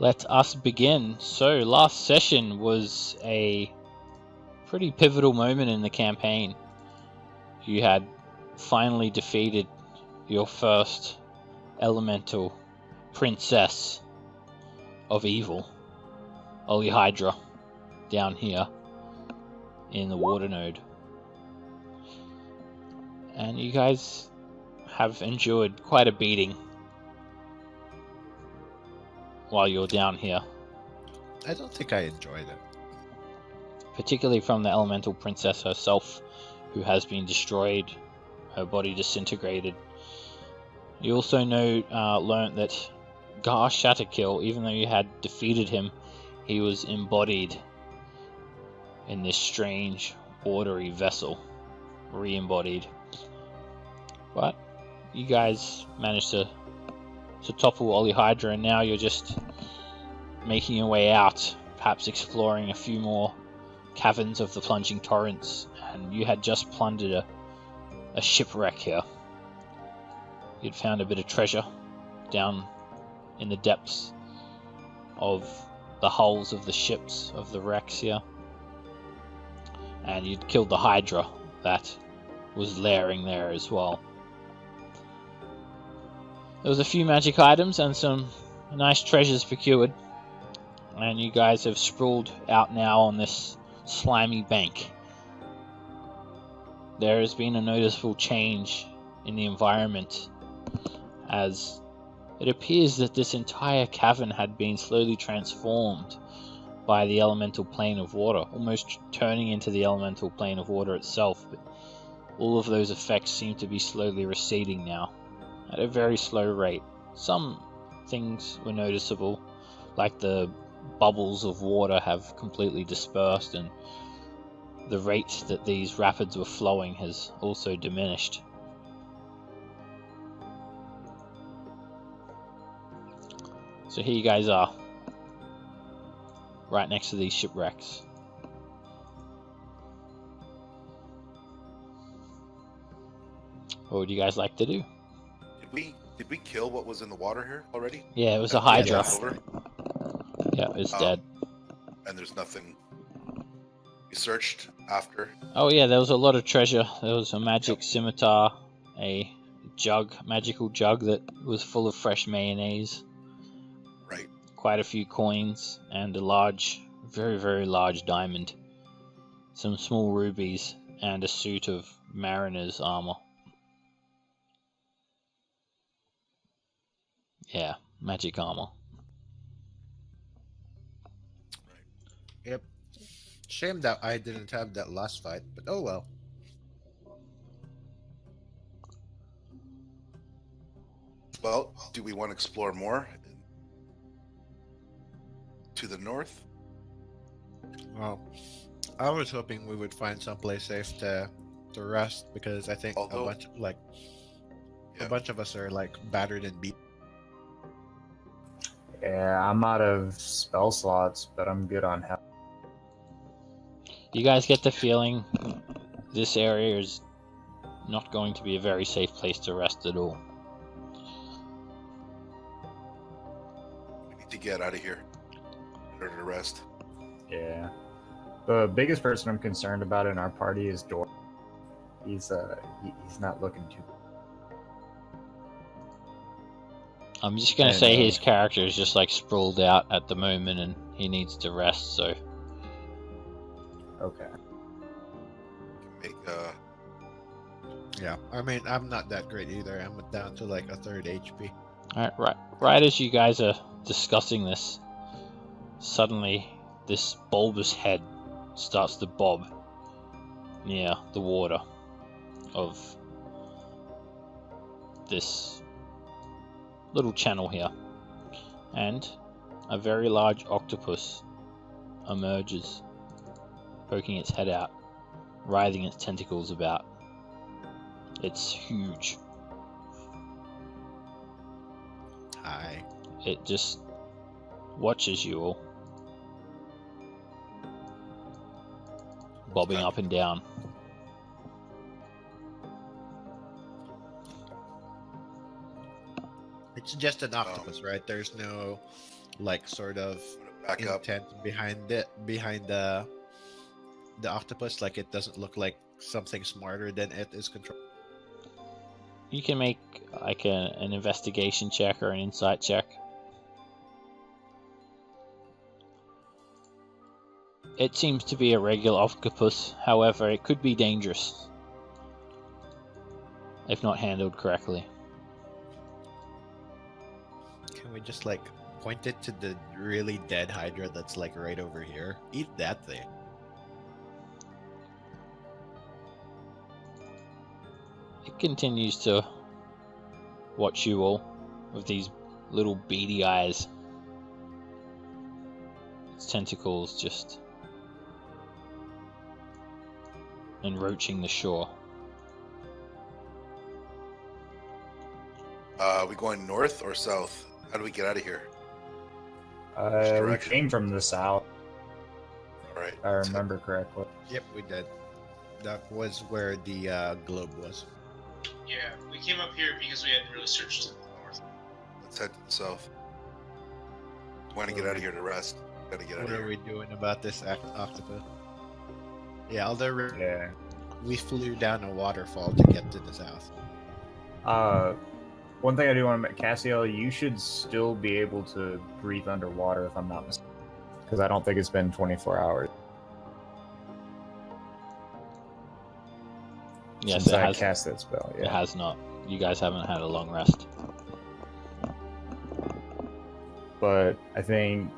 Let us begin. So, last session was a pretty pivotal moment in the campaign. You had finally defeated your first elemental princess of evil, Olihydra, down here in the water node. And you guys have endured quite a beating while you're down here. I don't think I enjoyed it. Particularly from the elemental princess herself, who has been destroyed, her body disintegrated. You also learnt that Gar Shatterkill, even though you had defeated him, he was embodied in this strange, watery vessel, re-embodied. But you guys managed to topple Olihydra, and now you're just making your way out, perhaps exploring a few more caverns of the plunging torrents, and you had just plundered a shipwreck here. You'd found a bit of treasure down in the depths of the hulls of the ships, of the wrecks here, and you'd killed the Hydra that was lairing there as well. There was a few magic items and some nice treasures procured, and you guys have sprawled out now on this slimy bank. There has been a noticeable change in the environment, as it appears that this entire cavern had been slowly transformed by the elemental plane of water, almost turning into the elemental plane of water itself. But all of those effects seem to be slowly receding now, at a very slow rate. Some things were noticeable, like the bubbles of water have completely dispersed, and the rate that these rapids were flowing has also diminished. So here you guys are, right next to these shipwrecks. What would you guys like to do? Did we kill what was in the water here already? Yeah, it was a Hydra. Yeah, it's dead. And there's nothing. You searched after? Oh yeah, there was a lot of treasure. There was a magic scimitar, a magical jug that was full of fresh mayonnaise. Right. Quite a few coins, and a large, very, very large diamond. Some small rubies, and a suit of mariner's armor. Yeah, magic armor. Yep. Shame that I didn't have that last fight, but oh well. Well, do we want to explore more to the north? Well, I was hoping we would find someplace safe to rest, because I think a bunch of us are like battered and beat. Yeah, I'm out of spell slots, but I'm good on health. You guys get the feeling this area is not going to be a very safe place to rest at all. We need to get out of here in order to rest. Yeah. The biggest person I'm concerned about in our party is Dor. He's not looking too. I'm just gonna say his character is just like sprawled out at the moment, and he needs to rest. So. Okay. Yeah, I mean, I'm not that great either. I'm down to like a third HP. Alright, right as you guys are discussing this, suddenly this bulbous head starts to bob near the water of this little channel here, and a very large octopus emerges, poking its head out, writhing its tentacles about. It's huge. Hi. It just watches you all, bobbing up and down. It's just an octopus, right? There's no like sort of Back up. intent behind the octopus? Like it doesn't look like something smarter than it is controlling. You can make like an investigation check or an insight check. It seems to be a regular octopus, however, it could be dangerous if not handled correctly. Can we just like point it to the really dead Hydra that's like right over here? Eat that thing. It continues to watch you all with these little beady eyes. Its tentacles just encroaching the shore. We going north or south? How do we get out of here? We direction? came from the south, All right. if I remember correctly. Yep, we did. That was where the globe was. Yeah, we came up here because we hadn't really searched to the north. Let's head to the south. We want to get out of here to rest. Gotta get out What of are here. we doing about this octopus? Yeah, although Yeah. we flew down a waterfall to get to the south. One thing I do want to make, Cassiel, you should still be able to breathe underwater if I'm not mistaken. Because I don't think it's been 24 hours Yes, since it I has. cast that spell. It Yeah. has not. You guys haven't had a long rest. But I think,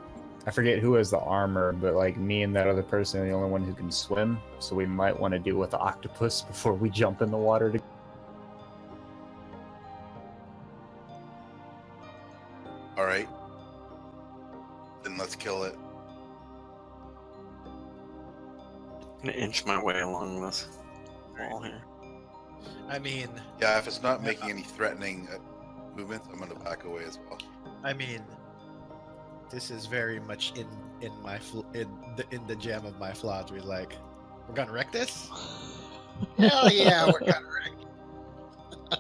I forget who has the armor, but like me and that other person are the only one who can swim. So we might want to deal with the octopus before we jump in the water. All right. Then let's kill it. I'm gonna inch my way along this wall here. I mean, Yeah, if it's not making any threatening movements, I'm gonna back away as well. this is very much in my in the gem of my philosophy. Like, we're gonna wreck this? Hell yeah, we're gonna wreck.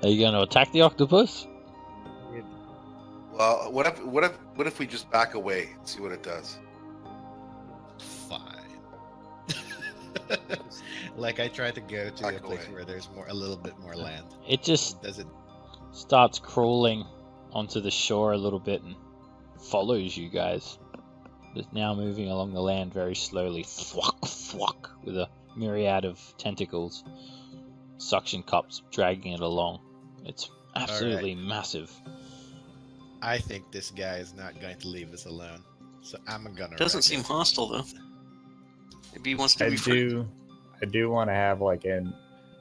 Are you going to attack the octopus? Well, what if we just back away and see what it does? Fine. Like I try to go to Back a place away. where there's a little bit more land. It just Does it? starts crawling onto the shore a little bit and follows you guys. It's now moving along the land very slowly, thwack, thwack, with a myriad of tentacles, suction cups dragging it along. It's absolutely massive. I think this guy is not going to leave us alone, so I'm gonna. Doesn't wreck seem it. hostile though. Maybe he wants to be free. I do want to have like an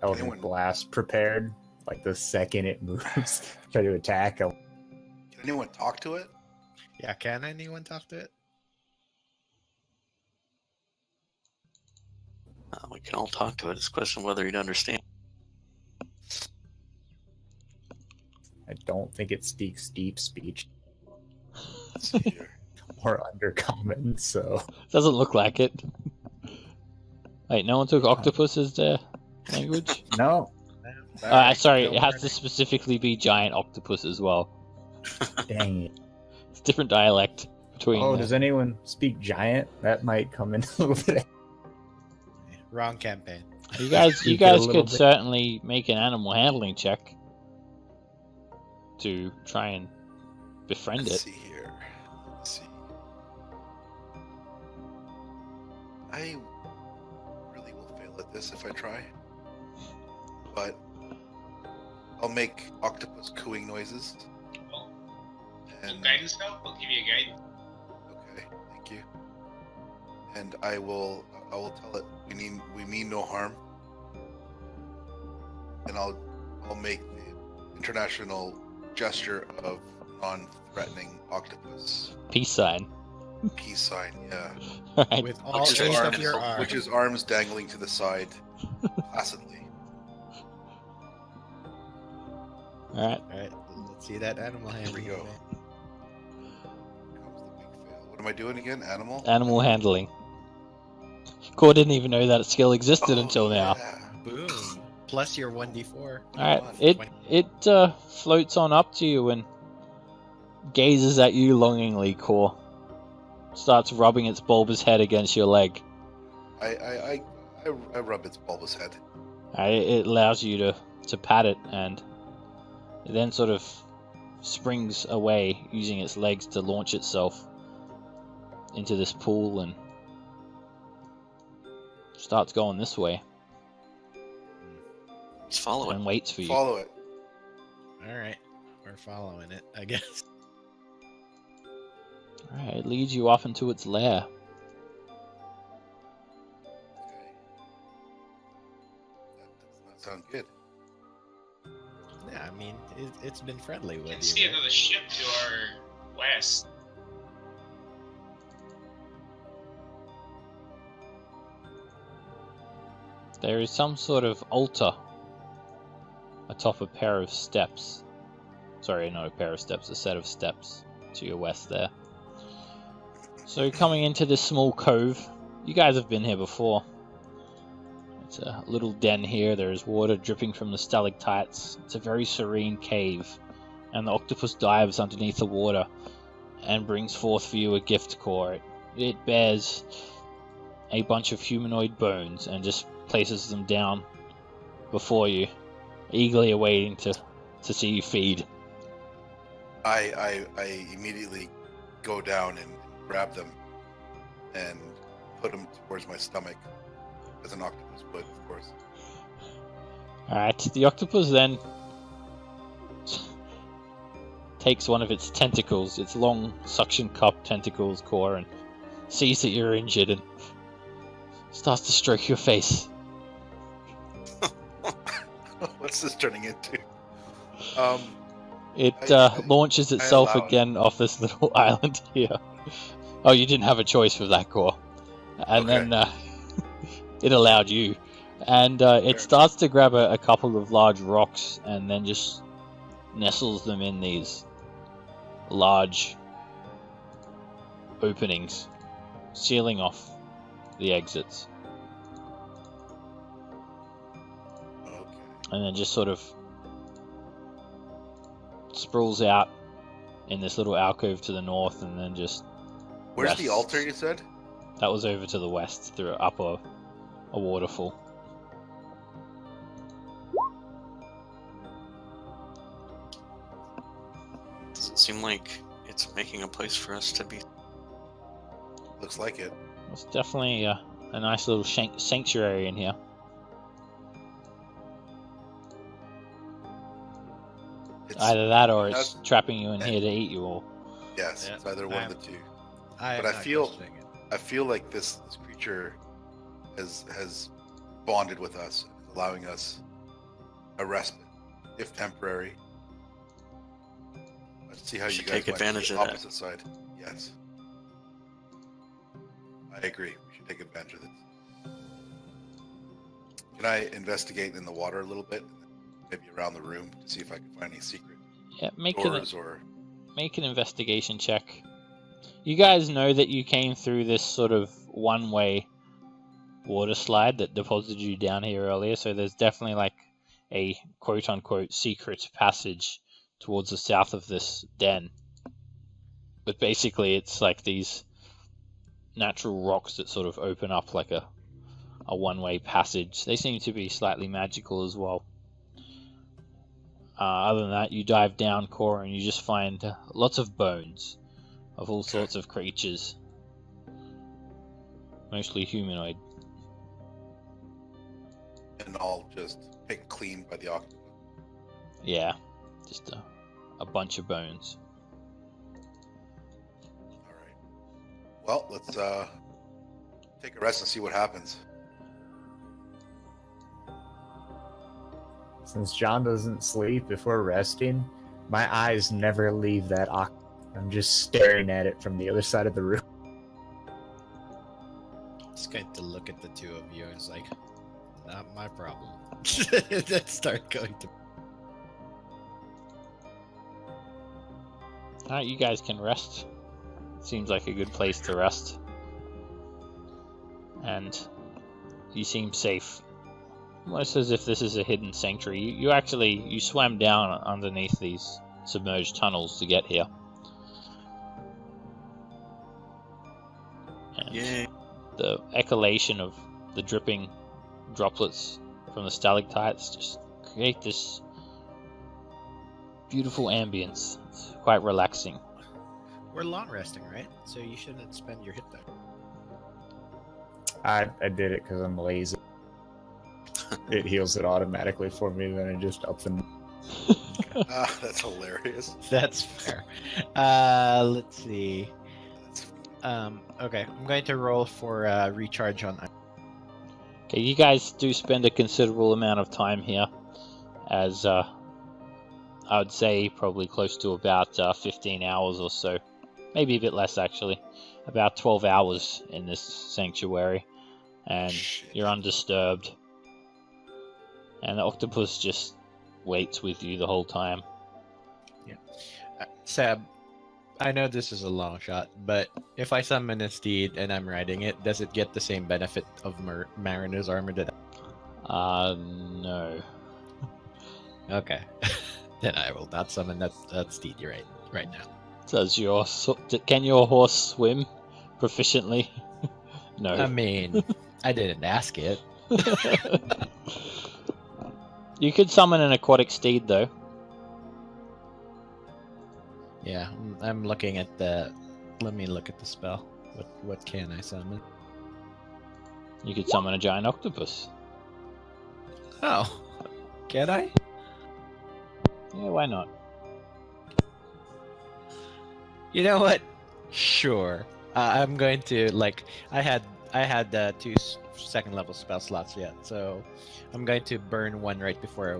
Eldritch Anyone- Blast prepared. Like the second it moves, try to attack. Can anyone talk to it? Yeah, can anyone talk to it? We can all talk to it. It's a question of whether he'd understand. I don't think it speaks deep speech Let's see here. or undercommon. So Doesn't look like it. Wait, no one took octopus as their language? no, Sorry, it has to specifically be giant octopus as well. dang it. It's a different dialect between. Oh, does anyone speak giant? That might come in a little bit. Wrong campaign. you guys speak it a little could bit. certainly make an animal handling check to try and befriend Let's it. see here. Let's see. I really will fail at this if I try. But I'll make octopus cooing noises. Well, And guidance spell? We'll give you a guidance. okay, thank you. And I will tell it we mean no harm. And I'll make the international gesture of non-threatening octopus Peace sign. peace sign, yeah. Alright. With all Which is eight arms. of your arms. Which is arms dangling to the side placidly. Alright. Alright, let's see that animal handling. we go. man. Comes the big fail. What am I doing again? Animal? Animal handling. Core didn't even know that skill existed Oh, until now. yeah. Boom. Plus your 1d4. Alright, on, it floats on up to you and gazes at you longingly, Core. Starts rubbing its bulbous head against your leg. I rub its bulbous head. It allows you to pat it, and it then sort of springs away, using its legs to launch itself into this pool and starts going this way Just follow it. and waits for you. Follow it. All right, we're following it, I guess. Alright, it leads you off into its lair. Okay. That does not sound good. Yeah, I mean, it's been friendly You with can you. see right? another ship to our west. There is some sort of altar atop a pair of steps. Sorry, not a pair of steps, a set of steps to your west there. So coming into this small cove, you guys have been here before. It's a little den here, there is water dripping from the stalactites. It's a very serene cave, and the octopus dives underneath the water and brings forth for you a gift core. It bears a bunch of humanoid bones and just places them down before you, eagerly awaiting to see you feed. I immediately go down and grab them and put them towards my stomach, as an octopus would, of course. Alright, the octopus then takes one of its tentacles, its long suction cup tentacles, Core, and sees that you're injured and starts to stroke your face. What's this turning into? It I launches itself allow it. again off this little island here. Oh, you didn't have a choice with that, Core. And Okay. then it allowed you. And it starts to grab a couple of large rocks and then just nestles them in these large openings, sealing off the exits. Okay. And then just sort of sprawls out in this little alcove to the north, and then just Where's the rests. altar, you said? That was over to the west, through up a waterfall. Does it seem like it's making a place for us to be? Looks like it. It's definitely a nice little sanctuary in here. It's, Either that or it's That's- trapping you in here to eat you all. yes, Yeah, it's either one I'm- of the two. I'm But I not feel- questioning it. I feel like this creature has bonded with us, allowing us a respite, if temporary. Let's see how you Should guys take went to advantage the of that. opposite side. Yes, I agree. We should take advantage of this. Can I investigate in the water a little bit, maybe around the room, to see if I can find any secret Yeah, make doors or? an investigation check. You guys know that you came through this sort of one-way water slide that deposited you down here earlier, so there's definitely like a quote-unquote secret passage towards the south of this den. But basically it's like these natural rocks that sort of open up like a one-way passage. They seem to be slightly magical as well. Other than that, you dive down, Core, and you just find lots of bones of all sorts of creatures, mostly humanoid. And all just picked clean by the octopus. Yeah, just a bunch of bones. All right. Well, let's take a rest and see what happens. Since John doesn't sleep before resting, my eyes never leave that octopus. I'm just staring at it from the other side of the room. Just going to look at the two of you and it's like, not my problem. Then start going to. Alright, you guys can rest. Seems like a good place to rest. And you seem safe. Almost as if this is a hidden sanctuary. You swam down underneath these submerged tunnels to get here. Yay. The echolation of the dripping droplets from the stalactites just create this beautiful ambience. It's quite relaxing. We're long resting, right? So you shouldn't spend your hit die. I did it because I'm lazy. It heals it automatically for me, then I just up them. That's hilarious. That's fair. Let's see. Okay, I'm going to roll for recharge on. Okay, you guys do spend a considerable amount of time here, as I would say probably close to about 15 hours or so. Maybe a bit less actually. About 12 hours in this sanctuary. And Shit. you're undisturbed. And the octopus just waits with you the whole time. Seb, I know this is a long shot, but if I summon a steed and I'm riding it, does it get the same benefit of Mariner's armor that? No. Okay, then I will not summon that steed right now. Can your horse swim proficiently? No. I mean, I didn't ask it. You could summon an aquatic steed though. Yeah, I'm looking at the. Let me look at the spell. What can I summon? You could summon a giant octopus. Oh, can I? Yeah, why not? You know what? Sure. I'm going to I had 2 second level spell slots yet, so I'm going to burn one right before I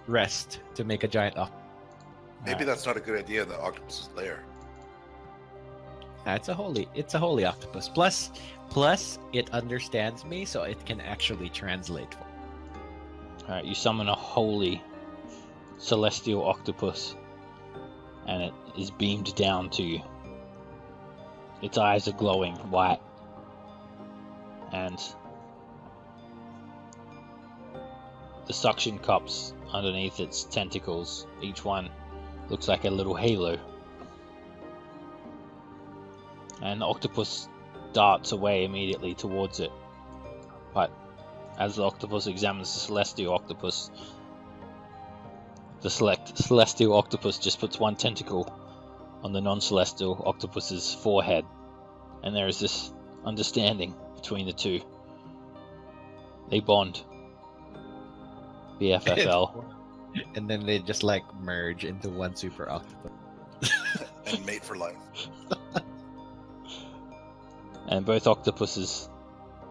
rest to make a giant octopus. Maybe that's not a good idea. The octopus's lair. It's a holy octopus. Plus, it understands me, so it can actually translate. Alright, you summon a holy celestial octopus, and it is beamed down to you. Its eyes are glowing white, and the suction cups underneath its tentacles, each one looks like a little halo. And the octopus darts away immediately towards it. But as the octopus examines the celestial octopus, the celestial octopus just puts one tentacle on the non-celestial octopus's forehead. And there is this understanding between the two. They bond. BFFL. And then they just merge into one super octopus. And mate for life. And both octopuses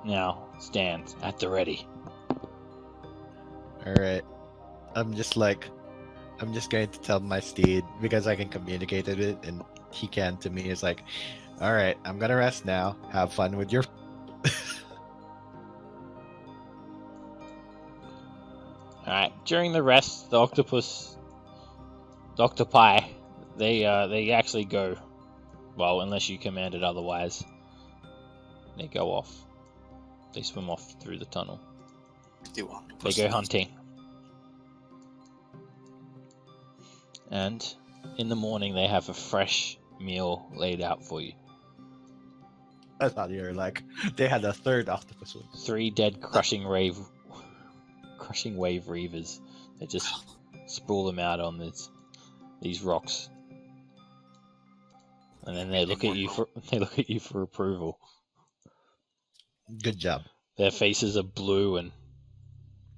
now stand at the ready. Alright. I'm just going to tell my steed, because I can communicate with it and he can to me. It's like, alright, I'm gonna rest now. Have fun with your Alright, during the rest, the octopi, they actually go, well, unless you commanded otherwise, they go off. They swim off through the tunnel. They go hunting. And in the morning, they have a fresh meal laid out for you. I thought you were they had a third octopus one. 3 dead crushing wave reavers. They just sprawl them out on these rocks, and then they look at you for approval. Good job. Their faces are blue and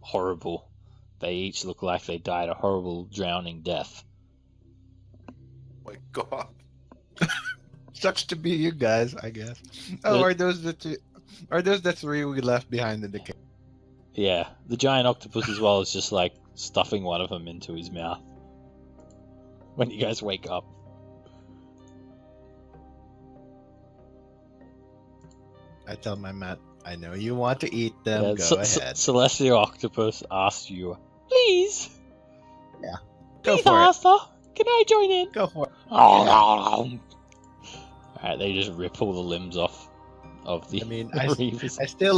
horrible. They each look like they died a horrible drowning death. My God. Sucks to be you guys, I guess. Oh, are those the 2? Are those the 3 we left behind in the cave? Yeah, the giant octopus as well is just stuffing one of them into his mouth when you guys wake up. I tell my mat, I know you want to eat them. Yeah, Go ahead. Celestial octopus asks you, please. Yeah. Go Please, for it. Arthur. Can I join in? Go for it. Alright, they just rip all the limbs off of the I mean, reavers. I still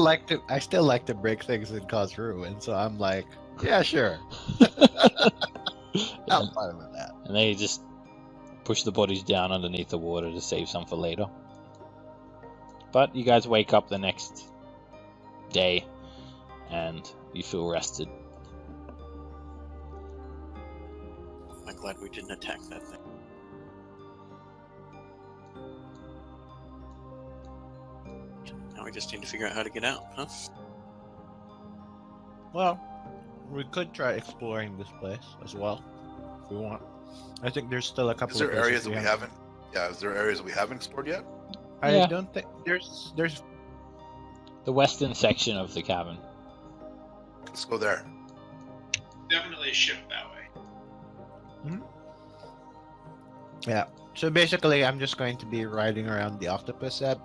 like to break things and cause ruin. So I'm like, yeah, sure. I'm fine with that. And they just push the bodies down underneath the water to save some for later. But you guys wake up the next day and you feel rested. I'm glad we didn't attack that thing. Now we just need to figure out how to get out, huh? Well, we could try exploring this place as well, if we want. I think there's still a couple Is there of places areas that we haven't? Yeah, is there areas that we haven't explored yet? I Yeah. don't think there's The western section of the cavern. Let's go there. Definitely a ship that way. Yeah. So basically, I'm just going to be riding around the octopus set.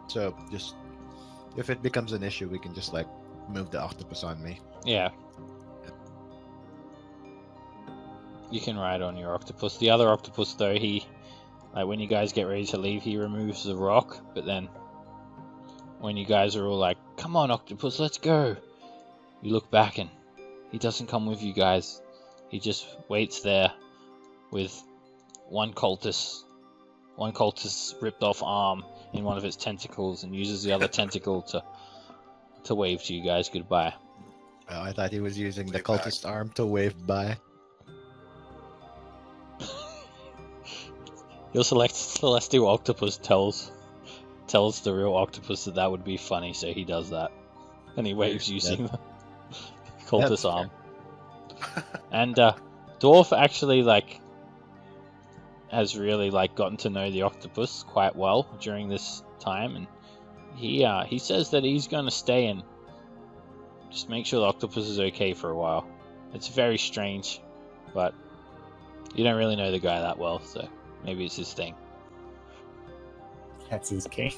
So just if it becomes an issue, we can just like move the octopus on me. Yeah. You can ride on your octopus. The other octopus, though, like when you guys get ready to leave, he removes the rock. But then, when you guys are all like, "Come on, octopus, let's go," you look back and he doesn't come with you guys. He just waits there with one cultist's ripped off arm in one of its tentacles and uses the other tentacle to wave to you guys goodbye. Oh, I thought he was using the Wave back. cultist arm to wave by. Your celestial octopus tells the real octopus that would be funny, so he does that, and he waves using the cultist That's arm. And Dwarf actually has really gotten to know the octopus quite well during this time, and he says that he's going to stay and just make sure the octopus is okay for a while. It's very strange, but you don't really know the guy that well, so maybe it's his thing. That's his king.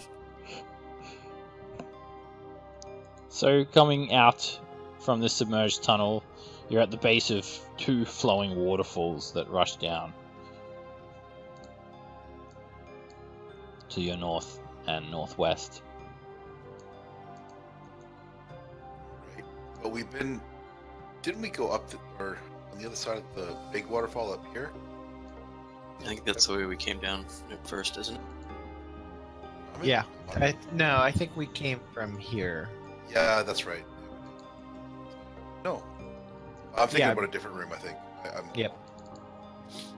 So coming out from this submerged tunnel, you're at the base of two flowing waterfalls that rush down to your north and northwest. Right. But didn't we go up or on the other side of the big waterfall up here? I think that's the way we came down at first, isn't it? I mean, Yeah. No, I think we came from here. Yeah, that's right. No. I'm thinking Yeah. about a different room, I think. Yep.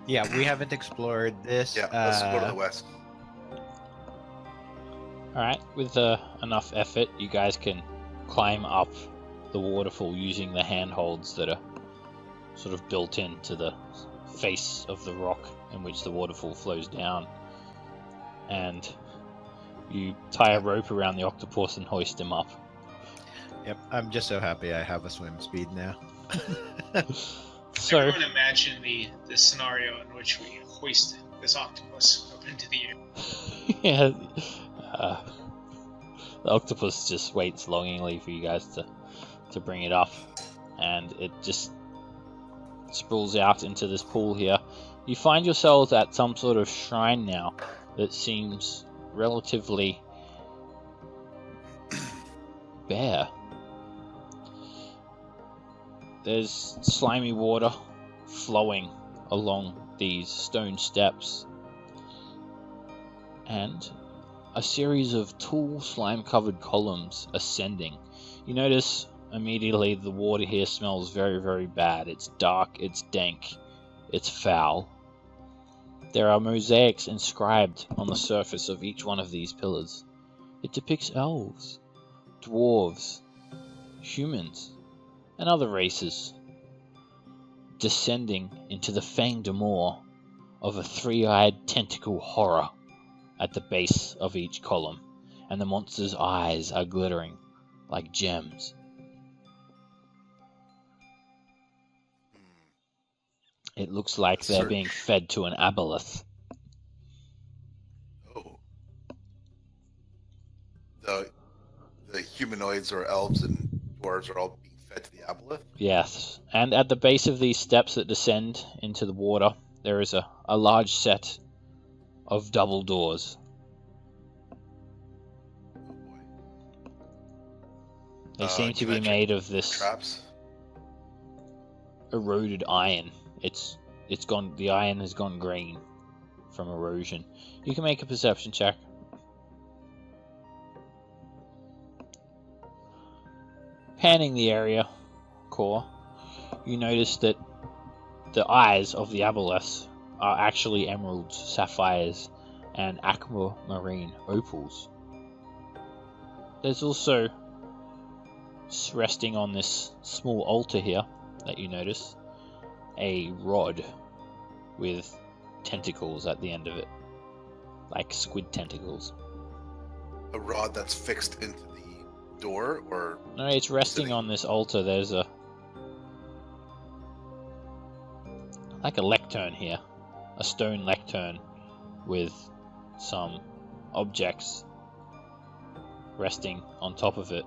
Yeah, we haven't explored this. Yeah, let's go to the west. Alright, with enough effort, you guys can climb up the waterfall using the handholds that are sort of built into the face of the rock in which the waterfall flows down. And you tie a rope around the octopus and hoist him up. Yep. I'm just so happy I have a swim speed now. So, Everyone imagine the scenario in which we hoist this octopus up into the air. yeah, the octopus just waits longingly for you guys to bring it up, and it just sprawls out into this pool here. You find yourselves at some sort of shrine now that seems relatively bare. There's slimy water flowing along these stone steps, and a series of tall slime-covered columns ascending. You notice immediately the water here smells very, very bad. It's dark, it's dank, it's foul. There are mosaics inscribed on the surface of each one of these pillars. It depicts elves, dwarves, humans, and other races descending into the fanged maw of a three-eyed tentacle horror at the base of each column, and the monster's eyes are glittering like gems. It looks like they're Search. being fed to an aboleth. Oh. The humanoids or elves and dwarves are all being fed to the aboleth? Yes, and at the base of these steps that descend into the water, there is a large set of double doors. Oh boy. They seem to can I be check made of this Traps? eroded iron. It's gone. The iron has gone green from erosion. You can make a perception check. Panning the area, Core, you notice that the eyes of the aboleths are actually emeralds, sapphires, and aquamarine opals. There's also, resting on this small altar here that you notice, a rod with tentacles at the end of it, like squid tentacles. A rod that's fixed into the door, or No, it's resting on this altar. There's a lectern here, a stone lectern with some objects resting on top of it.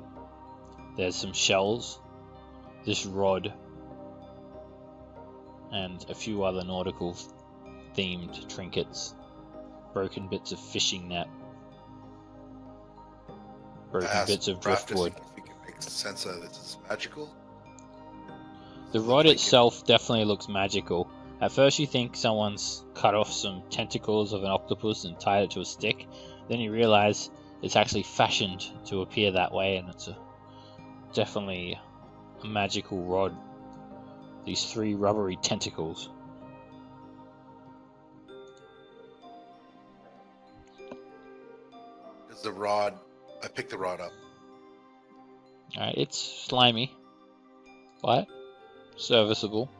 There's some shells, this rod, and a few other nautical themed trinkets, broken bits of fishing net, broken bits of driftwood. If we can make sense of this is magical. The rod itself definitely looks magical. At first you think someone's cut off some tentacles of an octopus and tied it to a stick. Then you realize it's actually fashioned to appear that way, and it's definitely a magical rod. These 3 rubbery tentacles. Is the rod? I picked the rod up. Alright, it's slimy, but serviceable.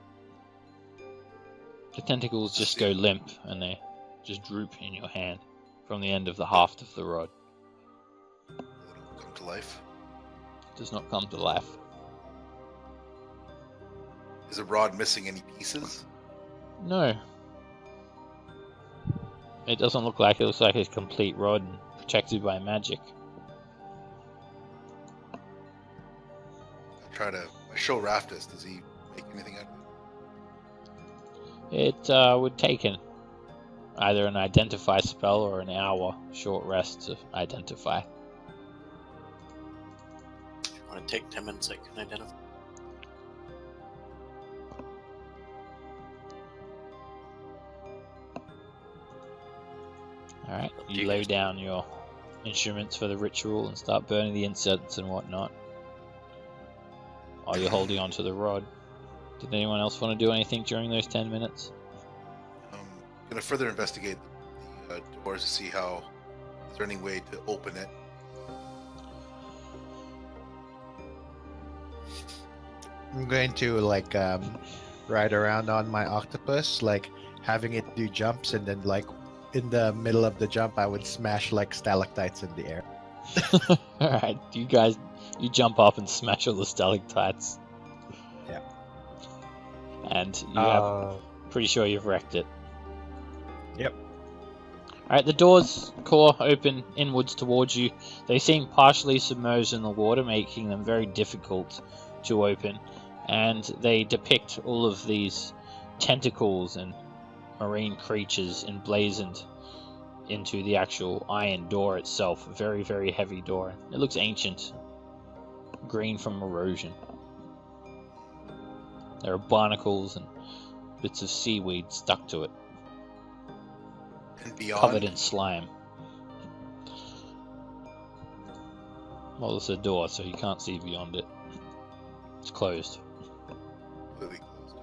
The tentacles just go limp and they just droop in your hand from the end of the haft of the rod. It'll come to life. It does not come to life. Is the rod missing any pieces? No. It doesn't look like it. It looks like a complete rod protected by magic. I show Raftus. Does he make anything out of it? It would take either an identify spell or an hour short rest to identify. You want to take 10 minutes so you can identify? Alright, you lay down your instruments for the ritual and start burning the incense and whatnot. While you're holding onto the rod. Did anyone else want to do anything during those 10 minutes? I'm gonna further investigate the doors to see how. Is there any way to open it? I'm going to like ride around on my octopus, like having it do jumps, and then like in the middle of the jump, I would smash like stalactites in the air. Alright, you jump up and smash all the stalactites. Yeah. And you have, pretty sure you've wrecked it. Yep. Alright, the doors, Core, open inwards towards you. They seem partially submerged in the water, making them very difficult to open. And they depict all of these tentacles and marine creatures emblazoned into the actual iron door itself. A very, very heavy door. It looks ancient. Green from erosion. There are barnacles and bits of seaweed stuck to it. And beyond. Covered in slime. Well, it's a door, so you can't see beyond it. It's closed. Completely closed.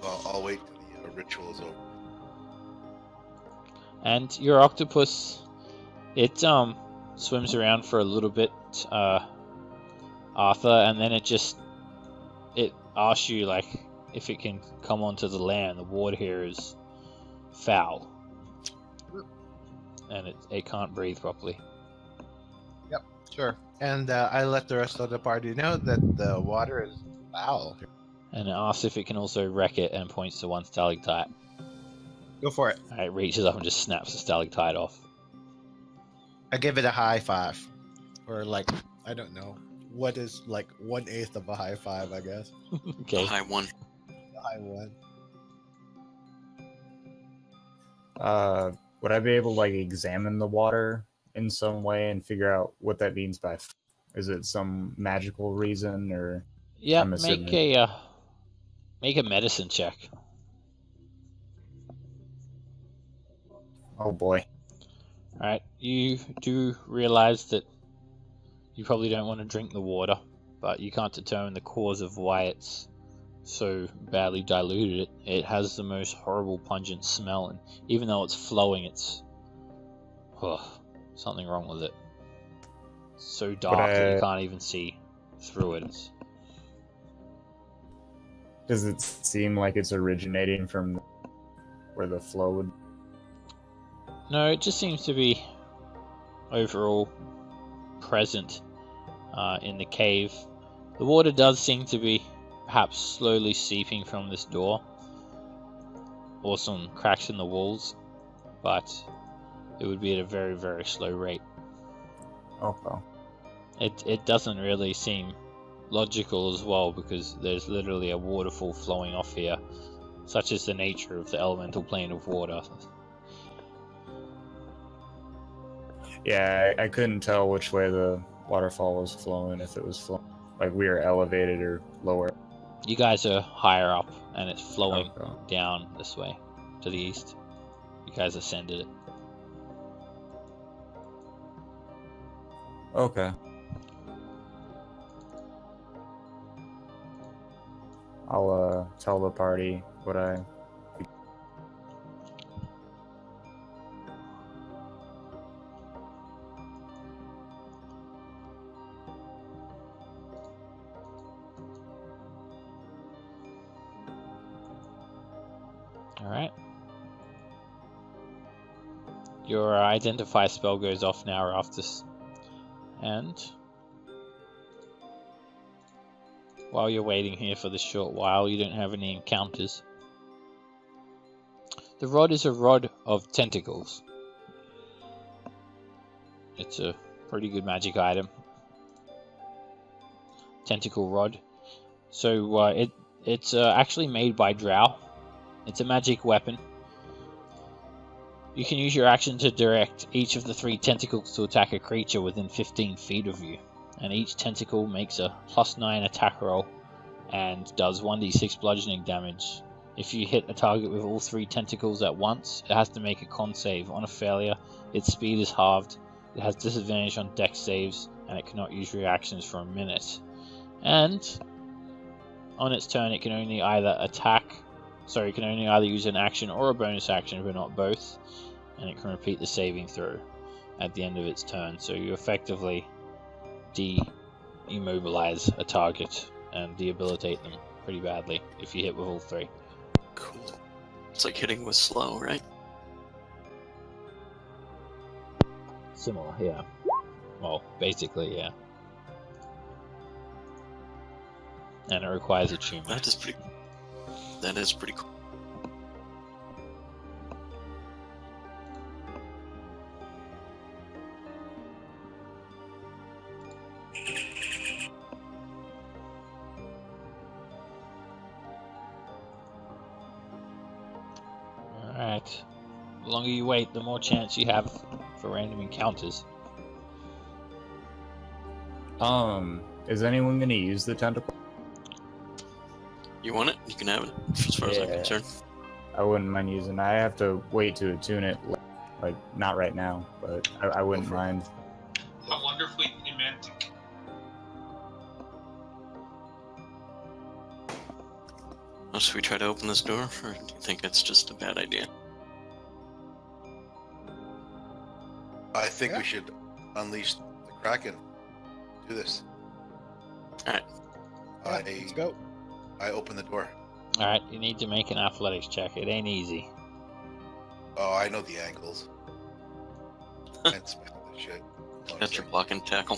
Well, I'll wait till the ritual is over. And your octopus, it swims around for a little bit, Arthur, and then it asks you like if it can come onto the land. The water here is foul, and it can't breathe properly. Yep, sure. And I let the rest of the party know that the water is foul. And it asks if it can also wreck it, and points to one stalactite. Go for it. It reaches up and just snaps the stalactite off. I give it a high five, or like I don't know what is like 1/8 of a high five, I guess. Okay. High one. A high one. Would I be able to like examine the water in some way and figure out what that means by? Is it some magical reason or? Yeah, I'm assuming. make a medicine check. Oh boy. Alright, you do realize that You probably don't want to drink the water, but you can't determine the cause of why it's so badly diluted. It has the most horrible pungent smell, and even though it's flowing, it's something wrong with it. It's so dark that you can't even see through it. Does it seem like it's originating from where the flow would? No, it just seems to be overall present in the cave. The water does seem to be perhaps slowly seeping from this door, or some cracks in the walls, but it would be at a very, very slow rate. Okay. It doesn't really seem logical as well, because there's literally a waterfall flowing off here. Such is the nature of the elemental plane of water. Yeah, I couldn't tell which way the waterfall was flowing, if it was flowing like we were elevated or lower. You guys are higher up, and it's flowing Okay. down this way to the east. You guys ascended it. Okay. I'll tell the party what I. Alright. Your identify spell goes off now, Raftus. And while you're waiting here for this short while, you don't have any encounters. The rod is a rod of tentacles. It's a pretty good magic item. Tentacle rod. So it's actually made by Drow. It's a magic weapon. You can use your action to direct each of the 3 tentacles to attack a creature within 15 feet of you. And each tentacle makes a +9 attack roll and does 1d6 bludgeoning damage. If you hit a target with all 3 tentacles at once, it has to make a con save. On a failure, its speed is halved, it has disadvantage on dex saves, and it cannot use reactions for a minute. And on its turn, it can only either use an action or a bonus action, but not both, and it can repeat the saving throw at the end of its turn. So you effectively de-immobilize a target and debilitate them pretty badly if you hit with all 3. Cool. It's like hitting with slow, right? Similar, yeah. Well, basically, yeah. And it requires attunement. That is pretty cool. Alright. The longer you wait, the more chance you have for random encounters. Is anyone gonna use the tentacle? You want it? You can have it, as far as I'm Yeah. concerned. I wouldn't mind using. I have to wait to attune it, like not right now, but I wouldn't Go for it. mind. How wonderfully romantic. Should we try to open this door, or do you think it's just a bad idea? I think we should unleash the Kraken. Do this. Alright. Let's go. I open the door. Alright, you need to make an athletics check. It ain't easy. Oh, I know the angles. I inspect this shit. Oh, That's your block and tackle.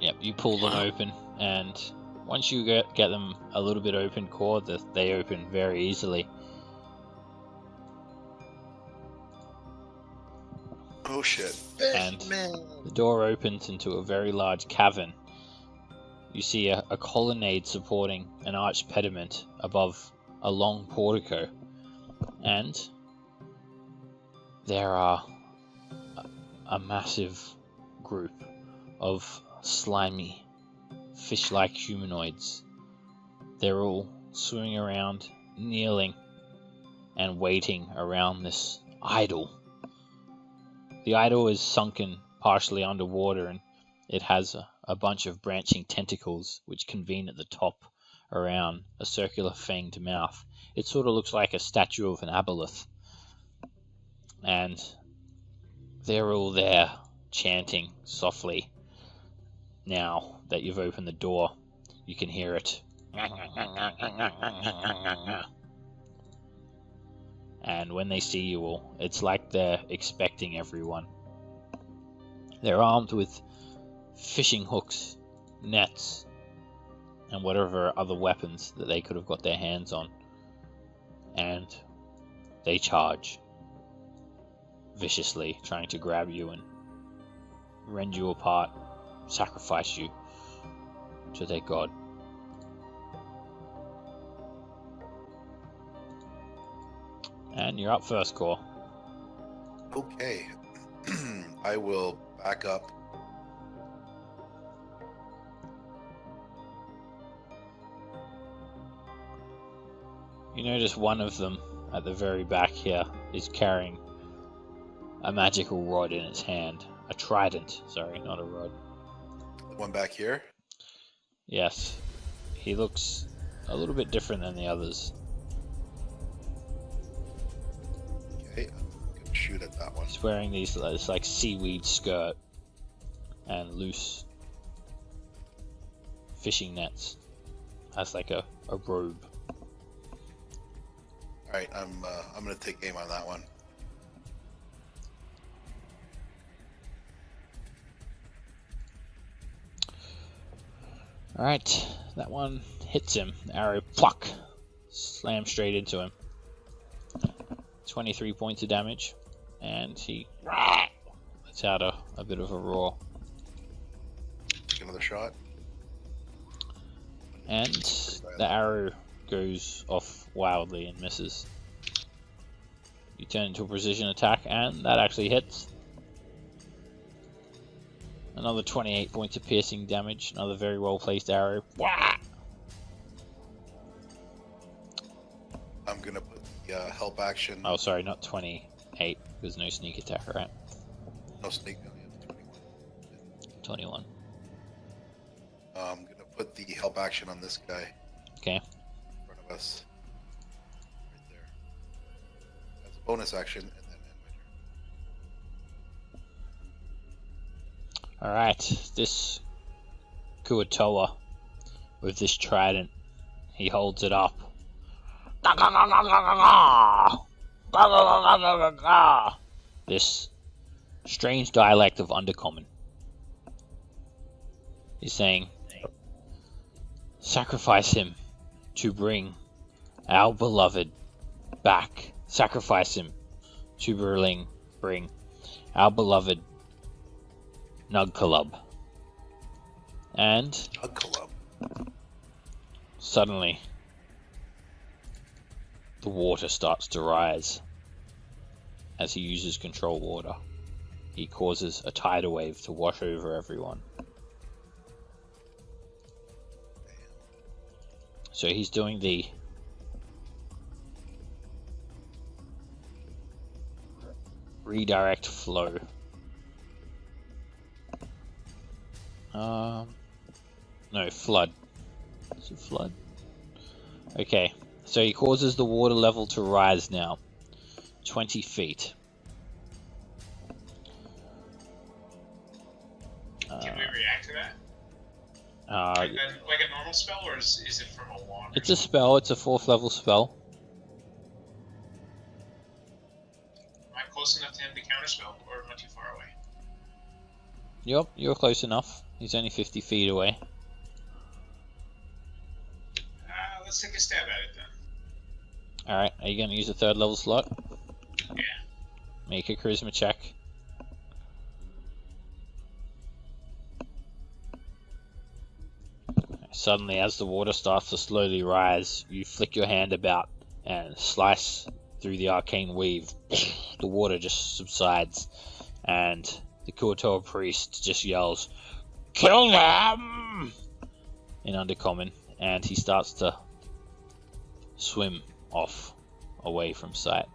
Yep, you pull them open, and once you get them a little bit open core, they open very easily. Oh shit. And the door opens into a very large cavern. You see a colonnade supporting an arched pediment above a long portico, and there are a massive group of slimy, fish-like humanoids. They're all swimming around, kneeling, and waiting around this idol The idol is sunken partially underwater, and it has a bunch of branching tentacles which convene at the top around a circular fanged mouth. It sort of looks like a statue of an aboleth. And they're all there chanting softly. Now that you've opened the door, you can hear it. And when they see you all, it's like they're expecting everyone. They're armed with fishing hooks, nets, and whatever other weapons that they could have got their hands on. And they charge viciously, trying to grab you and rend you apart, sacrifice you to their god. And you're up first, Core. Okay. I will back up. You notice one of them at the very back here is carrying a magical rod in its hand. A trident, sorry, not a rod. The one back here? Yes. He looks a little bit different than the others. Okay, I'm gonna shoot at that one. He's wearing this like seaweed skirt and loose fishing nets. Has like a robe. Alright, I'm gonna take aim on that one. Alright, that one hits him. Arrow, pluck! Slams straight into him. 23 points of damage. And he lets out a bit of a roar. Take another shot. And the arrow goes off wildly and misses. You turn into a precision attack, and that actually hits. Another 28 points of piercing damage. Another very well placed arrow. I'm gonna put the help action. Oh, sorry, not 28. There's no sneak attack, right? No sneak. No, yeah, 21. I'm gonna put the help action on this guy Okay. in front of us. Right there. As a bonus action, and then end my turn. Alright, this Kuatoa with this trident, he holds it up. This strange dialect of Undercommon. He's saying, sacrifice him to bring our beloved back. Sacrifice him to bring our beloved Nugkalub. And Nugkalub. suddenly the water starts to rise. As he uses control water, he causes a tidal wave to wash over everyone. So he's doing the redirect flow. No, flood. Is it flood? Okay, so he causes the water level to rise now. 20 feet. Can we react to that? Like a normal spell, or is it from a wand? It's a spell, it's a 4th level spell. Am I close enough to him to counterspell, or am I too far away? Yep, you're close enough. He's only 50 feet away. Let's take a stab at it then. Alright, are you going to use a 3rd level slot? Yeah. Make a charisma check. Suddenly, as the water starts to slowly rise, you flick your hand about and slice through the arcane weave. The water just subsides, and the Kuatoa priest just yells, "Kill them!" in Undercommon, and he starts to swim off away from sight.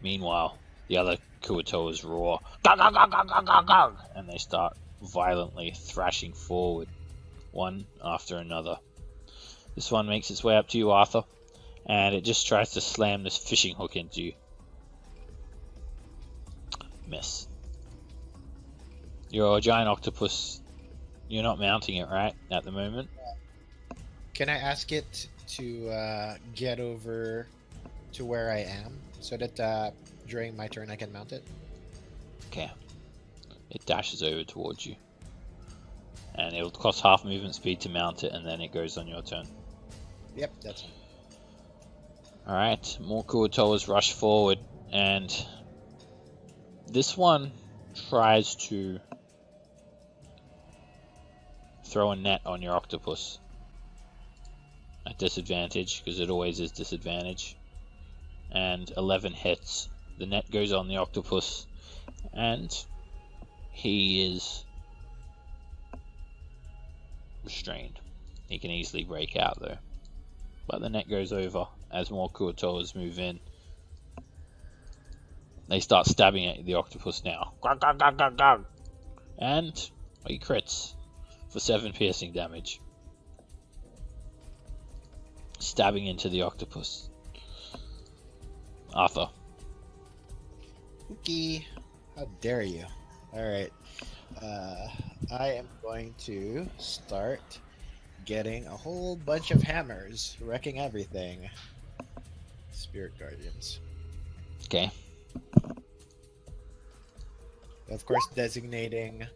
Meanwhile, the other Kuatoas roar, "Gug, gug, gug, gug, gug, gug, gug," and they start violently thrashing forward, one after another. This one makes its way up to you, Arthur, and it just tries to slam this fishing hook into you. Miss. You're a giant octopus. You're not mounting it, right, at the moment? Can I ask it to get over to where I am so that during my turn I can mount it? Okay. It dashes over towards you. And it'll cost half movement speed to mount it, and then it goes on your turn. Yep, that's fine. Alright, more Kuatoas rush forward, and this one tries to throw a net on your octopus. At disadvantage, because it always is disadvantage. And 11 hits. The net goes on the octopus, and he is restrained. He can easily break out though. But the net goes over as more Kuatoas move in. They start stabbing at the octopus now. Gug, gug, gug, gug, gug. And he crits for 7 piercing damage. Stabbing into the octopus. Arthur. Cookie, how dare you? Alright. I am going to start getting a whole bunch of hammers, wrecking everything. Spirit Guardians. Okay. Of course, designating...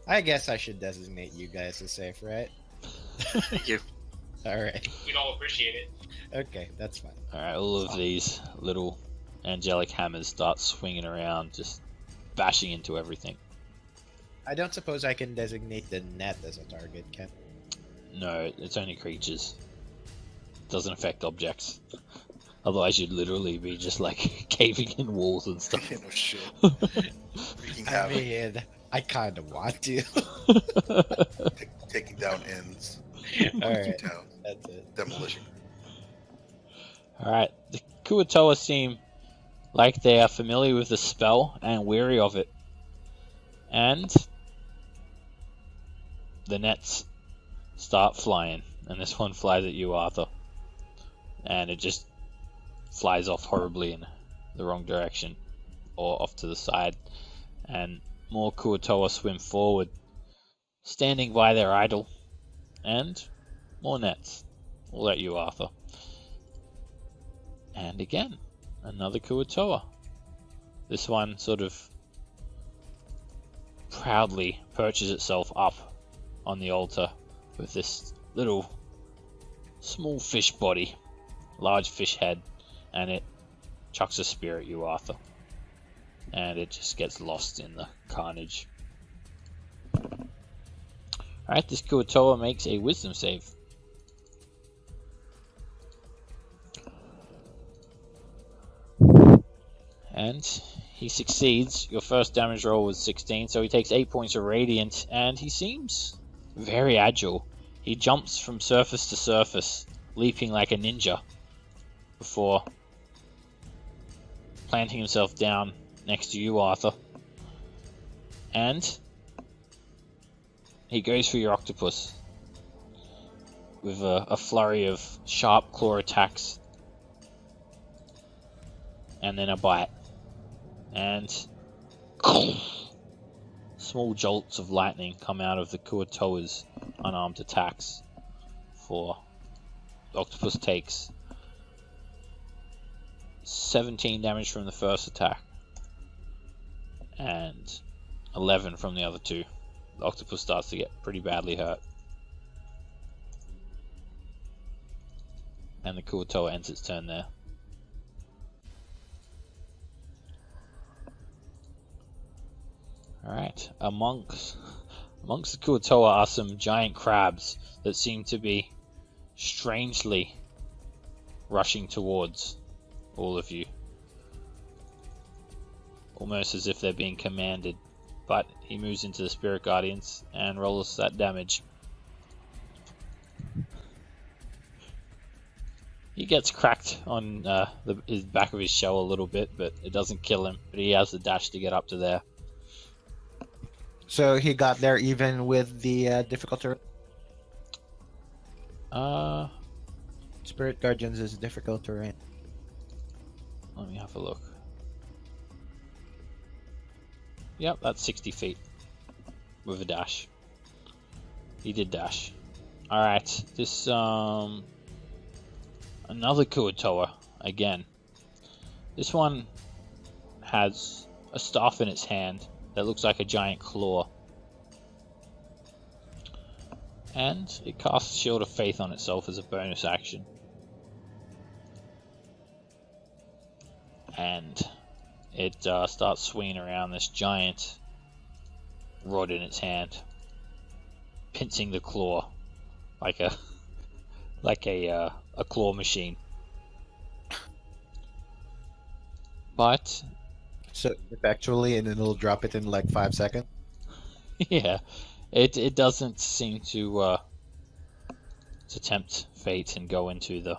I guess I should designate you guys as safe, right? Thank you. Alright. We'd all appreciate it. Okay, that's fine. Alright, all of these little angelic hammers start swinging around, just bashing into everything. I don't suppose I can designate the net as a target, can No, it's only creatures. Doesn't affect objects. Otherwise you'd literally be just like caving in walls and stuff. No shit. Wreaking I havoc, mean, I kind of want to. taking down ends. Alright, Towns. that's it. Demolition. Alright, the Kuatoa seem like they are familiar with the spell and weary of it. And the nets start flying, and this one flies at you, Arthur. And it just flies off horribly in the wrong direction, or off to the side. And more Kuatoa swim forward, standing by their idol. And more nets. All at you, Arthur. And again, another Kuatoa. This one sort of proudly perches itself up on the altar with this little small fish body, large fish head, and it chucks a spear at you, Arthur. And it just gets lost in the carnage. Alright, this Kuatoa makes a wisdom save. And he succeeds. Your first damage roll was 16, so he takes 8 points of radiant, and he seems very agile. He jumps from surface to surface, leaping like a ninja, before planting himself down next to you, Arthur. And he goes for your octopus with a flurry of sharp claw attacks, and then a bite. And small jolts of lightning come out of the Kuatoa's unarmed attacks. For the octopus takes 17 damage from the first attack and 11 from the other two. The octopus starts to get pretty badly hurt. And the Kuatoa ends its turn there. Alright, amongst the Kuatoa are some giant crabs that seem to be strangely rushing towards all of you. Almost as if they're being commanded. But he moves into the Spirit Guardians and rolls that damage. He He gets cracked on his back of his shell a little bit, but it doesn't kill him. But he has the dash to get up to there. So he got there even with the difficulty. Spirit Guardians is difficult terrain. Let me have a look. Yep, that's 60 feet with a dash. He did dash. Alright, this another Kuatoa again. This one has a staff in its hand that looks like a giant claw. And it casts Shield of Faith on itself as a bonus action. And it starts swinging around this giant rod in its hand, pincing the claw like a claw machine. But So effectually, and it'll drop it in like 5 seconds. yeah, it doesn't seem to tempt fate and go into the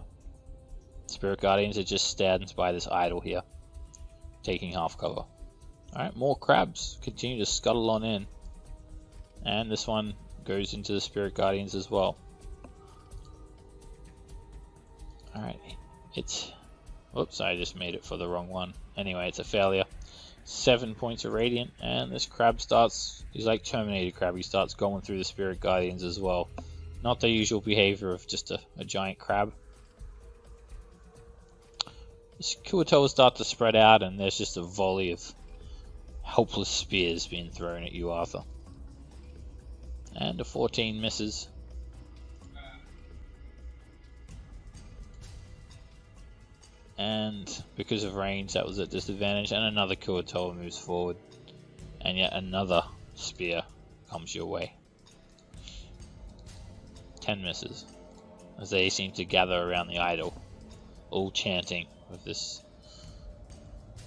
Spirit Guardians. It just stands by this idol here, taking half cover. Alright, more crabs continue to scuttle on in. And this one goes into the Spirit Guardians as well. Alright, it's... Whoops, I just made it for the wrong one. Anyway, it's a failure. 7 points of Radiant, and this crab starts... He's like Terminator Crab, he starts going through the Spirit Guardians as well. Not the usual behavior of just a giant crab. These Kuatoas start to spread out, and there's just a volley of helpless spears being thrown at you, Arthur. And a 14 misses. And because of range, that was at disadvantage, and another Kuatoa moves forward. And yet another spear comes your way. 10 misses. As they seem to gather around the idol, all chanting with this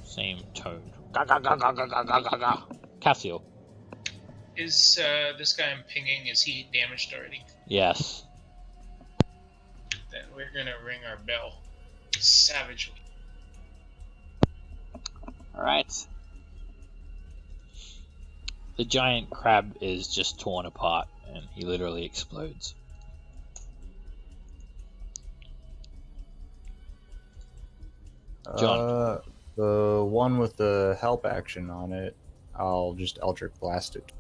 same tone. Ga ga ga ga ga ga ga ga ga. Cassiel. Is this guy I'm pinging, is he damaged already? Yes. Then we're gonna ring our bell. Savagely. Alright. The giant crab is just torn apart, and he literally explodes. John. The one with the help action on it, I'll just Eldritch Blast it.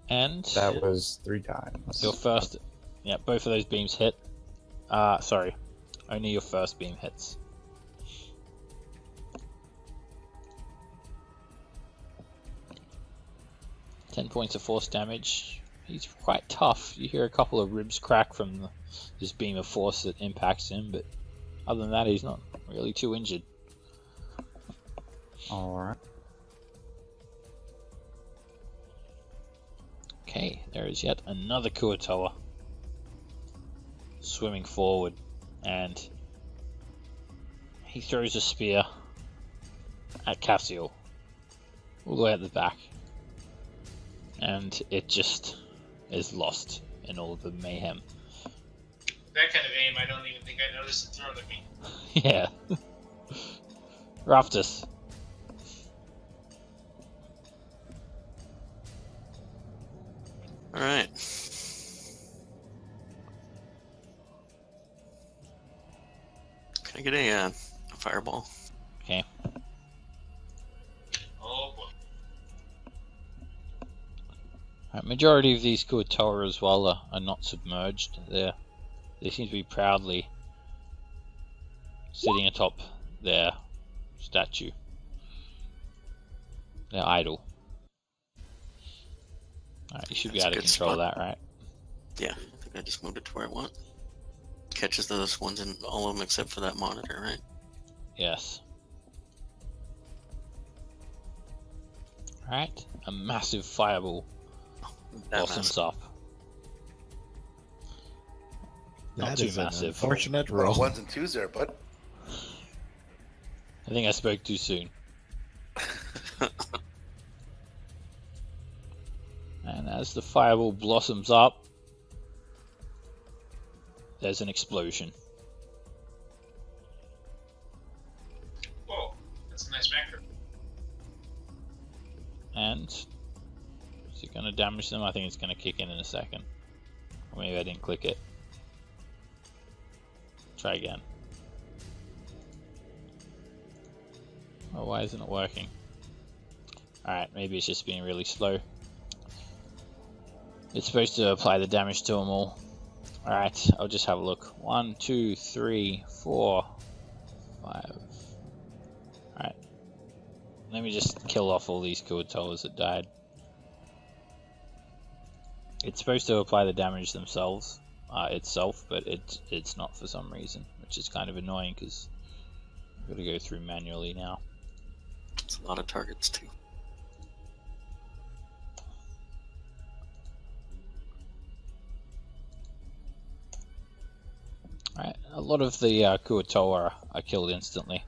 And That was 3 times. your first... Yeah, both of those beams hit. Sorry. Only your first beam hits. "10 points of force damage." He's quite tough. You hear a couple of ribs crack from this beam of force that impacts him, but other than that, he's not really too injured. Alright. Okay, there is yet another Kuatoa swimming forward, and he throws a spear at Cassiel all the way at the back, and it just is lost in all of the mayhem. That kind of aim, I don't even think I noticed it thrown at me. Yeah. Raftus. Alright. Can I get a fireball? Okay. Oh boy. Majority of these Kuatoa as well are not submerged. They seem to be proudly sitting atop their statue, their idol. Alright, you should be That's a able to good control spot. that, right? Yeah, I think I just moved it to where I want. Catches those ones in all of them except for that monitor, right? Yes. Alright, a massive fireball That blossoms massive. up. Not That too is an massive. unfortunate Well, roll. 1s and 2s there, bud. I think I spoke too soon. And as the fireball blossoms up, there's an explosion. Whoa, that's a nice macro. And is it going to damage them? I think it's going to kick in a second. Or maybe I didn't click it. Try again. Oh, why isn't it working? Alright, maybe it's just being really slow. It's supposed to apply the damage to them all. Alright, I'll just have a look. 1, 2, 3, 4, 5. Alright. Let me just kill off all these Kuo-toas that died. It's supposed to apply the damage themselves, itself, but it's not for some reason, which is kind of annoying because I've got to go through manually now. It's a lot of targets too. Alright, a lot of the Kuo-toa are killed instantly.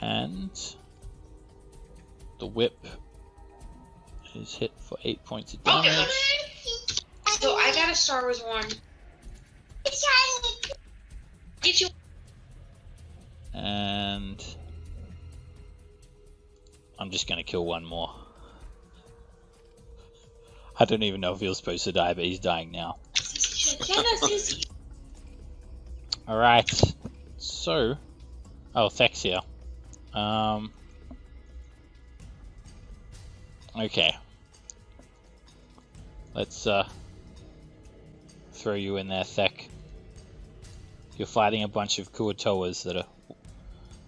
And the whip is hit for 8 points of damage. So I got a Star Wars one. Get you. And I'm just gonna kill one more. I don't even know if he was supposed to die, but he's dying now. Alright, so oh, Thek's here. Okay. Let's throw you in there, Thek. You're fighting a bunch of Kuo-toas that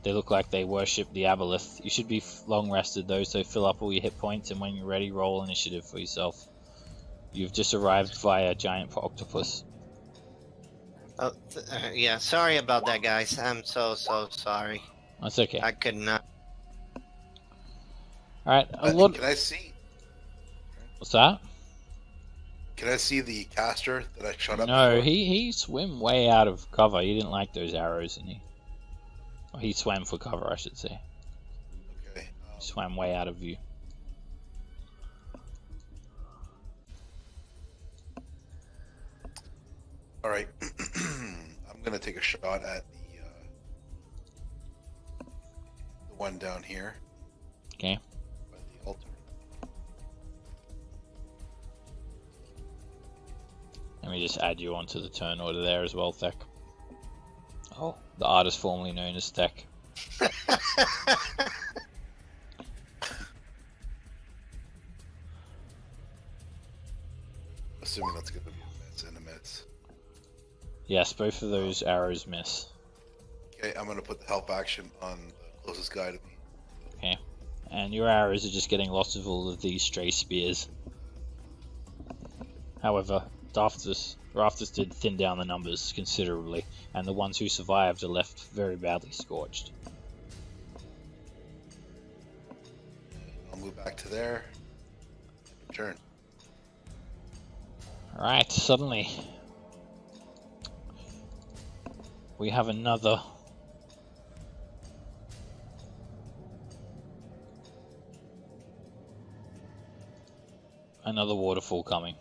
they look like they worship the Aboleth. You should be long rested though, so fill up all your hit points, and when you're ready, roll initiative for yourself. You've just arrived via Giant Octopus. Oh, yeah. Sorry about that, guys. I'm so sorry. That's okay. I could not. Alright, Can I see? What's that? Can I see the caster that I shot up? No, before? he swam way out of cover. He didn't like those arrows, and he swam for cover, I should say. Okay. He swam way out of view. All right. I'm gonna take a shot at the one down here. Okay. By the altar. Let me just add you onto the turn order there as well, Thek. Oh, the artist formerly known as Thek. Assuming that's gonna be a miss and a miss. Yes, both of those arrows miss. Okay, I'm gonna put the help action on the closest guy to me. Okay. And your arrows are just getting lots of all of these stray spears. However, Raftus did thin down the numbers considerably, and the ones who survived are left very badly scorched. I'll move back to there. Turn. Alright, suddenly we have another waterfall coming.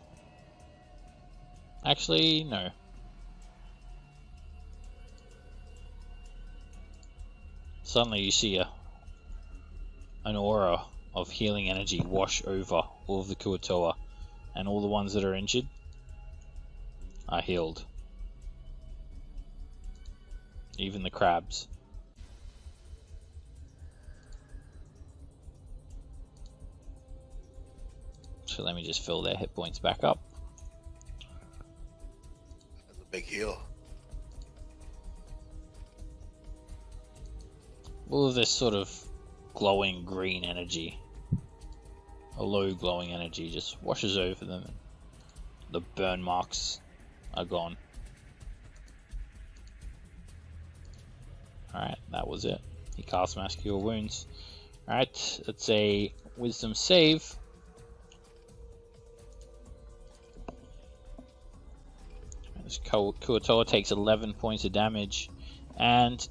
Actually, no. Suddenly you see an aura of healing energy wash over all of the Kuo-toa, and all the ones that are injured are healed. Even the crabs. So let me just fill their hit points back up. That's a big heal. All of this sort of glowing green energy, a low glowing energy, just washes over them, and the burn marks are gone. Alright, that was it. He cast Mass Cure Wounds. Alright, it's a Wisdom save. This Kuo-toa takes 11 points of damage, And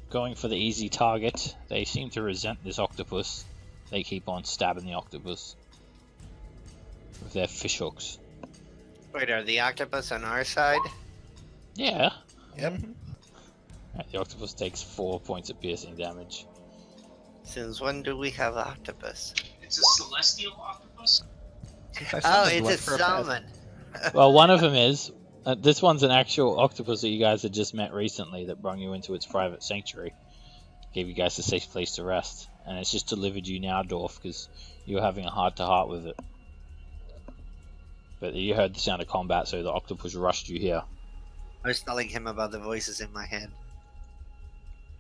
going for the easy target, they seem to resent this octopus. They keep on stabbing the octopus with their fish hooks. Wait, are the octopus on our side? Yeah. Yep. The octopus takes 4 points of piercing damage. Since when do we have octopus? It's a celestial octopus. Oh, it's a salmon. Well, one of them is. This one's an actual octopus that you guys had just met recently that brought you into its private sanctuary. Gave you guys a safe place to rest. And it's just delivered you now, Dorf, because you were having a heart-to-heart with it. But you heard the sound of combat, so the octopus rushed you here. I was telling him about the voices in my head.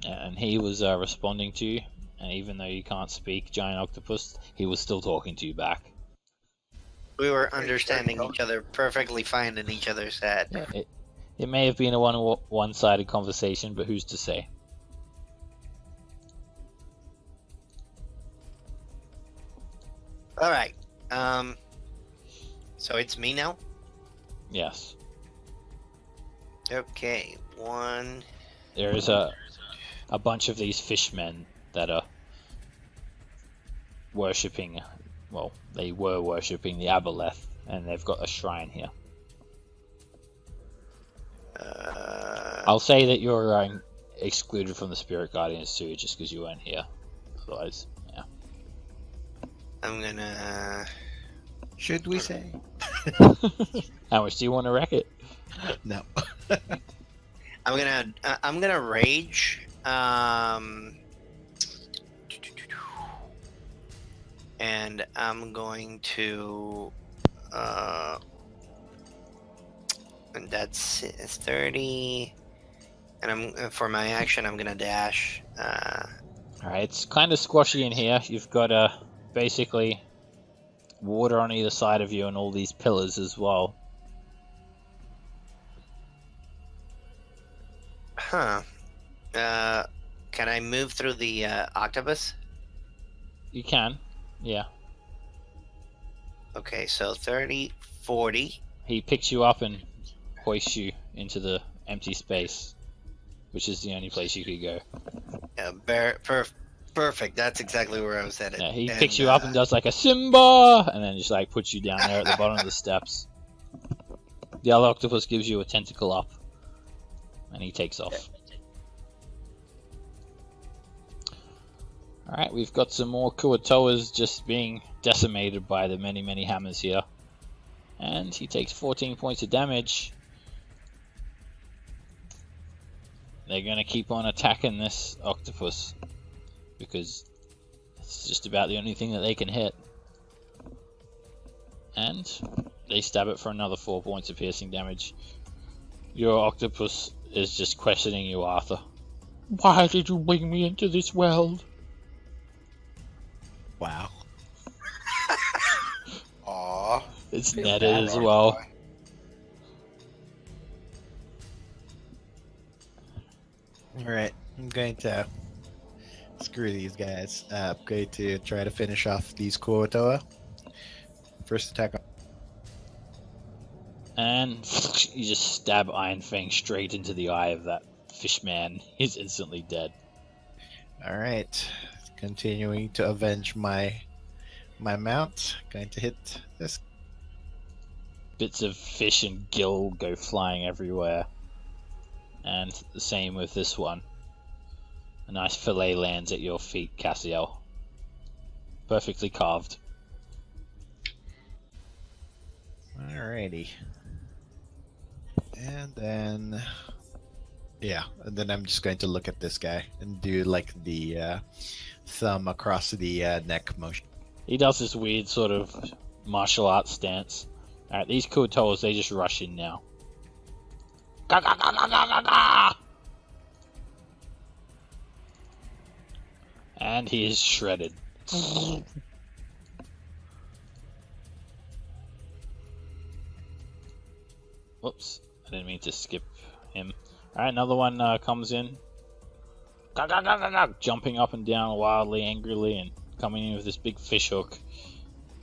And he was responding to you. And even though you can't speak giant octopus, he was still talking to you back. We were understanding each other perfectly fine in each other's head. Yeah, it may have been a one-sided conversation, but who's to say? All right. So it's me now? Yes. Okay. One. There is a bunch of these fishmen that are worshipping, well, they were worshipping the Aboleth, and they've got a shrine here. I'll say that you're excluded from the Spirit Guardians too, just because you weren't here. Otherwise, yeah. I'm gonna. Should we say? How much do you want to wreck it? No. I'm gonna rage. And I'm going to. And that's 30. And I'm for my action. I'm gonna dash. Alright, it's kind of squashy in here. You've got basically water on either side of you and all these pillars as well. Huh. Can I move through the octopus? You can, yeah. Okay, so 30, 40. He picks you up and hoists you into the empty space, which is the only place you could go. Perfect. That's exactly where I was headed. Yeah, he picks you up and does like a Simba, and then just like puts you down there at the bottom of the steps. The other octopus gives you a tentacle up, and he takes off. Alright, we've got some more Kuatoas just being decimated by the many hammers here. And he takes 14 points of damage. They're going to keep on attacking this octopus, because it's just about the only thing that they can hit. And they stab it for another 4 points of piercing damage. Your octopus is just questioning you, Arthur. Why did you bring me into this world? Wow. Aww. It's netted as well. Alright, I'm going to screw these guys. I'm going to try to finish off these Kuatoa. First attack. And you just stab Iron Fang straight into the eye of that fish man. He's instantly dead. Alright, continuing to avenge my mount. Going to hit this. Bits of fish and gill go flying everywhere. And the same with this one. A nice fillet lands at your feet, Cassiel. Perfectly carved. Alrighty. And then... yeah, and then I'm just going to look at this guy and do like the thumb across the neck motion. He does this weird sort of martial arts stance. Alright, these Kuatoas, they just rush in now. Ga, ga, ga, ga, ga, ga, ga! And he is shredded. Whoops, I didn't mean to skip him. Alright, another one comes in. Ga, ga, ga, ga, ga, jumping up and down wildly, angrily, and coming in with this big fish hook.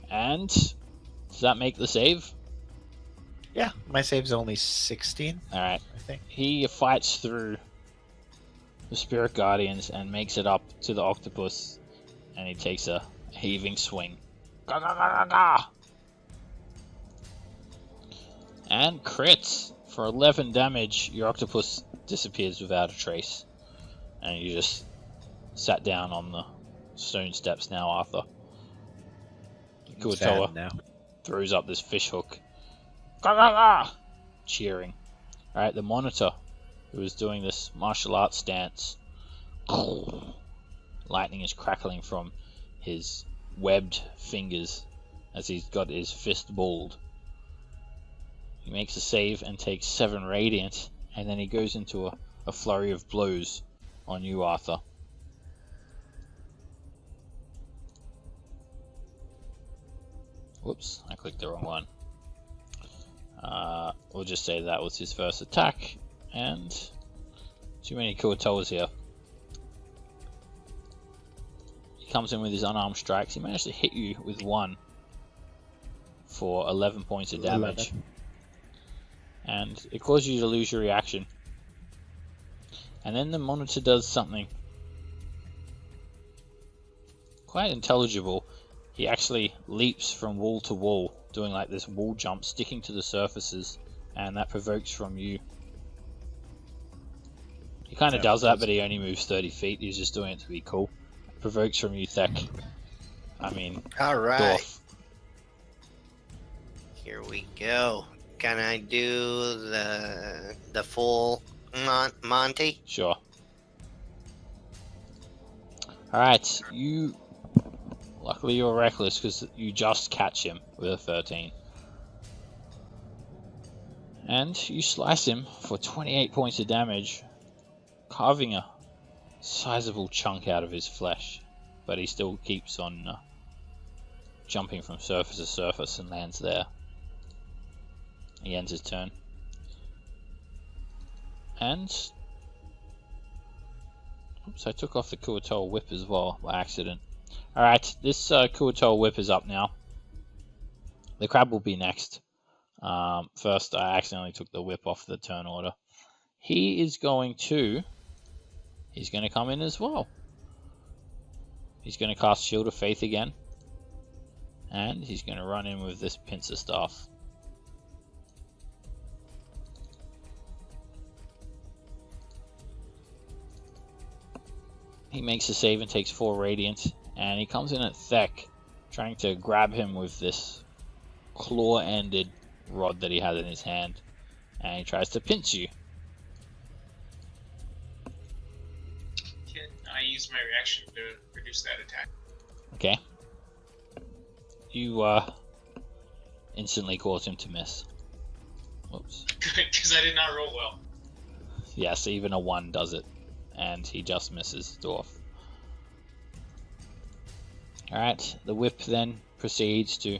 And does that make the save? Yeah, my save's only 16, Alright. I think. He fights through the Spirit Guardians and makes it up to the octopus, and he takes a heaving swing. Ga, ga, ga, ga, ga. And crits! For 11 damage, your octopus disappears without a trace. And you just sat down on the stone steps now, Arthur. Kuatoa Now. throws up this fish hook. Ga, ga, ga! Cheering. Alright, the Monitor, who is doing this martial arts stance. Lightning is crackling from his webbed fingers as he's got his fist balled. He makes a save and takes 7 radiant, and then he goes into a flurry of blows on you, Arthur. Whoops, I clicked the wrong one. We'll just say that was his first attack, and too many Kuatoas here. He comes in with his unarmed strikes. He managed to hit you with 1 for 11 points of damage. 11. And it causes you to lose your reaction. And then the Monitor does something quite intelligible. He actually leaps from wall to wall, doing like this wall jump, sticking to the surfaces, and that provokes from you. He kind of does that, but he only moves 30 feet. He's just doing it to be cool. Provokes from you, Thek. I mean, All right. Dwarf. Here we go. Can I do the full Monty? Sure. Alright, you... Luckily you're reckless because you just catch him with a 13. And you slice him for 28 points of damage, carving a sizable chunk out of his flesh. But he still keeps on jumping from surface to surface and lands there. He ends his turn. And... Oops, I took off the Kuatoa whip as well by accident. Alright, this Kuatoa whip is up now. The crab will be next. First, I accidentally took the whip off the turn order. He is going to... He's going to come in as well. He's going to cast Shield of Faith again. And he's going to run in with this Pincer Staff. He makes a save and takes 4 radiant, and he comes in at Thek, trying to grab him with this claw-ended rod that he has in his hand, and he tries to pinch you. Can I use my reaction to reduce that attack? Okay. You instantly cause him to miss. Whoops. Good, because I did not roll well. Yes, even a 1 does it. And he just misses Dwarf. Alright, the whip then proceeds to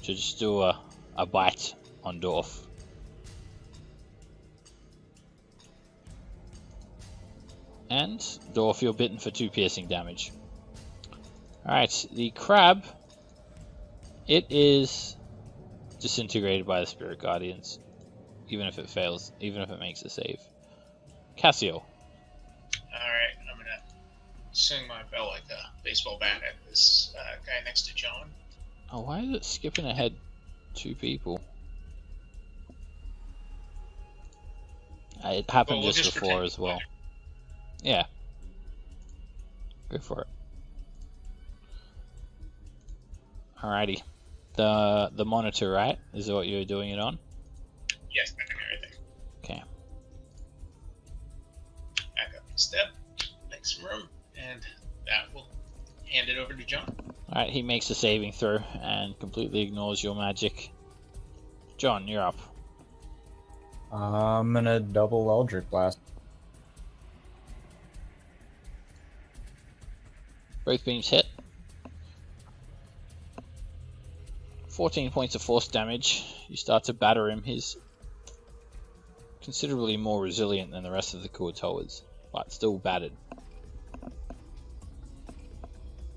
just do a bite on Dwarf. And Dwarf, you're bitten for 2 piercing damage. Alright, the crab, it is disintegrated by the Spirit Guardians. Even if it fails, even if it makes a save. Cassio. Alright, I'm gonna swing my bell like a baseball bat at this guy next to John. Oh, why is it skipping ahead 2 people? It happened Well, we'll just before pretend as well. later. Yeah. Go for it. Alrighty. The Monitor, right? Is what you're doing it on? Yes, back right there. Okay. Back up a step, make some room, and that will hand it over to John. Alright, he makes a saving throw and completely ignores your magic. John, you're up. I'm gonna double Eldritch Blast. Both beams hit. 14 points of force damage. You start to batter him. He's considerably more resilient than the rest of the Kuatoas, but still battered.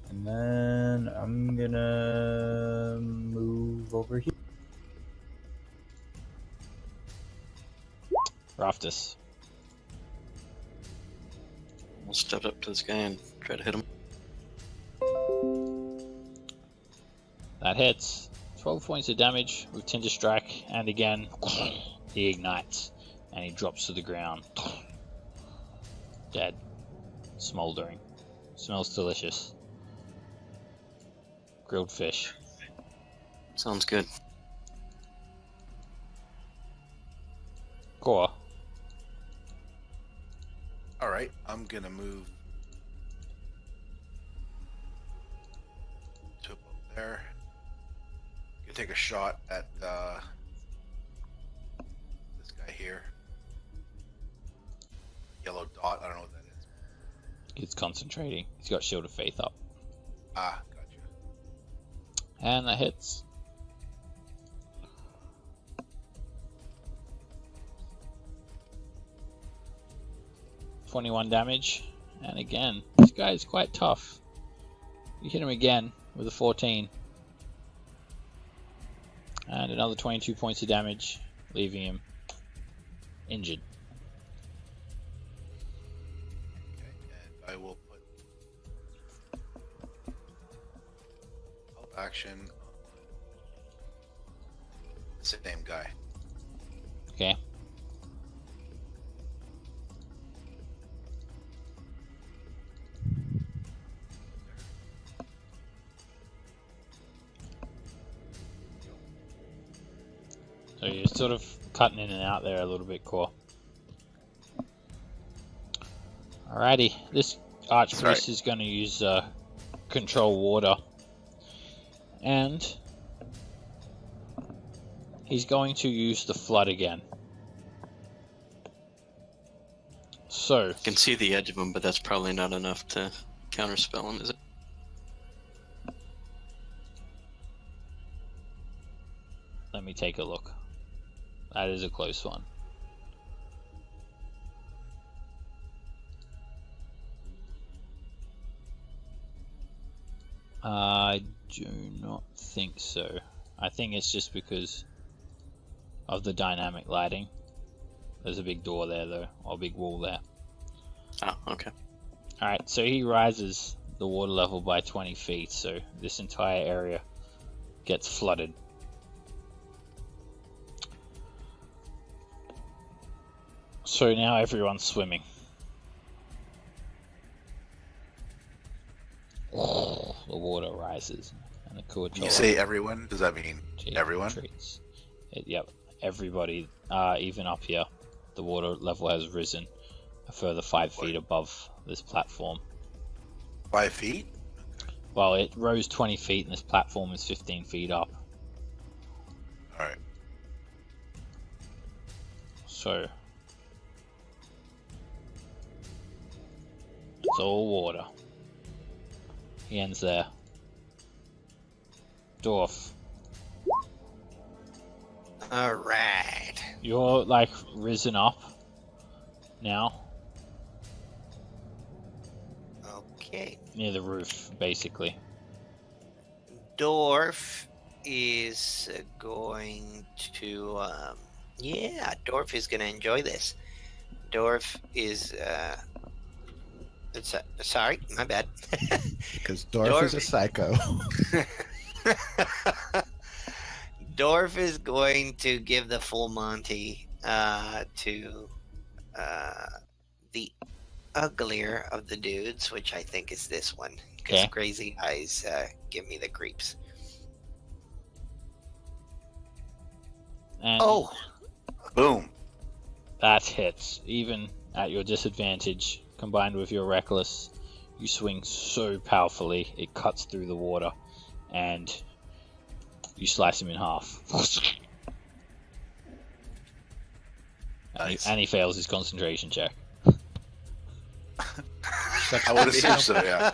And then I'm gonna move over here. Raftus. We'll step up to this guy and try to hit him. That hits. 12 points of damage with Tinder Strike, and again, he ignites, and he drops to the ground. Dead. Smoldering. Smells delicious. Grilled fish. Sounds good. Core. All right, I'm gonna move to up there. Gonna take a shot at this guy here. Yellow dot. I don't know what that is. He's concentrating. He's got Shield of Faith up. Ah, gotcha. And that hits. .21 damage, and again, this guy is quite tough. You hit him again with a 14, and another 22 points of damage, leaving him injured. Okay, and I will put help action on the same guy. Okay. So you're sort of cutting in and out there a little bit, Core. Alrighty, this Archpriest is going to use Control Water. And he's going to use the Flood again. So, I can see the edge of him, but that's probably not enough to counterspell him, is it? let me take a look. That is a close one. I do not think so. I think it's just because of the dynamic lighting. There's a big door there though, or a big wall there. Oh, okay. Alright, so he rises the water level by 20 feet, so this entire area gets flooded. So now everyone's swimming. The water rises, and the Kuatoa. When you say everyone, does that mean everyone? Retreats. Yep, everybody. Even up here, the water level has risen a further 5 feet above this platform. 5 feet? Well, it rose 20 feet, and this platform is 15 feet up. Alright. So it's all water. He ends there. Dwarf, Alright. you're like risen up now Okay. near the roof, basically. Dwarf is going to, yeah, Dwarf is going to enjoy this. Dwarf is, sorry, my bad. Because Dorf is a psycho. Dwarf is going to give the full Monty to the uglier of the dudes, which I think is this one. Because Okay. crazy eyes give me the creeps. And Oh, Boom. that hits. Even at your disadvantage, combined with your reckless, you swing so powerfully it cuts through the water, and you slice him in half. Nice. And he fails his concentration check. I would assume so, yeah.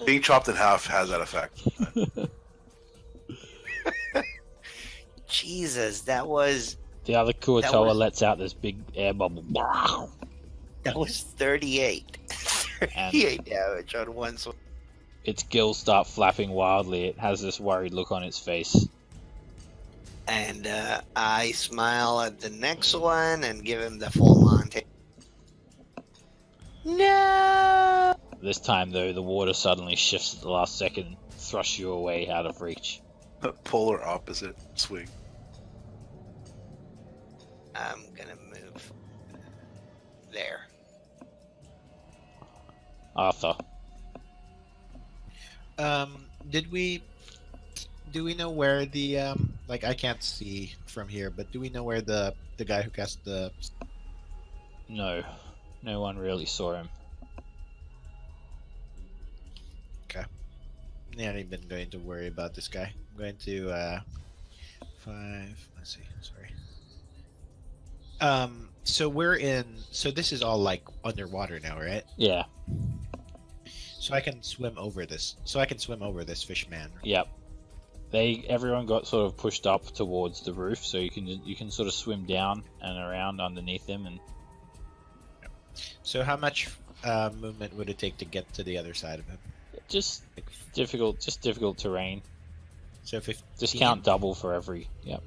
Being chopped in half has that effect. Jesus, that was The other Kuatoa was- lets out this big air bubble. 38. 38 damage on one swing. Its gills start flapping wildly. It has this worried look on its face. And I smile at the next one and give him the full No. This time, though, the water suddenly shifts at the last second and thrusts you away out of reach. Polar opposite swing. I'm gonna move there. Arthur. Do we know where the like I can't see from here, but do we know where the guy who cast the No. No one really saw him. not even going to worry about this guy. I'm going to 5. Let's see. Sorry. So we're in. So this is all like underwater now, right? Yeah. So I can swim over this. Fish man. Yep. Everyone got sort of pushed up towards the roof, so you can sort of swim down and around underneath him, and So how much movement would it take to get to the other side of him? just difficult terrain. So 15. Just count double for every. Yep.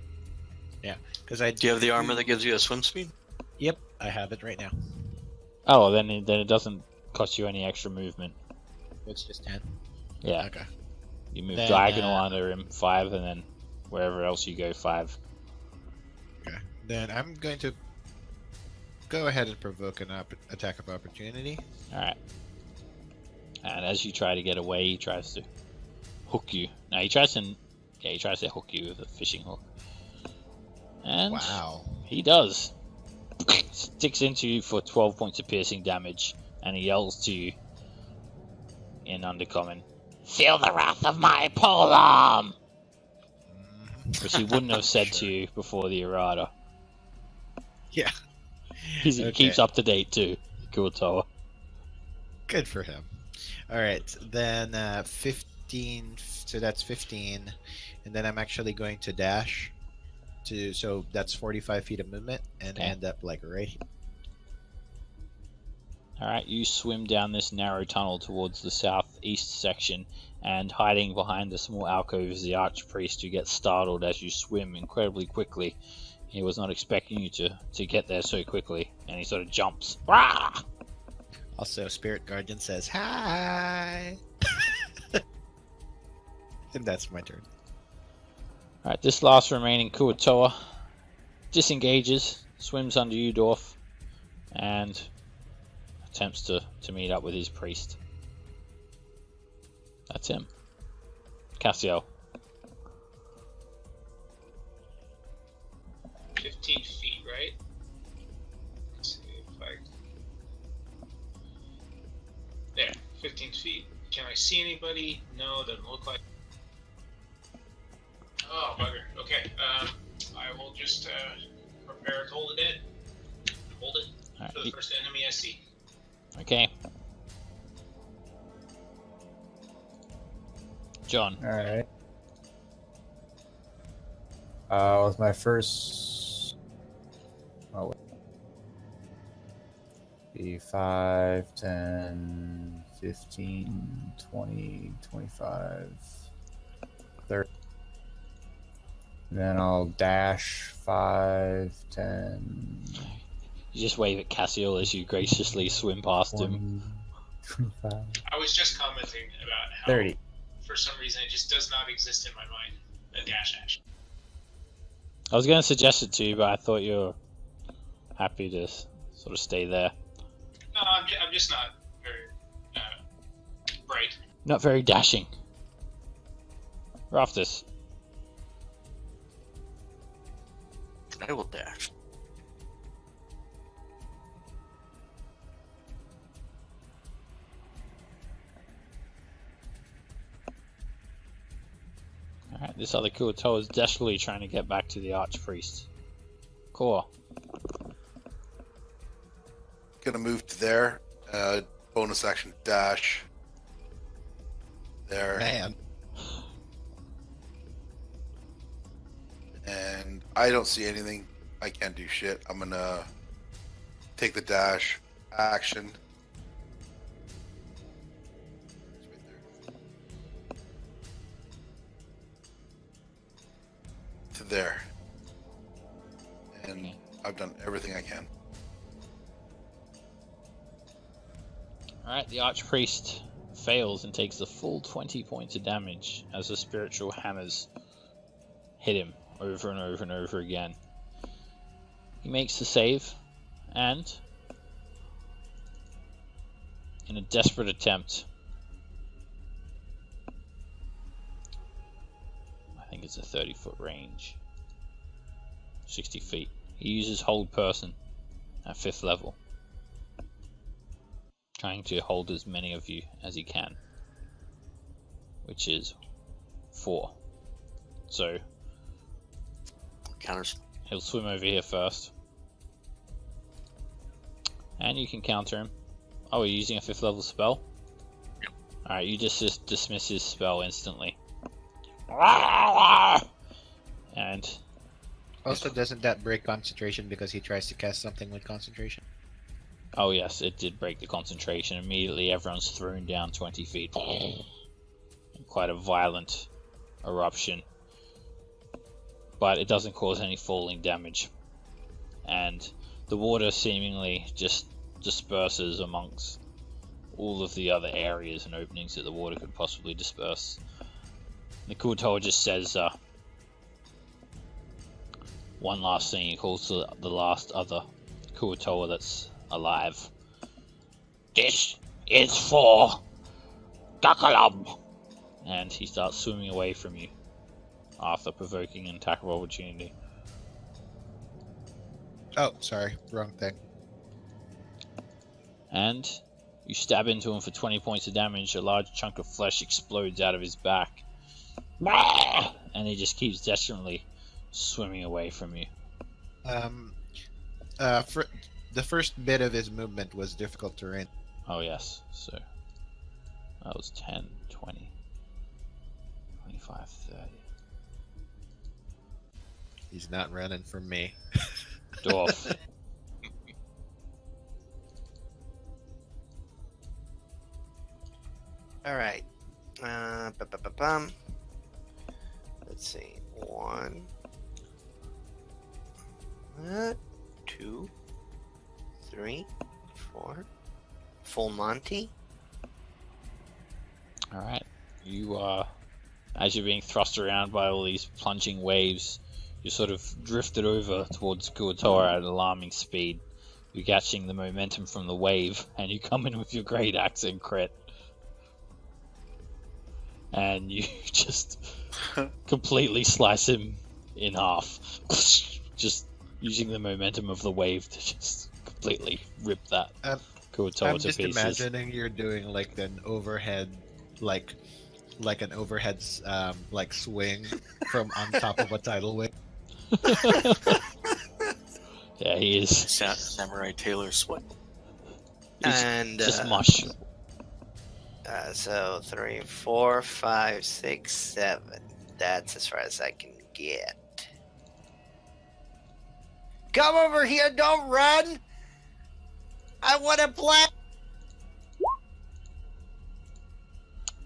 Because I Do you have the armor that gives you a swim speed? Yep, I have it right now. Oh, then it doesn't cost you any extra movement. It's just 10. Yeah. Okay. You move Then, diagonal under him 5, and then wherever else you go 5. Okay. Then I'm going to go ahead and provoke an attack of opportunity. All right. And as you try to get away, he tries to hook you. Now he tries to hook you with a fishing hook. And Wow. he does. Sticks into you for 12 points of piercing damage, and he yells to you in Undercommon, "Feel the wrath of my polearm!" Which he wouldn't have said to you before the errata. Yeah. He Okay. keeps up to date too, Kuotoa. Good for him. All right, then 15. So that's 15, and then I'm actually going to dash to. So that's 45 feet of movement, and Okay. end up like right. Alright, you swim down this narrow tunnel towards the southeast section, and hiding behind the small alcove is the archpriest, who gets startled as you swim incredibly quickly. He was not expecting you to get there so quickly, and he sort of jumps. Rah! Also, Spirit Guardian says hi, and that's my turn. Alright, this last remaining Kuotoa disengages, swims under you, Dorf, and attempts to meet up with his priest. That's him. Cassiel. 15 feet, right? Let's see if I... There, 15 feet. Can I see anybody? No, doesn't look like... Oh, bugger. Okay, I will just prepare to hold it in. Hold it Alright, for the first enemy I see. okay. John. All right. With my first. Oh, be 5, 10, 15, 20, 25, 30. Then I'll dash 5, 10. You just wave at Cassiel as you graciously swim past him. 20, 25, I was just commenting about how, 30. for some reason, it just does not exist in my mind. A dash action. I was going to suggest it to you, but I thought you were happy to sort of stay there. No, I'm just not very bright. Not very dashing. Raftus. I will dash. Alright, this other Kuotoa is desperately trying to get back to the Archpriest. Core. Gonna move to there. Bonus action dash. There. Man. And I don't see anything. I can't do shit. I'm gonna take the dash action. It's right there. To there. And I've done everything I can. Alright, the Archpriest fails and takes the full 20 points of damage as the spiritual hammers hit him over and over and over again. He makes the save, and in a desperate attempt, I think it's a 30-foot range, 60 feet, he uses Hold Person at 5th level, trying to hold as many of you as he can, which is 4. So Counters. he'll swim over here first, and you can counter him. Oh, you're using a 5th level spell? Yep. Alright, you just dismiss his spell instantly. And Also, doesn't that break concentration because he tries to cast something with concentration? oh yes, it did break the concentration. Immediately everyone's thrown down 20 feet. Quite a violent eruption. But it doesn't cause any falling damage. And the water seemingly just disperses amongst all of the other areas and openings that the water could possibly disperse. The Kuo-toa just says one last thing. He calls the last other Kuo-toa that's alive. This is for Dakalam! And he starts swimming away from you, Arthur, provoking an attack of opportunity. Oh, sorry, wrong thing. And you stab into him for 20 points of damage. A large chunk of flesh explodes out of his back. And he just keeps desperately swimming away from you. For the first bit of his movement was difficult terrain. Oh yes, so that was 10, 20, 25, 30. He's not running from me. Dwarf. Alright. Let's see. 1. 2. 3. 4. Full Monty. Alright. You as you're being thrust around by all these plunging waves, you're sort of drifted over towards Kuo-toa at alarming speed. You're catching the momentum from the wave, and you come in with your great axe and crit. And you just completely slice him in half. Just using the momentum of the wave to just completely rip that Kuo-toa I'm to just pieces. imagining you're doing like an overhead, like an overhead, like swing from on top of a tidal wave. Yeah, he is. Samurai Taylor sweat. He's And just mush. so 3, 4, 5, 6, 7. That's as far as I can get. Come over here! Don't run! I want to play.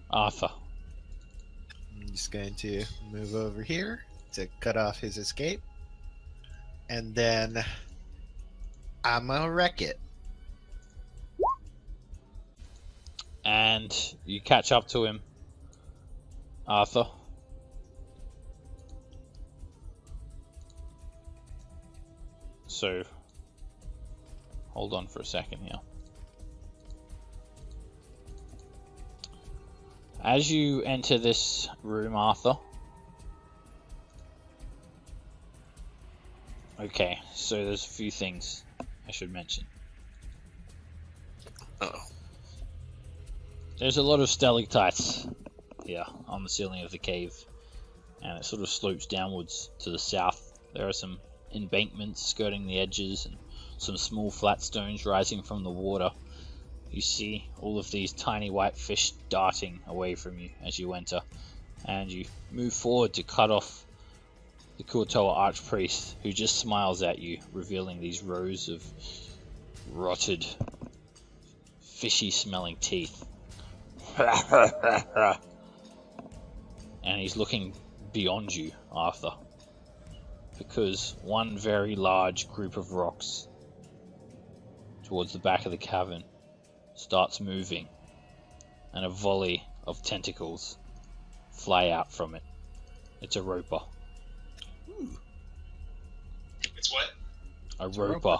Arthur. I'm just going to move over here to cut off his escape, and then I'm gonna wreck it. And you catch up to him, Arthur. So, hold on for a second here. As you enter this room, Arthur. Okay, so there's a few things I should mention. Uh-oh. There's a lot of stalactites here on the ceiling of the cave, and it sort of slopes downwards to the south. There are some embankments skirting the edges and some small flat stones rising from the water. You see all of these tiny white fish darting away from you as you enter, and you move forward to cut off the Kuo-toa Archpriest, who just smiles at you, revealing these rows of rotted, fishy smelling teeth. And he's looking beyond you, Arthur, because one very large group of rocks towards the back of the cavern starts moving, and a volley of tentacles fly out from it. It's a roper. It's what? A roper.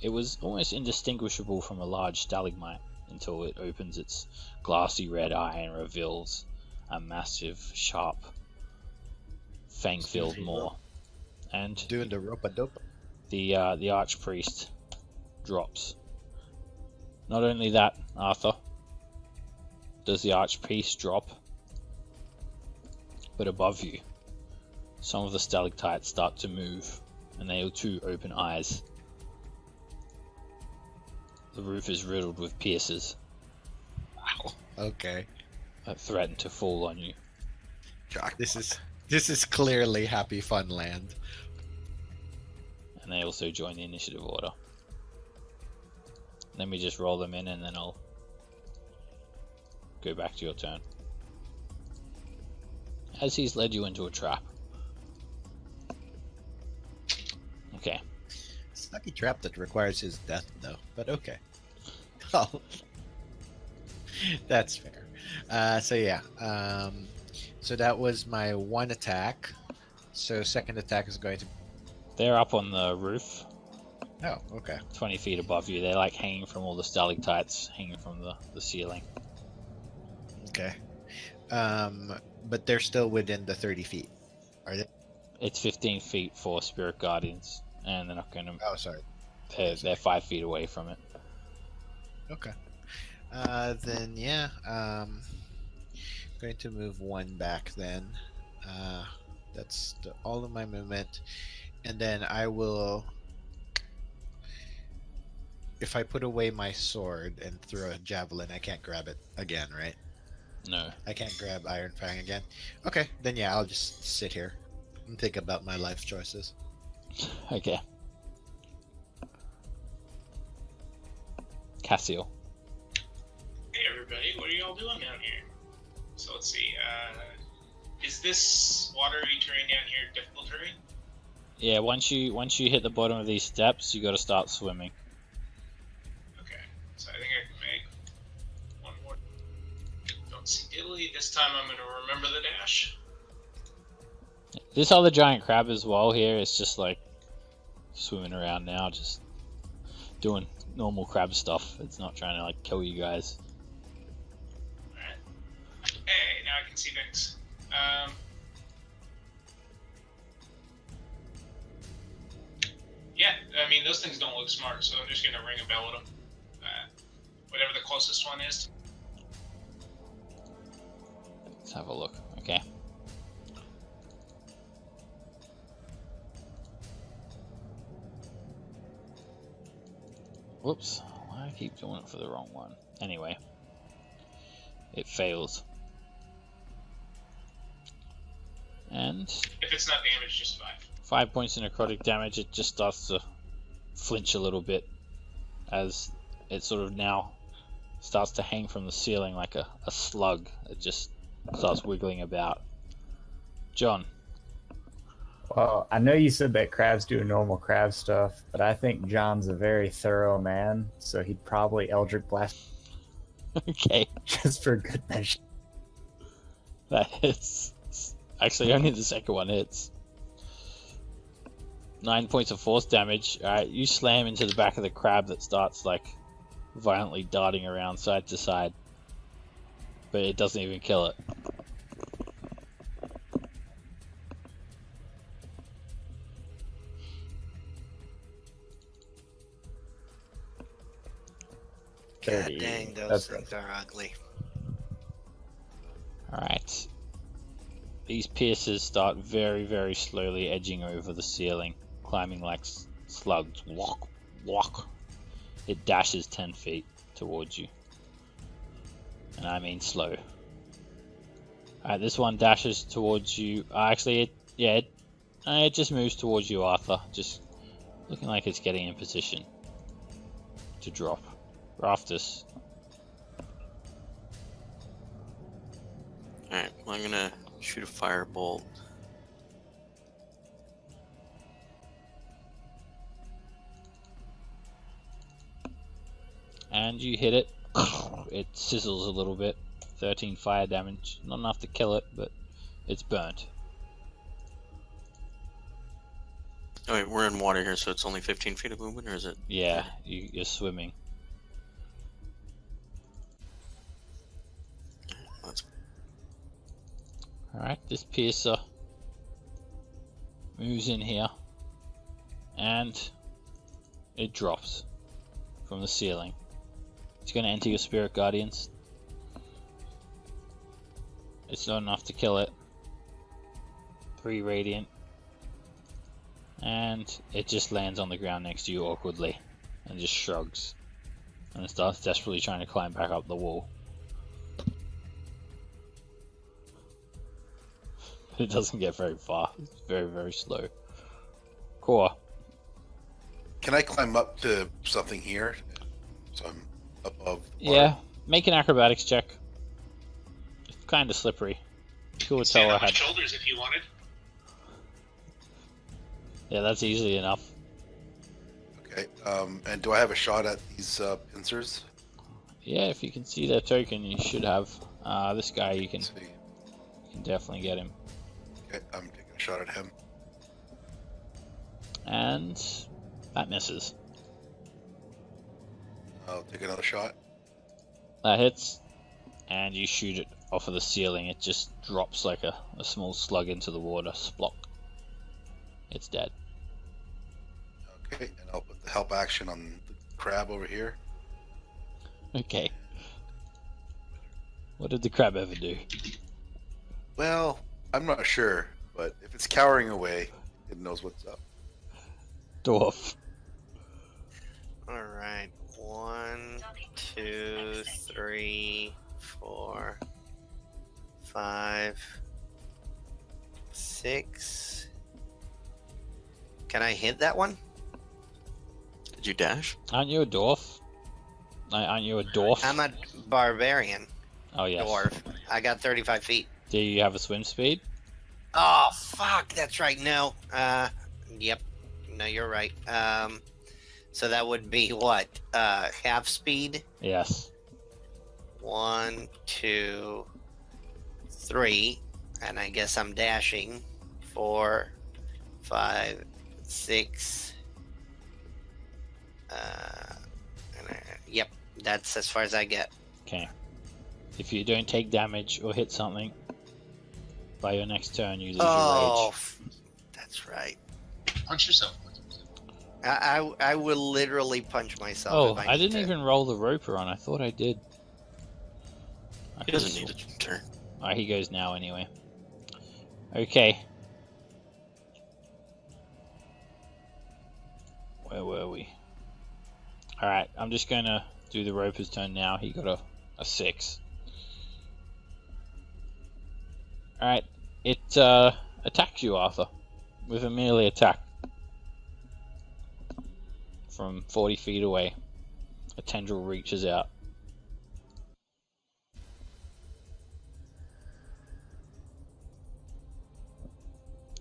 It was almost indistinguishable from a large stalagmite until it opens its glassy red eye and reveals a massive, sharp, fang-filled maw. And Doing the ropa-dopa. the archpriest drops. Not only that, Arthur, does the archpriest drop, but above you, some of the stalactites start to move, and they too open eyes. The roof is riddled with pierces Wow. Okay. that threaten to fall on you. This is clearly happy fun land. And they also join the initiative order. Let me just roll them in and then I'll go back to your turn. As he's led you into a trap. Okay. Sucky trap that requires his death, though. But okay. Oh, that's fair. So yeah. So that was my one attack. So second attack is going to. They're up on the roof, Oh, okay. 20 feet above you. They're like hanging from all the stalactites, hanging from the ceiling. Okay. But they're still within the 30 feet. Are they? It's 15 feet for spirit guardians, and they're not going to. Oh, sorry. They're 5 feet away from it. Okay. Then yeah. Going to move one back then. That's all of my movement, and then I will. If I put away my sword and throw a javelin, I can't grab it again, right? No. I can't grab Iron Fang again. Okay, then yeah, I'll just sit here and think about my life choices. Okay. Cassiel. Hey everybody, what are y'all doing down here? So let's see, is this watery terrain down here difficult terrain? Yeah, once you hit the bottom of these steps, you got to start swimming. Okay, so I think I can make one more. Don't see Italy. This time I'm going to remember the dash. This other giant crab as well here is just like swimming around now, just doing normal crab stuff. It's not trying to like kill you guys. Alright. Hey, now I can see things. Yeah, I mean, those things don't look smart, so I'm just going to ring a bell at them. Whatever the closest one is. Let's have a look. Okay. Whoops. Why do I keep doing it for the wrong one? Anyway. It fails. And If it's not damaged, just 5. 5 points of necrotic damage. It just starts to flinch a little bit as it sort of now starts to hang from the ceiling like a slug. It just starts wiggling about. John. Well, I know you said that crabs do normal crab stuff, but I think John's a very thorough man, so he'd probably Eldritch Blast Okay. just for good measure. That hits. Actually, only the second one hits. 9 points of force damage. Alright, you slam into the back of the crab that starts like violently darting around side to side. But it doesn't even kill it. God 30. dang, those That's things are ugly. Alright. These pierces start very, very slowly edging over the ceiling, climbing like slugs. Walk, walk. It dashes 10 feet towards you. And I mean slow. Alright, this one dashes towards you. Actually, it just moves towards you, Arthur. Just looking like it's getting in position to drop. Raftus. Alright, well, I'm gonna shoot a firebolt. and you hit it. It sizzles a little bit. 13 fire damage. Not enough to kill it, but it's burnt. Oh, wait, we're in water here, so it's only 15 feet of movement, or is it? Yeah, you're swimming. That's... Alright, this piercer moves in here, and it drops from the ceiling. It's going to enter your spirit guardians. It's not enough to kill it. 3 radiant. And it just lands on the ground next to you awkwardly and just shrugs and starts desperately trying to climb back up the wall. It doesn't get very far. It's very, very slow. Core. Can I climb up to something here? So I'm above the water? Yeah, make an acrobatics check. It's kind of slippery. Stand Kuatoa on my had. shoulders if you wanted. Yeah, that's easy enough. Okay. And do I have a shot at these pincers? Yeah, if you can see their token, you should have. This guy, you can Let's see. definitely get him. Okay, I'm taking a shot at him. And that misses. I'll take another shot. That hits, and you shoot it off of the ceiling. It just drops like a small slug into the water. Splock. It's dead. Okay, and I'll put the help action on the crab over here. Okay. What did the crab ever do? Well, I'm not sure, but if it's cowering away, it knows what's up. Dwarf. All right. 1, 2, 3, 4, 5, 6. Can I hit that one? Did you dash? Aren't you a dwarf? Aren't you a dwarf? I'm a barbarian Oh, yes. dwarf. I got 35 feet. Do you have a swim speed? Oh, fuck. That's right. No. Yep. No, you're right. So that would be what? Half speed? Yes. 1, 2, 3. And I guess I'm dashing. 4, 5, 6. Yep. That's as far as I get. Okay. If you don't take damage or hit something, by your next turn you lose your rage. That's right. Punch yourself. I will literally punch myself. Oh, if I need didn't to. even roll the roper on. I thought I did. He doesn't need a turn. Oh, he goes now anyway. Okay. Where were we? Alright, I'm just gonna do the roper's turn now. He got a 6. Alright, it attacks you, Arthur, with a melee attack. From 40 feet away. A tendril reaches out.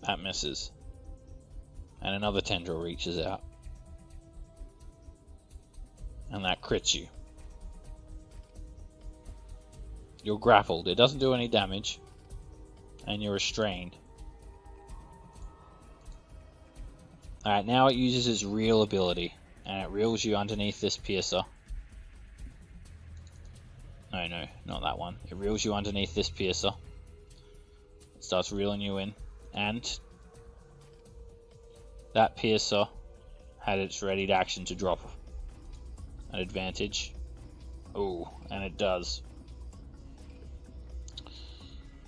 That misses. And another tendril reaches out. And that crits you. You're grappled. It doesn't do any damage. And you're restrained. Alright, now it uses its reel ability. And it reels you underneath this piercer. No, not that one. It reels you underneath this piercer. It starts reeling you in. And that piercer had its readied action to drop an advantage. Oh, and it does.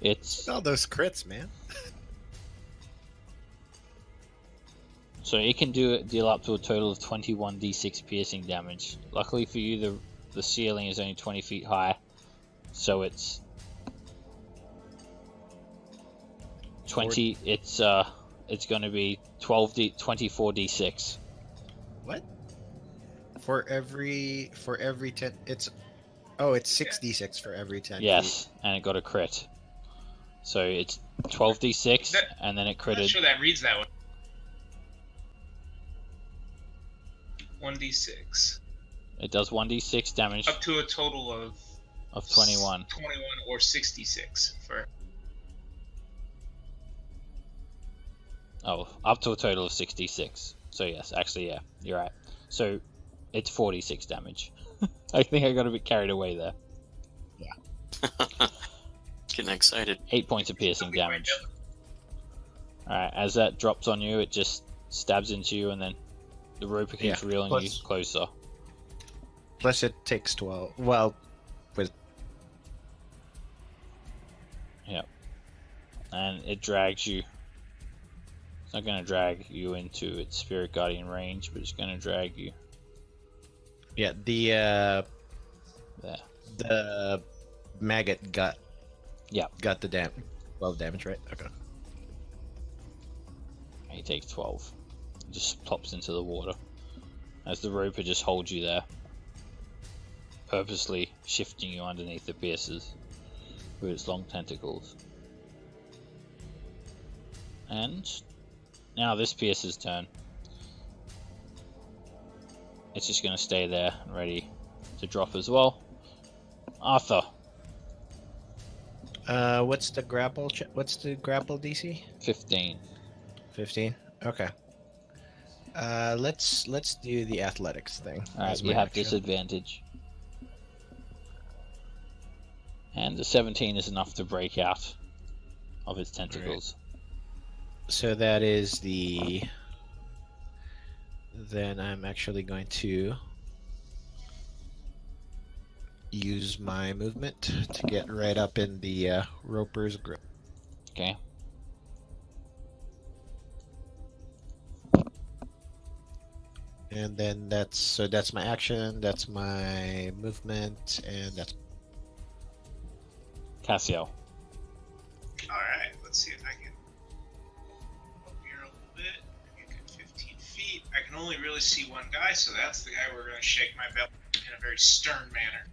It's All those crits, man. so it can deal up to a total of 21 d6 piercing damage. Luckily for you, the ceiling is only 20 feet high, so it's 20. It's going to be 24 d6. What? For every 10, it's 6d6 for every 10. Yes, and it got a crit. So it's 12 d6, and then it I'm not critted. sure that reads that way. 1d6. It does 1d6 damage Up to a total of 21. 21 or 66 for. Oh, up to a total of 66. So yes, actually, yeah, you're right. So it's 46 damage. I think I got a bit carried away there. Getting excited. 8 points of piercing damage. Alright, as that drops on you, it just stabs into you, and then the roper keeps reeling you closer. Plus it takes 12. Well, with And it drags you. It's not going to drag you into its Spirit Guardian range, but it's going to drag you the there. the maggot got the 12 damage, right? Okay. He takes 12. He just plops into the water as the roper just holds you there, purposely shifting you underneath the pierces with its long tentacles. And now this pierce's turn. It's just going to stay there, ready to drop as well. Arthur. What's the grapple? What's the grapple DC? 15. 15. Okay. Let's do the athletics thing. Alright, you have disadvantage. And the 17 is enough to break out of its tentacles. So that is the. Then I'm actually going to use my movement to get right up in the roper's grip. Okay. And then that's my action, that's my movement, and that's Cassio. Alright, let's see if I can up here a little bit. Maybe a good 15 feet. I can only really see one guy, so that's the guy we're going to shake my belt in a very stern manner.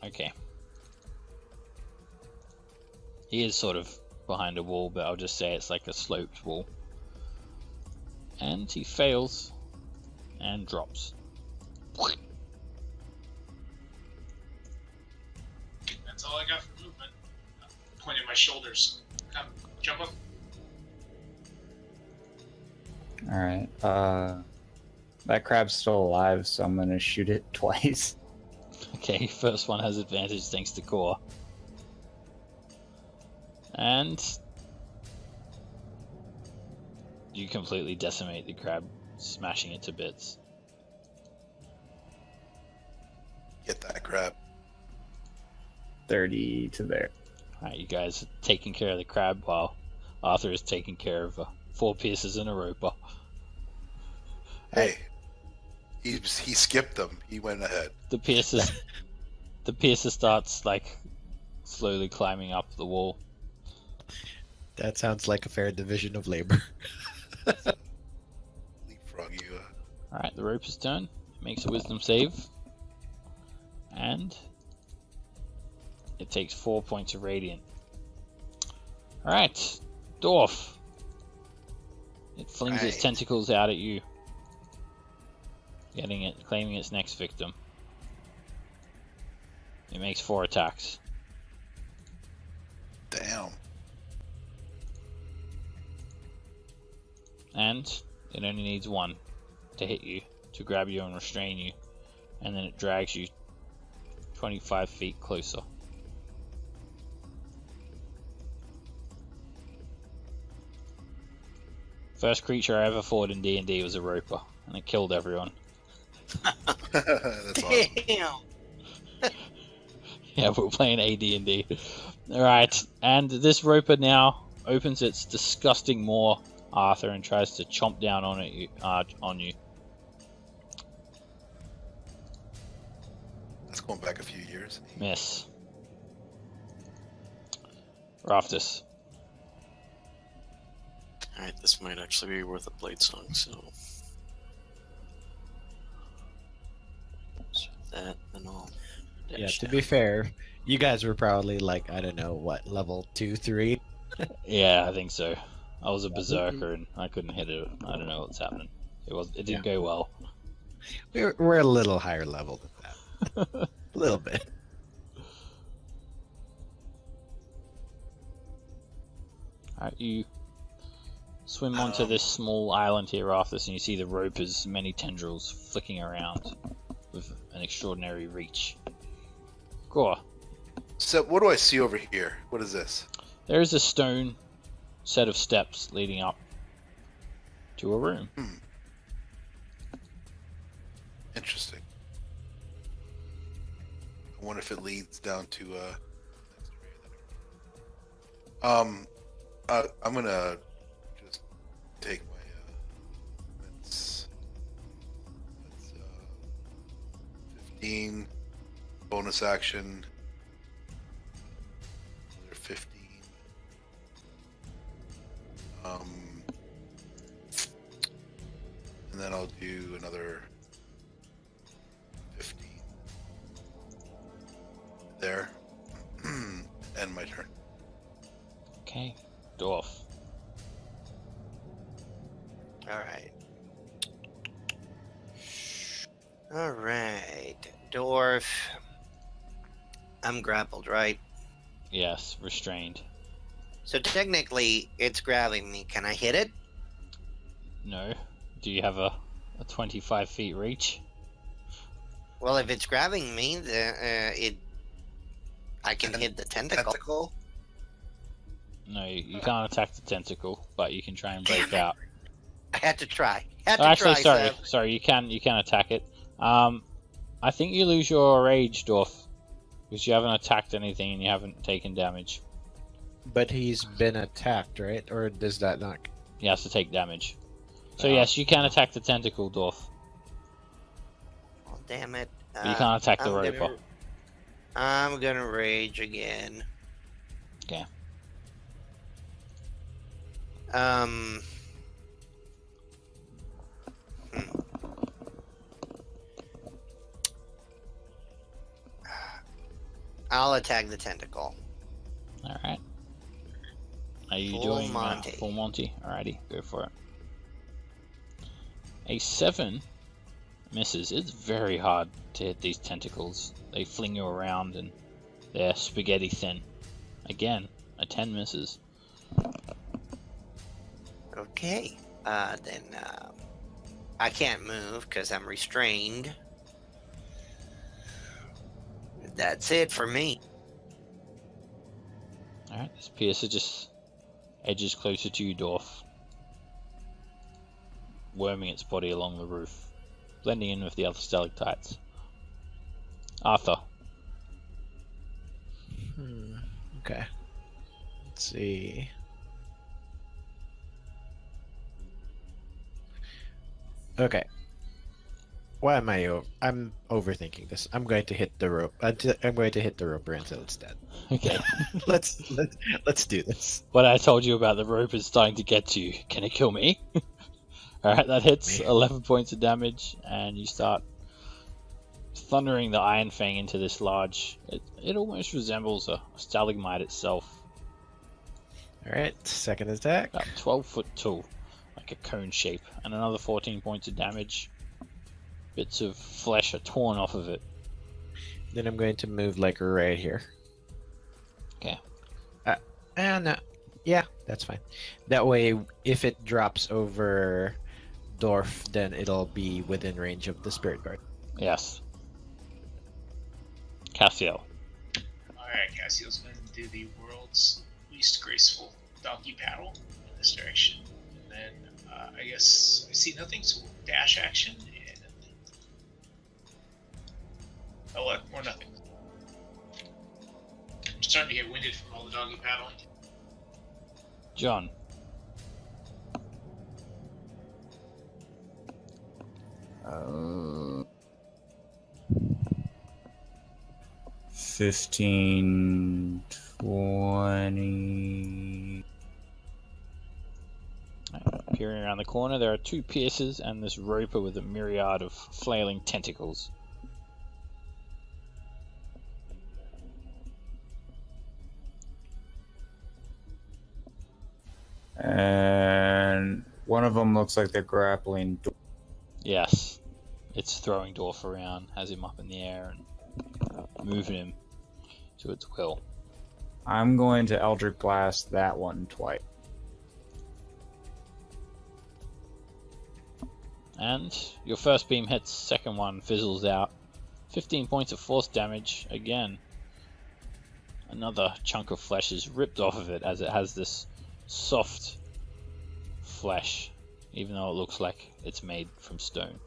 Okay. He is sort of behind a wall, but I'll just say it's like a sloped wall. And he fails and drops. That's all I got for movement. Pointing my shoulders. Come, jump up. Alright, that crab's still alive, so I'm gonna shoot it twice. Okay, first one has advantage thanks to Core. And you completely decimate the crab, smashing it to bits. Get that crab. 30 to there. Alright, you guys are taking care of the crab while Arthur is taking care of 4 pierces and a roper. Hey, he skipped them. He went ahead. The piercer starts like slowly climbing up the wall. That sounds like a fair division of labor. Leapfrog you. Alright, the roper's turn. Makes a wisdom save. And it takes 4 points of radiant. Alright, dwarf. It flings its tentacles out at you. Claiming its next victim. It makes 4 attacks. Damn. And it only needs 1 to hit you, to grab you and restrain you. And then it drags you 25 feet closer. First creature I ever fought in D&D was a roper, and it killed everyone. That's awesome. Damn. Yeah, we're playing AD&D. Alright, and this roper now opens its disgusting maw, Arthur, and tries to chomp down on you. That's going back a few years. Miss. Raftus. Alright, this might actually be worth a blade song, so that and all. Yeah, to be fair, you guys were probably like, I don't know, what, level 2, 3? Yeah, I think so. I was a berserker and I couldn't hit it. I don't know what's happening. It didn't go well. We're a little higher level than that. A little bit. Alright, you swim onto this small island here, Arthas, and you see the roper's many tendrils flicking around with an extraordinary reach. Gore, So, what do I see over here? What is this? there is a stone set of steps leading up to a room. Interesting. I wonder if it leads down to I'm gonna just take my that's 15 bonus action. Another 15. And then I'll do another 15 there. End my turn. Okay, Dwarf. Alright. Alright. Dwarf. I'm grappled, right? Yes, restrained. So technically, it's grabbing me. Can I hit it? No. Do you have a 25 feet reach? Well, if it's grabbing me, I can hit the tentacle. No, you can't attack the tentacle, but you can try and break out. I had to try. Actually, Seb. sorry, you can attack it. I think you lose your rage, Dwarf, because you haven't attacked anything and you haven't taken damage. But he's been attacked, right? Or does that not? He has to take damage. So yes, you can attack the tentacle, Dwarf, Oh, damn it. but you can't attack the I'm roper. gonna- I'm gonna rage again. Okay. Hmm. I'll attack the tentacle. All right. Are you Full doing Monty. full Monty? Alrighty, go for it. A 7 misses. It's very hard to hit these tentacles. They fling you around and they're spaghetti thin. Again, a 10 misses. Okay. Then I can't move because I'm restrained. That's it for me. Alright, this piercer just edges closer to you, Dwarf, worming its body along the roof, blending in with the other stalactites. Arthur. Okay. Let's see. Okay. Why am I'm overthinking this. I'm going to hit the rope. I'm going to hit the roper until it's dead. Okay. let's do this. What I told you about the rope is starting to get to you. Can it kill me? Alright, that hits. 11 points of damage, and you start thundering the Iron Fang into this large... It almost resembles a stalagmite itself. Alright, second attack. About 12 foot tall, like a cone shape, and another 14 points of damage. Bits of flesh are torn off of it. Then I'm going to move like right here. Okay. And yeah, that's fine. That way, if it drops over Dorf, then it'll be within range of the Spirit Guard. Yes. Cassiel. Alright, Cassiel's going to do the world's least graceful donkey paddle in this direction. And then I guess I see nothing, so we'll dash action and. Oh, look, more nothing. I'm starting to get winded from all the doggy paddling. John. Uh, 15, 20. Peering around the corner, there are 2 piercers and this roper with a myriad of flailing tentacles. And one of them looks like they're grappling. Yes. It's throwing Dorf around, has him up in the air, and moving him to its will. I'm going to Eldritch Blast that one twice. And your first beam hits, second one fizzles out. 15 points of force damage again. Another chunk of flesh is ripped off of it as it has this soft flesh, even though it looks like it's made from stone.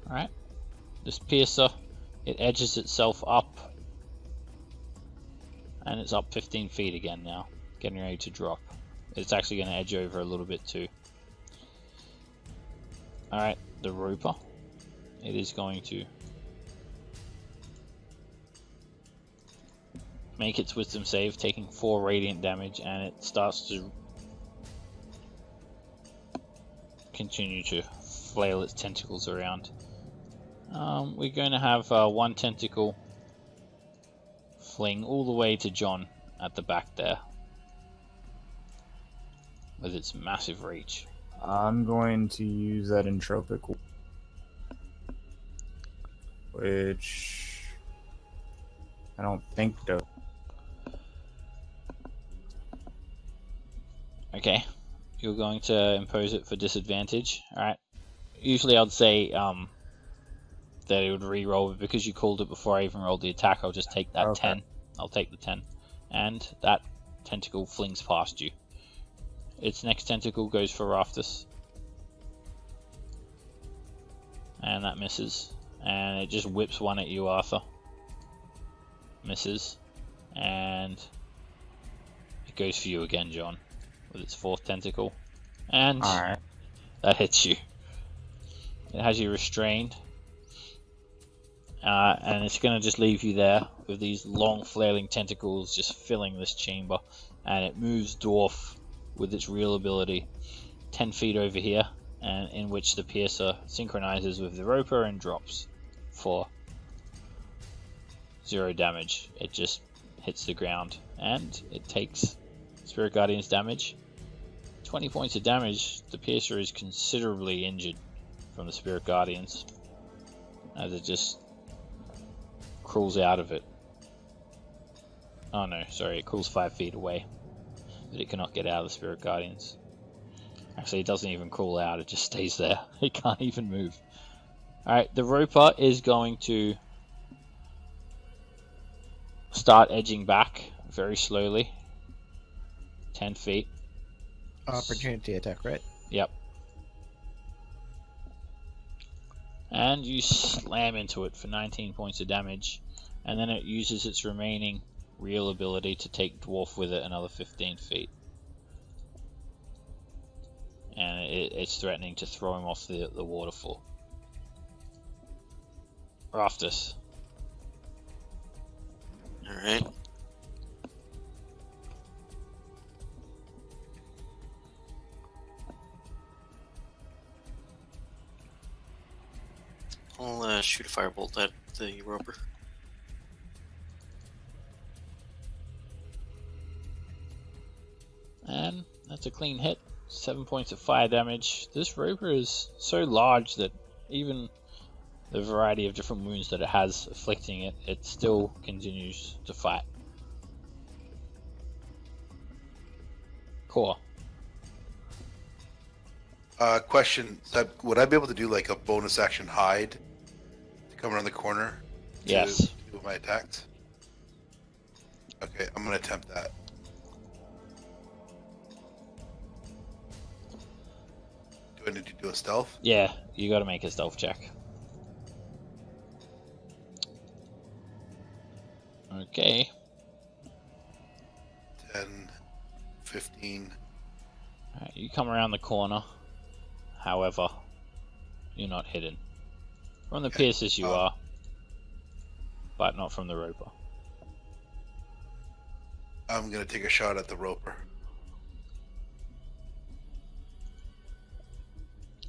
Alright, this piercer, it edges itself up, and it's up 15 feet again now, getting ready to drop. It's actually going to edge over a little bit too. Alright, the Roper, it is going to make its wisdom save, taking 4 radiant damage, and it starts to continue to flail its tentacles around. We're going to have one tentacle fling all the way to John at the back there with its massive reach. I'm going to use that entropic, which I don't think does. Okay, you're going to impose it for disadvantage. Alright, usually I'd say that it would re-roll, but because you called it before I even rolled the attack, I'll just take that Okay. 10. I'll take the 10. And that tentacle flings past you. Its next tentacle goes for Raftus. And that misses. And it just whips one at you, Arthur. Misses. And it goes for you again, John, with its 4th tentacle. And Alright. that hits you. It has you restrained. And it's going to just leave you there with these long flailing tentacles just filling this chamber. And it moves Dwarf with its real ability 10 feet over here, and in which the piercer synchronizes with the Roper and drops for 0 damage. It just hits the ground and it takes Spirit Guardian's damage. 20 points of damage. The piercer is considerably injured from the Spirit Guardians as it just crawls out of it. Oh no, sorry, it crawls 5 feet away, but it cannot get out of the Spirit Guardians. Actually, it doesn't even crawl out, it just stays there. It can't even move. Alright, the Roper is going to start edging back very slowly. 10 feet. Opportunity attack, right? Yep. And you slam into it for 19 points of damage, and then it uses its remaining real ability to take Dwarf with it another 15 feet. And it's threatening to throw him off the waterfall. Raftus. Alright. I'll shoot a firebolt at the Roper. And that's a clean hit. 7 points of fire damage. This Roper is so large that even the variety of different wounds that it has afflicting it, it still continues to fight. Core. Question, Seb, would I be able to do like a bonus action hide to come around the corner to Yes. do my attacks? Okay, I'm gonna attempt that. Do I need to do a stealth? Yeah, you gotta make a stealth check. Okay. 10, 15. Alright, you come around the corner. However, you're not hidden. From the piercers you are, but not from the Roper. I'm gonna take a shot at the Roper.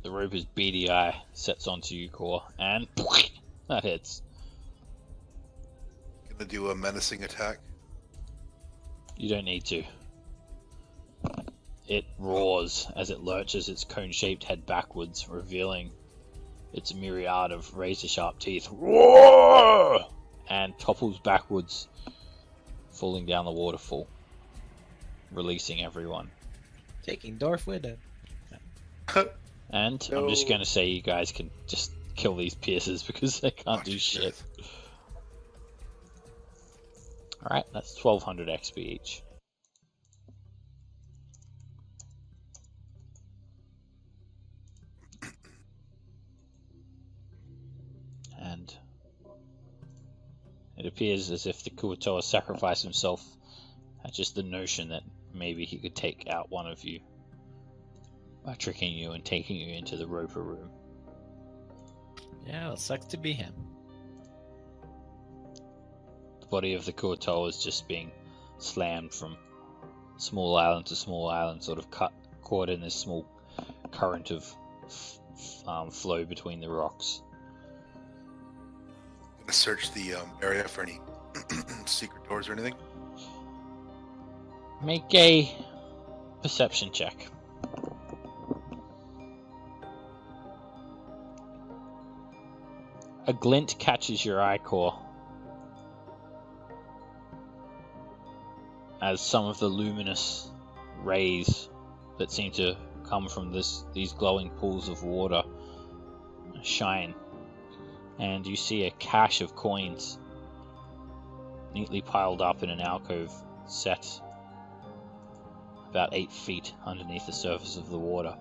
The Roper's beady eye sets onto you, Core, and that hits. Gonna do a menacing attack. You don't need to. It roars as it lurches its cone-shaped head backwards, revealing its myriad of razor-sharp teeth. Roar! And topples backwards, falling down the waterfall, releasing everyone. Taking Dorf with it. And I'm just going to say you guys can just kill these piercers because they can't do shit. Alright, that's 1200 XP each. And it appears as if the Kuo-toa sacrificed himself at just the notion that maybe he could take out one of you by tricking you and taking you into the Roper room. Yeah, well, it sucks to be him. The body of the Kuo-toa is just being slammed from small island to small island, sort of caught in this small current of flow between the rocks. I'm gonna search the area for any secret doors or anything. Make a perception check. A glint catches your eye core as some of the luminous rays that seem to come from these glowing pools of water shine, and you see a cache of coins neatly piled up in an alcove set about 8 feet underneath the surface of the water.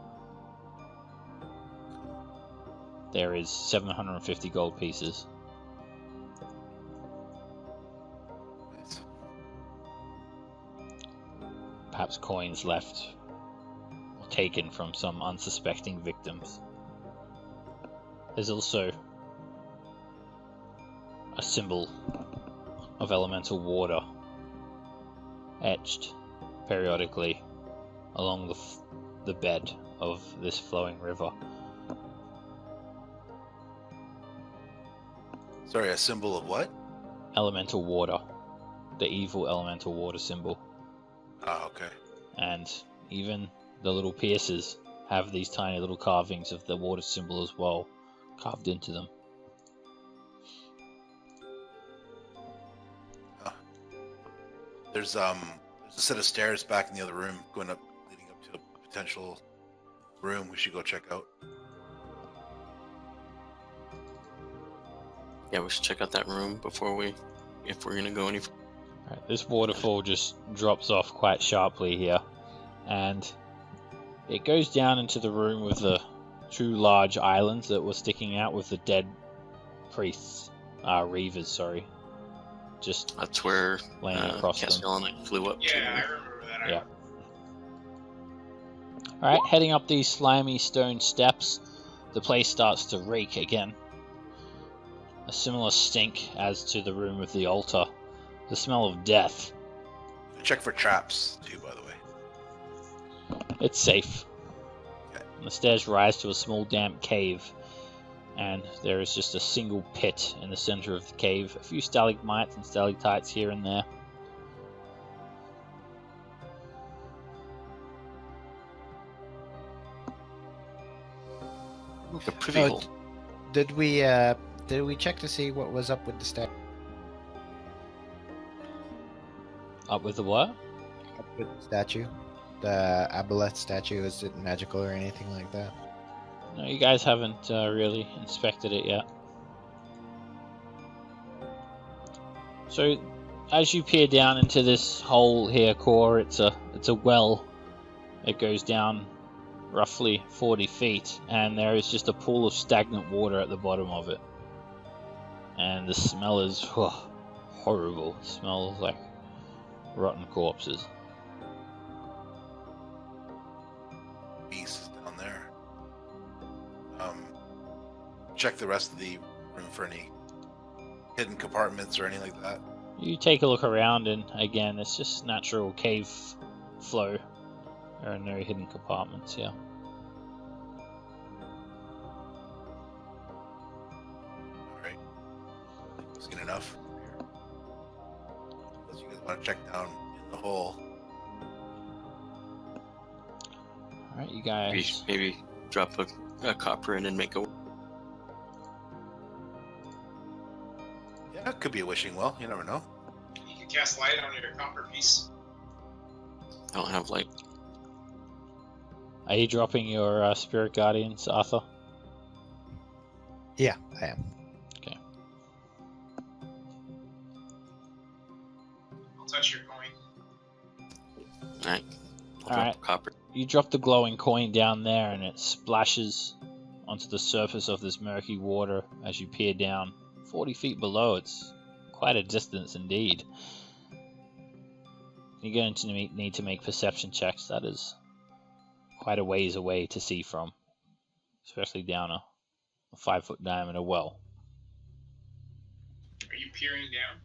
There is 750 gold pieces. Nice. Perhaps coins left or taken from some unsuspecting victims. There's also a symbol of elemental water etched periodically along the bed of this flowing river. Sorry, a symbol of what? Elemental water. The evil elemental water symbol. Oh, okay. And even the little piercers have these tiny little carvings of the water symbol as well, carved into them. There's a set of stairs back in the other room going up, leading up to a potential room we should go check out. Yeah, we should check out that room before if we're gonna go any. Right, this waterfall just drops off quite sharply here, and it goes down into the room with the two large islands that were sticking out with the dead priests, reavers, sorry, just That's where laying across them. Castellan flew up Yeah, I to. remember that. Yeah. Alright, heading up these slimy stone steps, the place starts to reek again. A similar stink as to the room with the altar. The smell of death. Check for traps too, by the way. It's safe. Okay. And the stairs rise to a small damp cave, and there is just a single pit in the center of the cave. A few stalagmites and stalactites here and there. The privy Oh, hole. Did we check to see what was up with the statue? Up with the what? Up with the statue? The aboleth statue, is it magical or anything like that? No, you guys haven't really inspected it yet. So, as you peer down into this hole here, Core, it's a well. It goes down roughly 40 feet, and there is just a pool of stagnant water at the bottom of it. And the smell is horrible. It smells like rotten corpses. Beast is down there. Check the rest of the room for any hidden compartments or anything like that. You take a look around, and again, it's just natural cave flow. There are no hidden compartments here. Alright. Seen enough here. Unless you guys want to check down in the hole. Alright, you guys. Maybe drop a copper in and make a. Yeah, it could be a wishing well. You never know. You can cast light on your copper piece. I don't have light. Are you dropping your spirit guardians, Arthur? Yeah, I am. I'll touch your coin. Alright. I'll Alright. drop copper. You drop the glowing coin down there and it splashes onto the surface of this murky water as you peer down 40 feet below. It's quite a distance indeed. You're going to need to make perception checks. That is quite a ways away to see from, especially down a 5-foot diameter well. Are you peering down?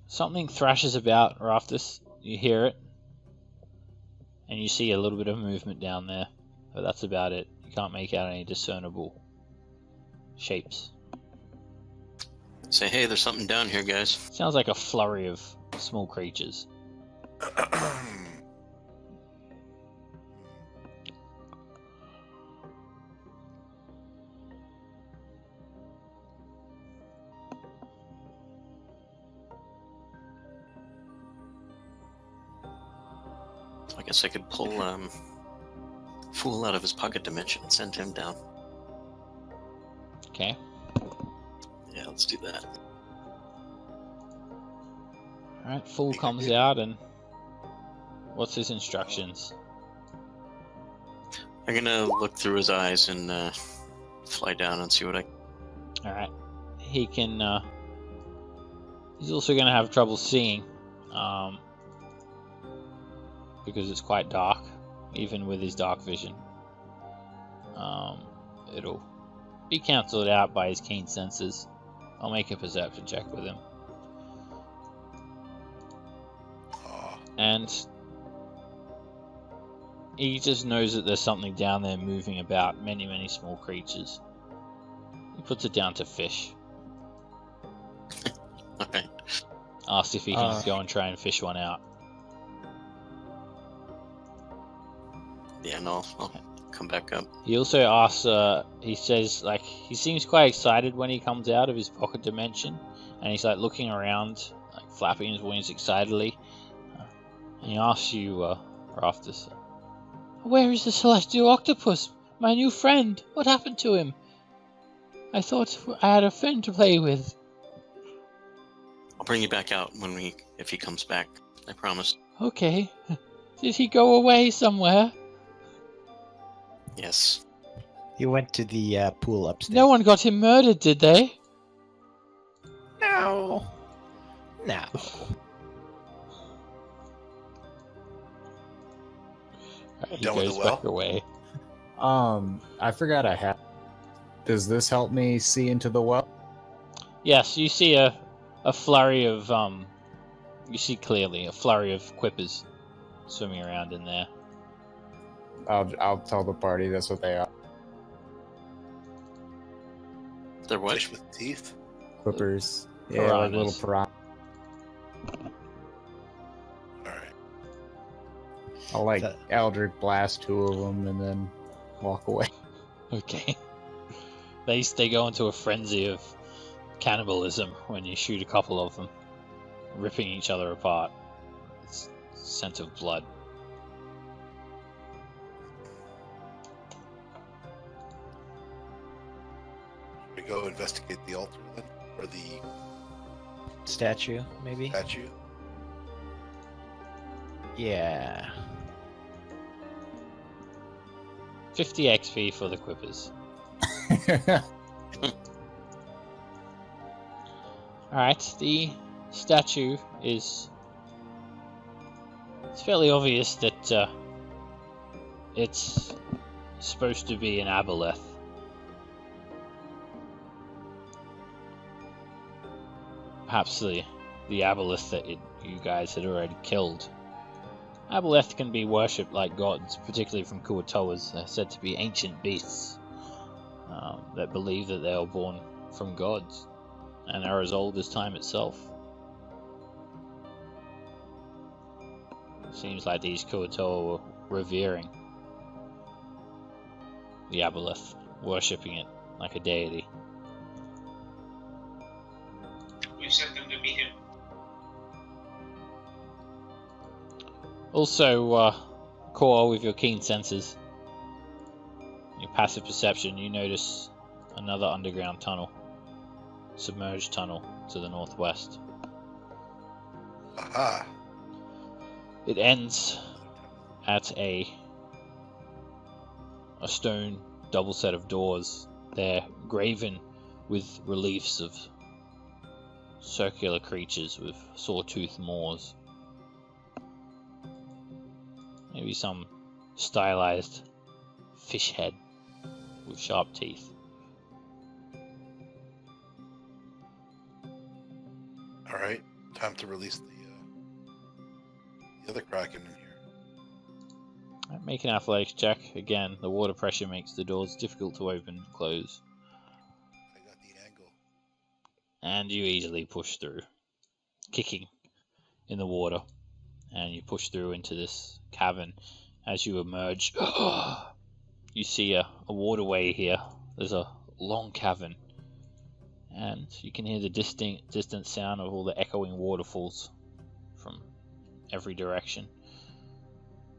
Something thrashes about, Raftus. You hear it, and you see a little bit of movement down there, but that's about it. You can't make out any discernible shapes. Say, hey, there's something down here, guys. Sounds like a flurry of small creatures. I guess I could pull Fool out of his pocket dimension and send him down. Okay. Yeah, let's do that. Alright, Fool comes out and what's his instructions? I'm gonna look through his eyes and fly down and see what I. Alright. He can he's also gonna have trouble seeing. Because it's quite dark, even with his dark vision. It'll be cancelled out by his keen senses. I'll make a perception check with him. And he just knows that there's something down there moving about, many small creatures. He puts it down to fish. Okay. Asks if he can go and try and fish one out. Yeah, no, I'll come back up. He also asks, he says, like, he seems quite excited when he comes out of his pocket dimension, and he's like looking around, like flapping his wings excitedly. And he asks you, Raftus, where is the celestial octopus? My new friend. What happened to him? I thought I had a friend to play with. I'll bring you back out if he comes back. I promise. Okay. Did he go away somewhere? Yes. He went to the pool upstairs. No one got him murdered, did they? No. No. He Done with goes the well? back away. I forgot I had. Does this help me see into the well? Yes, you see a flurry of you see clearly a flurry of quippers swimming around in there. I'll tell the party that's what they are. They're what? Fish with teeth. Quippers. Yeah, like little Piranhas. piranha. All right. I'll like That- Eldritch blast 2 of them and then walk away. Okay. They go into a frenzy of cannibalism when you shoot a couple of them, ripping each other apart. It's scent of blood. We go investigate the altar then, or the Statue, maybe? statue. Yeah. 50 XP for the quippers. Alright, the statue is... It's fairly obvious that it's supposed to be an aboleth. Perhaps the aboleth that you guys had already killed. Aboleth can be worshipped like gods, particularly from Kuatoas. They're said to be ancient beasts that believe that they are born from gods and are as old as time itself. Seems like these Kuato were revering the Aboleth, worshipping it like a deity. We've sent them to meet him. Also, Core, with your keen senses, your passive perception, you notice another underground tunnel, submerged tunnel to the northwest. Aha. It ends at a stone double set of doors. They're graven with reliefs of circular creatures with sawtooth maws. Maybe some stylized fish head with sharp teeth. All right, time to release the other Kraken in here. Make an athletics check. Again, the water pressure makes the doors difficult to open and close. I got the angle. And you easily push through, kicking in the water. And you push through into this cavern. As you emerge, you see a waterway here. There's a long cavern. And you can hear the distant sound of all the echoing waterfalls from every direction.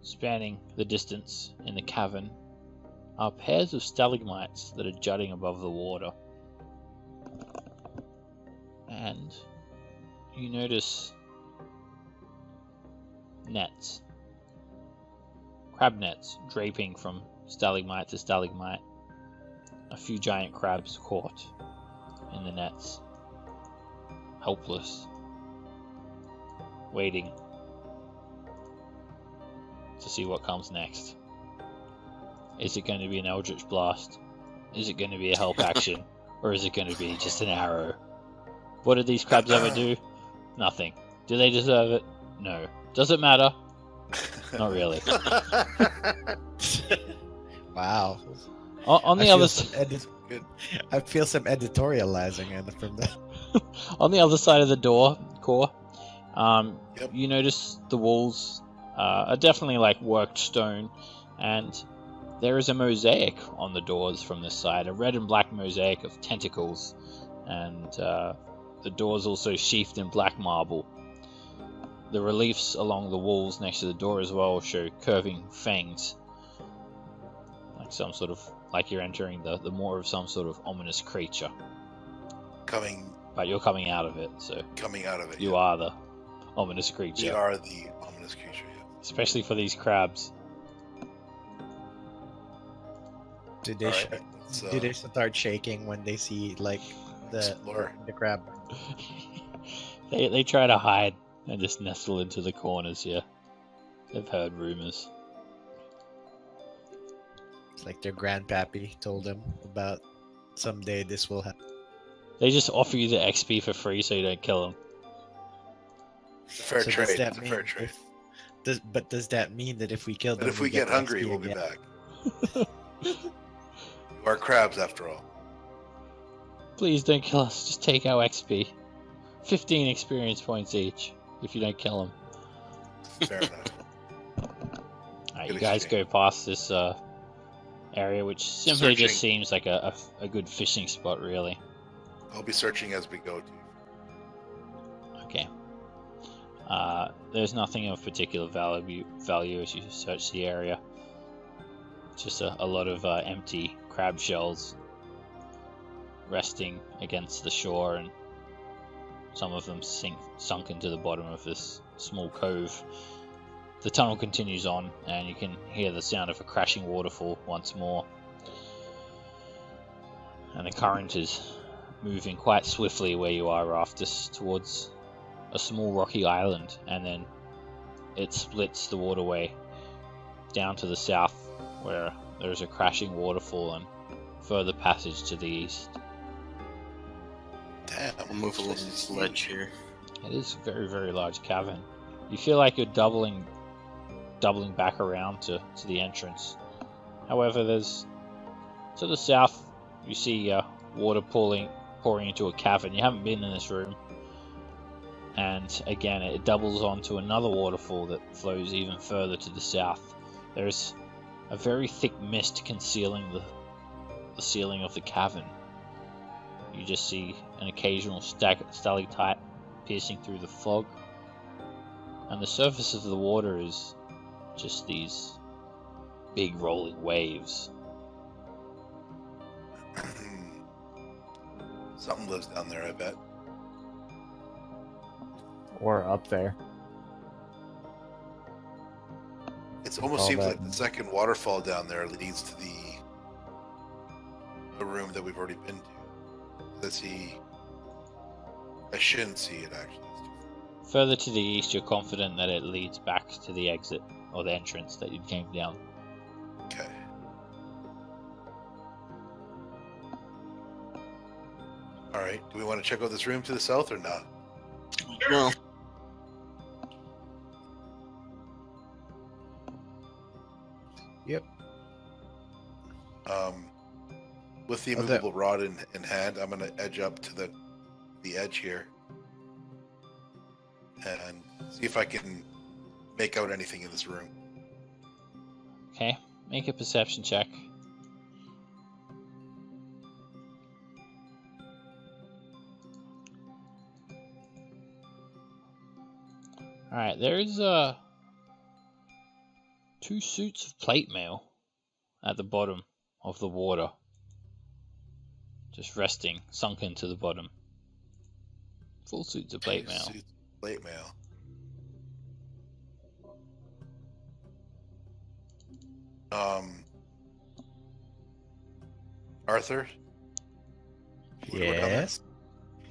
Spanning the distance in the cavern are pairs of stalagmites that are jutting above the water. And you notice nets, crab nets draping from stalagmite to stalagmite. A few giant crabs caught in the nets, helpless, waiting to see what comes next. Is it going to be an Eldritch Blast? Is it going to be a help action? Or is it going to be just an arrow? What did these crabs ever do? Nothing. Do they deserve it? No. Does it matter? Not really. Wow. On the other side, I feel some editorializing from that. On the other side of the door, Core, Yep. you notice the walls are definitely like worked stone, and there is a mosaic on the doors from this side, a red and black mosaic of tentacles, and the doors also sheathed in black marble. The reliefs along the walls next to the door as well show curving fangs, like some sort of, like you're entering the maw of some sort of ominous creature. But you're coming out of it, so Coming out of it. you are the ominous creature. We are the ominous creature. Yeah. Especially for these crabs. Do they, Alright, let's, do they start shaking when they see like explore. the crab? They try to hide and just nestle into the corners here. They've heard rumors. It's like their grandpappy told them about someday this will happen. They just offer you the XP for free so you don't kill them. It's a fair So trade. does that It's a mean fair trade. Does that mean that if we kill them, But if we get hungry, XP we'll be again? back. We are crabs after all. Please don't kill us, just take our XP. 15 experience points each if you don't kill them. Fair enough. Alright, Good you guys exchange. go past this area, which simply just Searching. seems like a good fishing spot, really. I'll be searching as we go. Okay. There's nothing of particular value as you search the area. Just a lot of empty crab shells resting against the shore, and some of them sunk into the bottom of this small cove. The tunnel continues on, and you can hear the sound of a crashing waterfall once more. And the current is moving quite swiftly where you are, Raftus, towards a small rocky island, and then it splits the waterway down to the south, where there is a crashing waterfall and further passage to the east. Damn. We'll move a little ledge here. It is a very, very large cavern. You feel like you're doubling back around to the entrance. However, there's to the south, you see water pouring into a cavern. You haven't been in this room. and again it doubles onto another waterfall that flows even further to the south. There's a very thick mist concealing the ceiling of the cavern. You just see an occasional stalactite piercing through the fog, and the surface of the water is just these big rolling waves. Something lives down there, I bet. Or up there. It almost All seems that- like the second waterfall down there leads to the room that we've already been to. Let's see. I shouldn't see it actually. Further to the east, you're confident that it leads back to the exit or the entrance that you came down. Okay. All right. Do we want to check out this room to the south or not? No. With the Oh, that- immovable rod in hand, I'm gonna edge up to the edge here and see if I can make out anything in this room. Okay, make a perception check. Alright, there's two suits of plate mail at the bottom of the water. Just resting, sunken to the bottom. Full suits of plate mail. Plate mail. Arthur? You wanna go down there? Yes.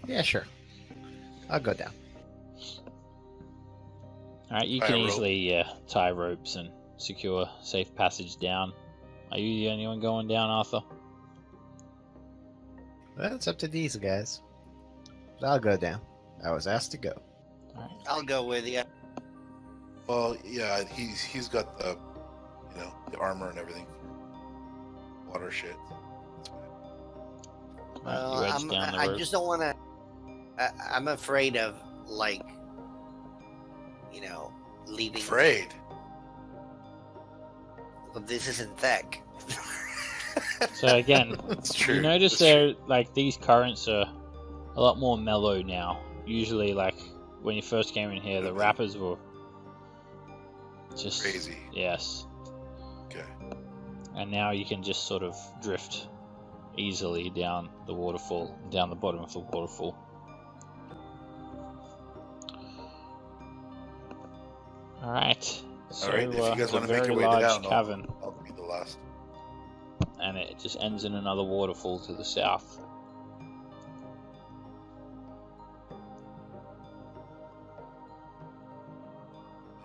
Yeah, sure. I'll go down. Alright, you Tie can a rope. easily tie ropes and secure safe passage down. Are you the only one going down, Arthur? Well, it's up to these guys. I'll go down. I was asked to go. Alright. I'll go with you. Well, yeah, he's got the, the armor and everything for water shit. That's fine. Alright, you edge down the I rope. just don't want to. I'm afraid of leaving. Afraid. Well, this isn't Thek. So again, That's true. you notice That's there, like, these currents are a lot more mellow now. Usually, like, when you first came in here, the rappers were just Crazy. Yes, Okay. and now you can just sort of drift easily down the waterfall, down the bottom of the waterfall. All right. So Alright, if you guys it's a wanna make very your way large down, cavern, I'll be the last. and it just ends in another waterfall to the south.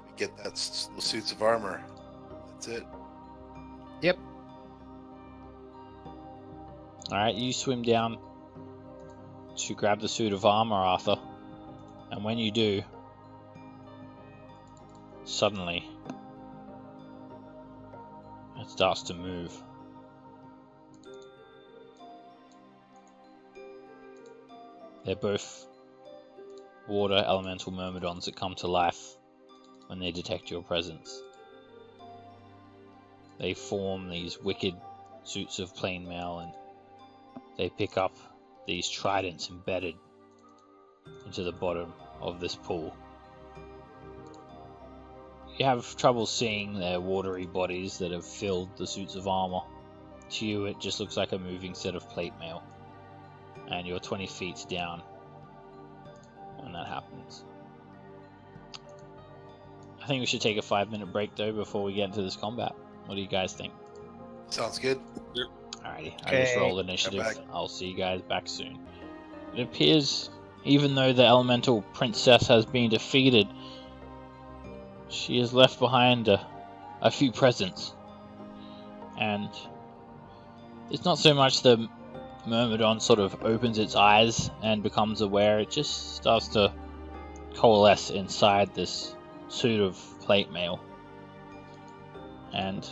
Maybe get those suits of armor. That's it. Yep. Alright, you swim down to grab the suit of armor, Arthur. And when you do, suddenly it starts to move. They're both water elemental myrmidons that come to life when they detect your presence. They form these wicked suits of plain mail, and they pick up these tridents embedded into the bottom of this pool. You have trouble seeing their watery bodies that have filled the suits of armor. To you, it just looks like a moving set of plate mail. And you're 20 feet down when that happens. I think we should take a 5-minute break though before we get into this combat. What do you guys think? Sounds good. Alrighty, I just Okay. rolled initiative. back. I'll see you guys back soon. It appears, even though the elemental princess has been defeated, she has left behind a few presents. And it's not so much the Myrmidon sort of opens its eyes and becomes aware, it just starts to coalesce inside this suit of plate mail. And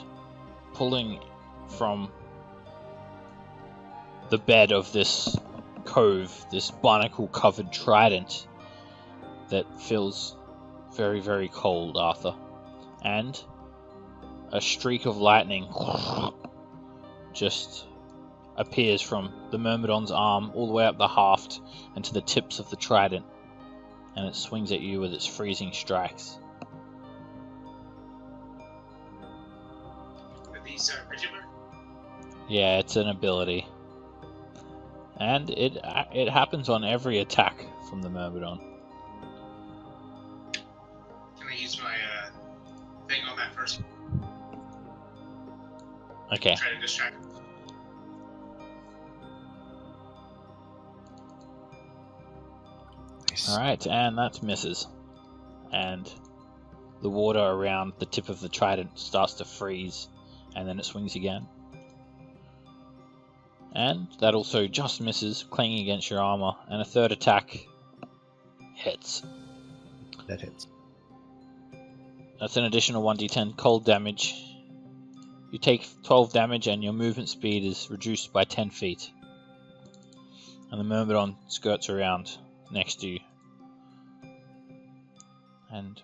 pulling from the bed of this cove, this barnacle covered trident, that feels very, very cold, Arthur. And a streak of lightning just appears from the Myrmidon's arm all the way up the haft and to the tips of the trident, and it swings at you with its freezing strikes. Are these regular? Yeah, it's an ability. And it happens on every attack from the Myrmidon. Can I use my thing on that first? Okay. Try to distract him. Nice. Alright, and that misses. And the water around the tip of the trident starts to freeze, and then it swings again. And that also just misses, clanging against your armor, and a third attack hits. That hits. That's an additional 1d10 cold damage. You take 12 damage and your movement speed is reduced by 10 feet. And the Myrmidon skirts around next to you. And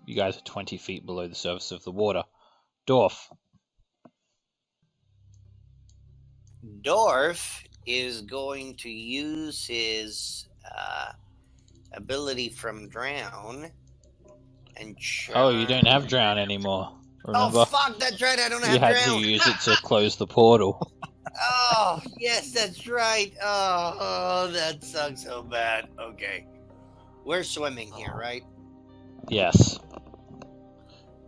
you guys are 20 feet below the surface of the water. Dorf. Dorf is going to use his ability from Drown and Oh, you don't have Drown anymore. Remember? Oh, fuck, that's right, I don't you have had Drown. to use it to close the portal. Oh, yes, that's right. Oh, that sucks so bad. Okay. We're swimming here, right? Yes.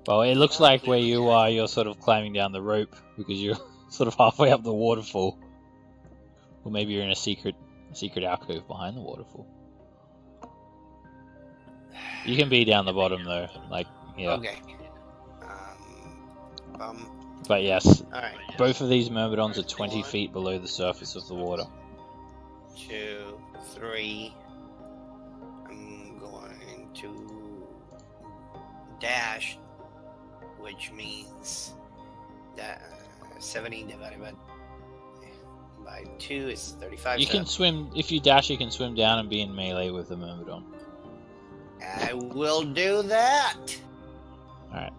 Well, it looks like where you are, you're sort of climbing down the rope because you're sort of halfway up the waterfall. Or maybe you're in a secret alcove behind the waterfall. You can be down the bottom though, like, yeah. Okay. But yes, Alright. both of these Myrmidons are 20 feet below the surface of the water. 2, 3. I'm going to dash, which means that 70 divided by 2 is 35. You can swim, if you dash, you can swim down and be in melee with the Myrmidon. I will do that. Alright.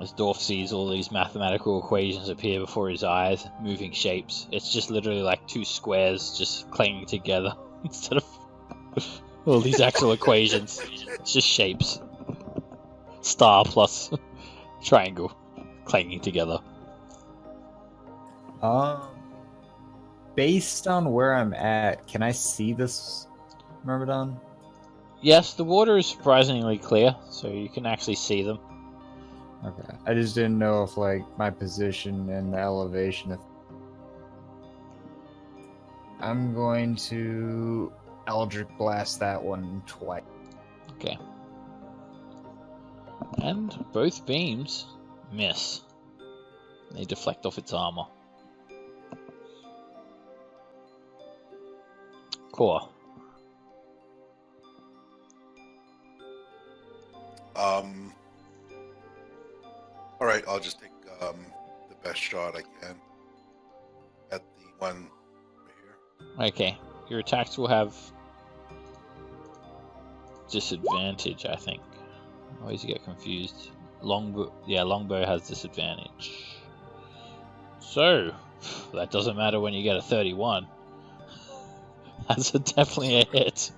As Dorf sees all these mathematical equations appear before his eyes, moving shapes. It's just literally like two squares just clanging together instead of all these actual equations. It's just shapes. Star plus triangle clanging together. Based on where I'm at, can I see this Myrmidon? Yes, the water is surprisingly clear, so you can actually see them. Okay. I just didn't know if, like, my position and the elevation. I'm going to Eldritch Blast that one twice. Okay. And both beams miss. They deflect off its armor. Core. All right, I'll just take the best shot I can at the one right here. Okay, your attacks will have disadvantage, I think. I always get confused. Longbow has disadvantage. So, that doesn't matter when you get a 31. That's definitely a hit.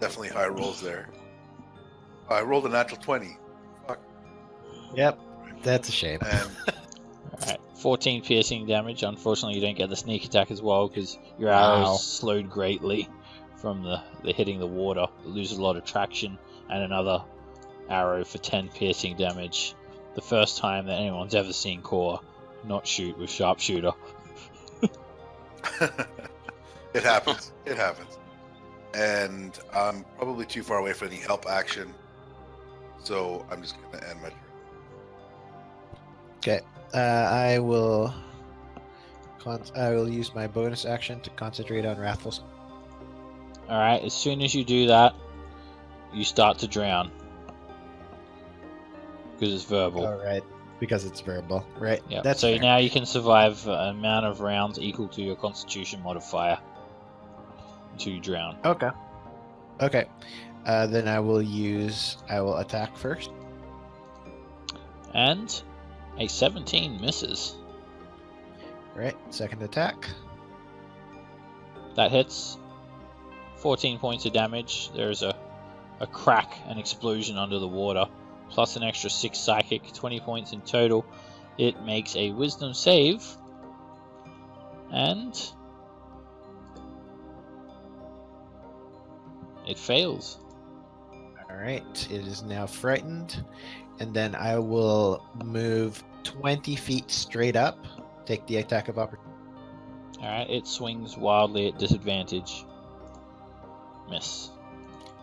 Definitely high rolls there. I rolled a natural 20. Fuck. Yep, that's a shame. And Alright, 14 piercing damage. Unfortunately, you don't get the sneak attack as well because your arrow's slowed greatly from the hitting the water. It loses a lot of traction, and another arrow for 10 piercing damage. The first time that anyone's ever seen Core not shoot with sharpshooter. it happens. It happens. And I'm probably too far away for any help action, so I'm just going to end my turn. Okay, I will use my bonus action to concentrate on Wrathful. Alright, as soon as you do that, you start to drown. Because it's verbal. Alright, because it's verbal, right? Yeah. That's so fair. now you can survive an amount of rounds equal to your Constitution modifier to drown. Okay. Okay. Then I will attack first. And a 17 misses. Right. Second attack. That hits. 14 points of damage. There's a crack, an explosion under the water, plus an extra 6 psychic, 20 points in total. It makes a wisdom save, and it fails. Alright. It is now frightened. And then I will move 20 feet straight up. Take the attack of opportunity. Alright, it swings wildly at disadvantage. Miss.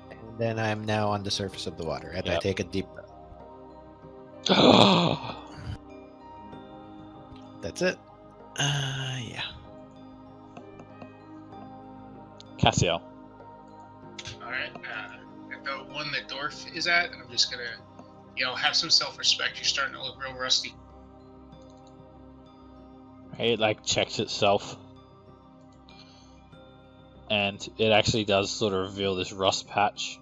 And then I'm now on the surface of the water. And I Yep. take a deep breath. That's it. Yeah. Cassiel. Alright, at the one that Dorf is at, I'm just gonna, have some self-respect. You're starting to look real rusty. It checks itself, and it actually does sort of reveal this rust patch,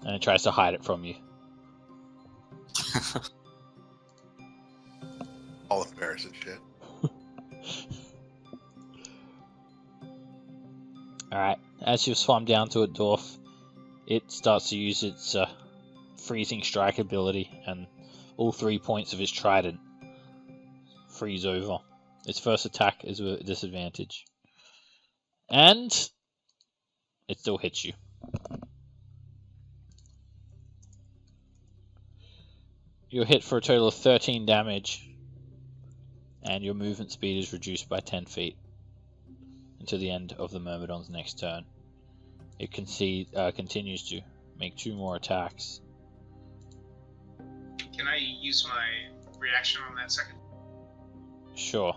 and it tries to hide it from you. All embarrassing shit. Alright, as you've swum down to it, Dorf, it starts to use its freezing strike ability, and all 3 points of its trident freeze over. Its first attack is with disadvantage. And it still hits you. You're hit for a total of 13 damage, and your movement speed is reduced by 10 feet until the end of the Myrmidon's next turn. It continues to make 2 more attacks. Can I use my reaction on that second? Sure.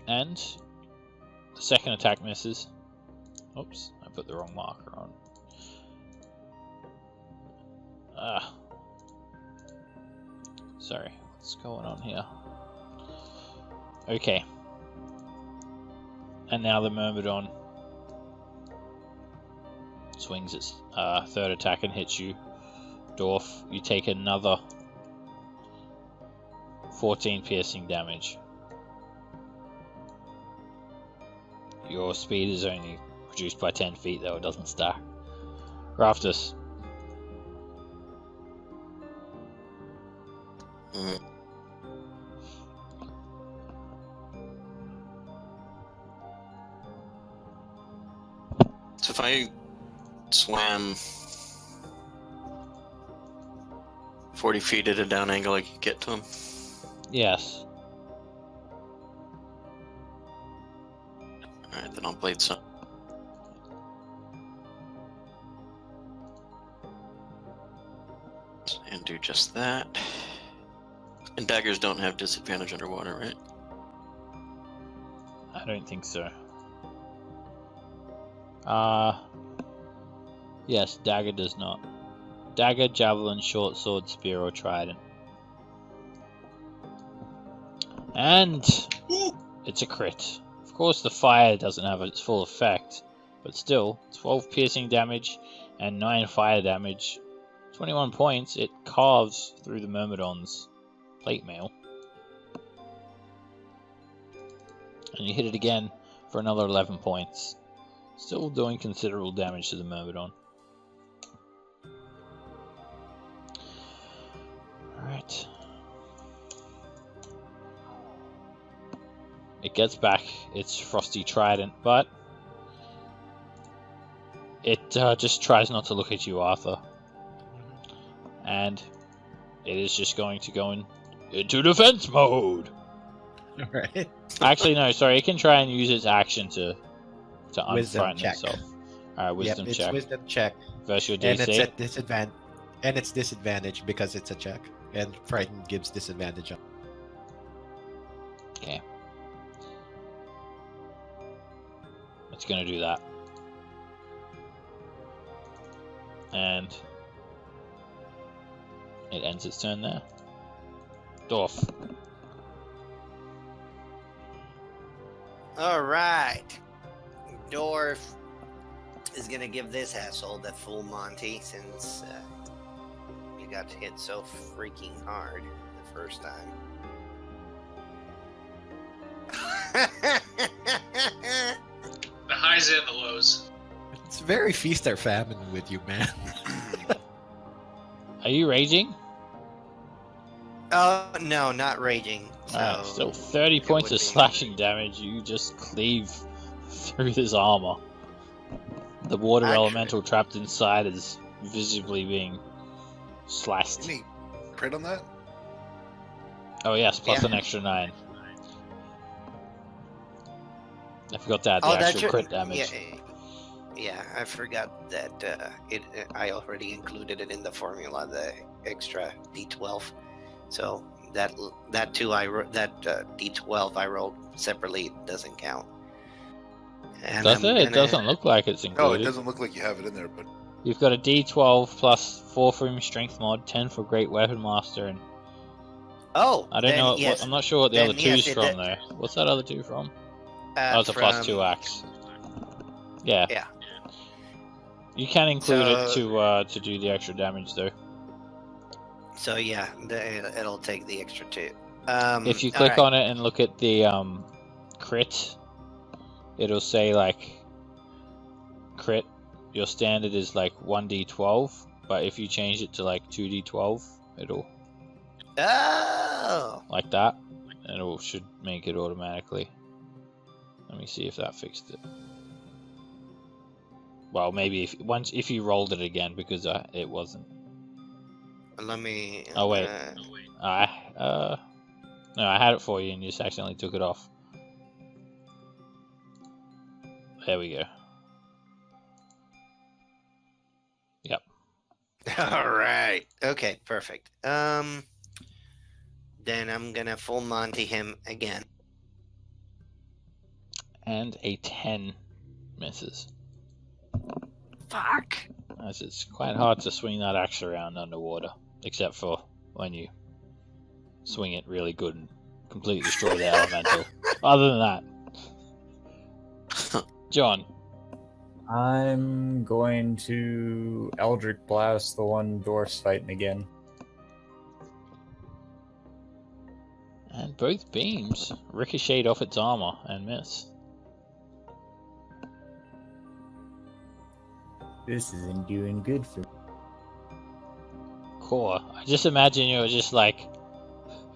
And the second attack misses. Oops, I put the wrong marker on. Sorry, what's going on here? Okay. And now the Myrmidon swings its third attack and hits you. Dorf, you take another 14 piercing damage. Your speed is only reduced by 10 feet, though it doesn't stack. Raftus. So if I swam 40 feet at a down angle, I could get to him? Yes. Alright, then I'll blade some. And do just that. And daggers don't have disadvantage underwater, right? I don't think so. Yes, dagger does not. Dagger, javelin, short sword, spear, or trident. And it's a crit. Of course, the fire doesn't have its full effect, but still, 12 piercing damage and 9 fire damage. 21 points, it carves through the Myrmidon's plate mail. And you hit it again for another 11 points. Still doing considerable damage to the Myrmidon. Alright. It gets back its frosty trident, but it just tries not to look at you, Arthur. And it is just going to go into defense mode. Alright. Actually, no, sorry. It can try and use its action to Wisdom unfrighten check. itself. Alright, wisdom it's check. wisdom check. Versus your And DC. it's at disadvantage. And it's disadvantage because it's a check. And frighten gives disadvantage on. Okay. It's going to do that. And it ends its turn there. Dorf. All right. Dwarf is gonna give this asshole the full Monty since you got hit so freaking hard the first time. The highs and the lows. It's very feast or famine with you, man. Are you raging? Oh no, not raging. So Alright, still 30 points would of be- slashing damage. You just cleave through this armor. The water Actually- elemental trapped inside is visibly being sliced. Any crit on that? Oh yes, plus Yeah. an extra 9. I forgot to add the Oh, that actual should crit damage. Yeah, I forgot that I already included it in the formula, the extra D12. So that too, D12 I rolled separately doesn't count. And Does I'm it? It gonna- doesn't look like it's No, it included. doesn't look like you have it in there, but You've got a D12 plus 4 from strength mod, 10 for Great Weapon Master, and Oh, I don't then know. Yes, I'm not sure what the Then other yes, two's it from did. though. What's that other 2 from? Oh, it's a plus 2 axe. Yeah. Yeah. You can include it So- to do the extra damage though. So yeah, it'll take the extra 2. If you click on it and look at the crit, it'll say like crit. Your standard is like 1d12, but if you change it to like 2d12, it'll Oh, like that, and it should make it automatically. Let me see if that fixed it. Well, maybe if you rolled it again because it wasn't. let me. Oh, wait. No, I had it for you and you just accidentally took it off. There we go. Yep. All right. Okay. Perfect. Then I'm gonna full Monty him again. And a 10 misses. Fuck. As it's quite hard to swing that axe around underwater, except for when you swing it really good and completely destroy the elemental. Other than that, John, I'm going to Eldritch Blast the one dwarf's fighting again. and both beams ricocheted off its armor and miss. This isn't doing good for me. Core, I just imagine you're just like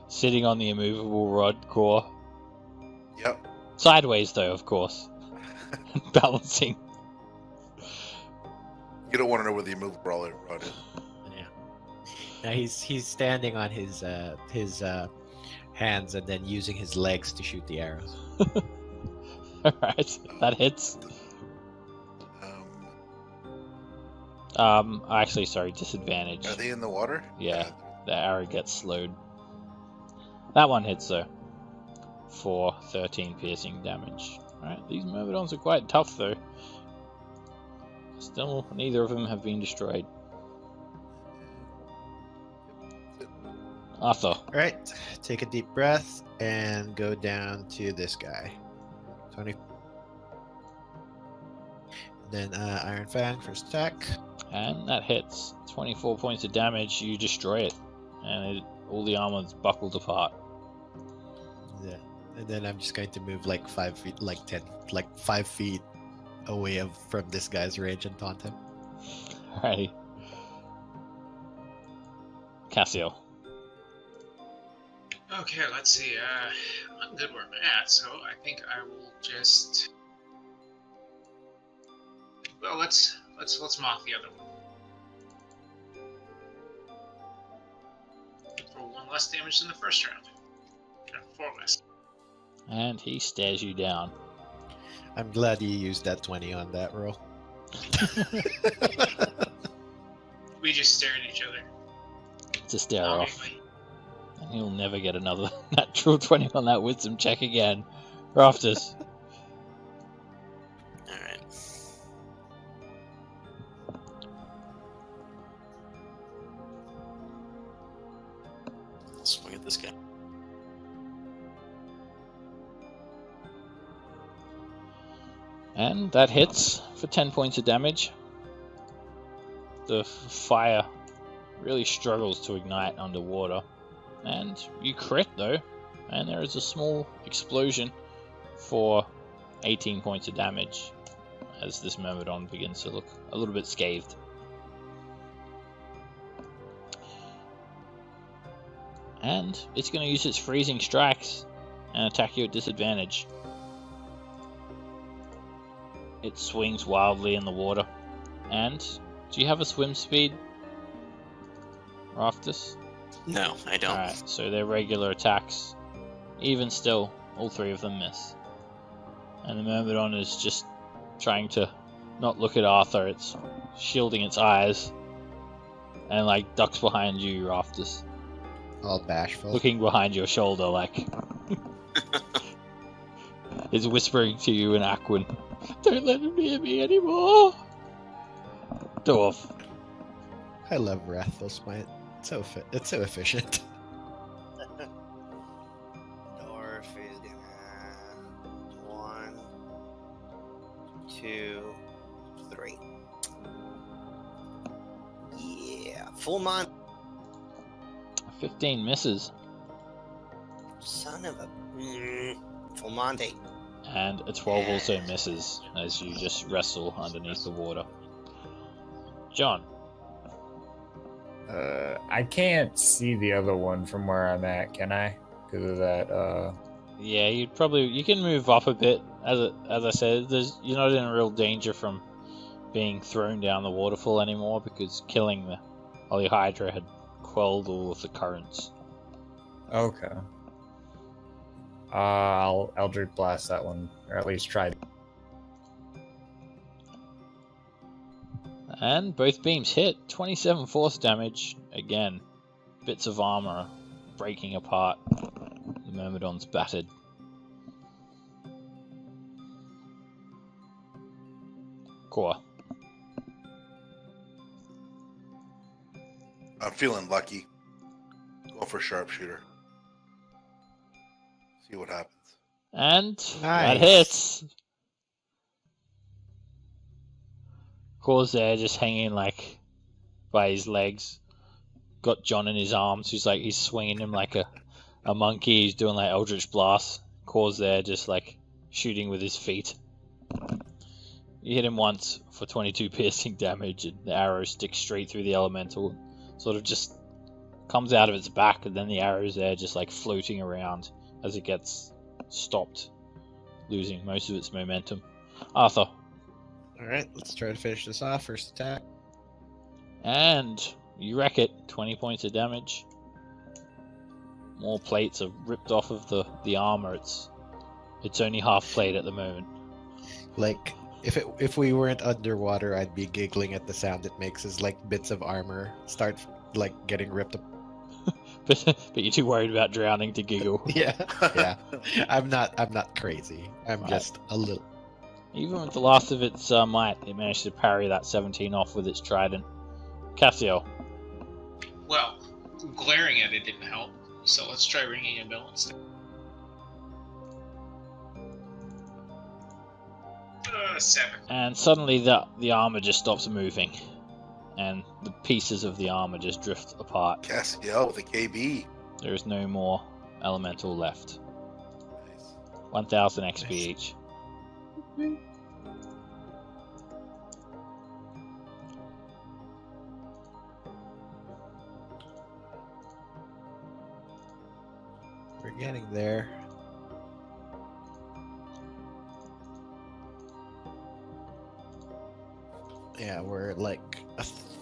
sitting on the immovable rod, Core. yep. Sideways though, of course. Balancing. You don't want to know where the immovable rod is. Yeah. Now he's standing on his hands and then using his legs to shoot the arrows. Alright, that hits. Actually, sorry, disadvantage. Are they in the water? Yeah, the arrow gets slowed. That one hits though. For 13 piercing damage. Alright, these Myrmidons are quite tough though. Still, neither of them have been destroyed. Arthur. All right, take a deep breath and go down to this guy. 20. Then Iron Fang first attack. And that hits. 24 points of damage, you destroy it. And all the armor's buckled apart. Yeah. And then I'm just going to move like 5 feet, like 5 feet away from this guy's range and taunt him. Alrighty. Cassio. Okay, let's see. I'm good where I'm at, so I think I will just. Well, let's mock the other one. For 1 less damage than the first round. And 4 less. And he stares you down. I'm glad you used that 20 on that roll. We just stare at each other. To stare off. longingly. And he'll never get another natural 20 on that wisdom check again. Raftus. Alright. Swing at this guy. And that hits for 10 points of damage. The fire really struggles to ignite underwater. And you crit though, and there is a small explosion for 18 points of damage as this Myrmidon begins to look a little bit scathed. And it's going to use its freezing strikes and attack you at disadvantage. It swings wildly in the water. And do you have a swim speed, Raftus? No, I don't. Alright, so they're regular attacks. Even still, all three of them miss. And the Myrmidon is just trying to not look at Arthur. It's shielding its eyes and like ducks behind you, Raftus. All bashful. Looking behind your shoulder like is whispering to you in Aquan. Don't let him hear me anymore. Dwarf. I love Wrathful Smite. It's so efficient. Dwarf is gonna 1, 2, 3. Yeah, full mon. 15 misses. Son of a full Monty. And a 12 also misses as you just wrestle underneath the water. John. I can't see the other one from where I'm at, can I? Because of that, Yeah, you can move up a bit. As I said, you're not in real danger from being thrown down the waterfall anymore because killing the Polyhydra had quelled all of the currents. Okay. I'll Eldritch Blast that one, or at least try. And both beams hit. 27 force damage. Again, bits of armor breaking apart. The Myrmidon's battered. Core. I'm feeling lucky. Go for sharpshooter. See what happens. And that Nice. hits. Core's there just hanging like by his legs. Got John in his arms. He's swinging him like a monkey. He's doing like Eldritch Blast. Core's there just like shooting with his feet. You hit him once for 22 piercing damage, and the arrow sticks straight through the elemental. Sort of just comes out of its back, and then the arrow's there just like floating around as it gets stopped, losing most of its momentum. Arthur. Alright, let's try to finish this off. First attack. And you wreck it. 20 points of damage. More plates are ripped off of the armor. It's only half plate at the moment. Like, if we weren't underwater, I'd be giggling at the sound it makes as like bits of armor start like getting ripped up. But you're too worried about drowning to giggle. Yeah, yeah. I'm not crazy. I'm Right. just a little. Even with the last of its might, it managed to parry that 17 off with its trident. Cassio. Well, glaring at it didn't help, so let's try ringing a bell instead. 7. And suddenly the armor just stops moving. And the pieces of the armor just drift apart. Cassiel with a KB. There is no more elemental left. Nice. 1000 XP each. We're getting there. Yeah, we're like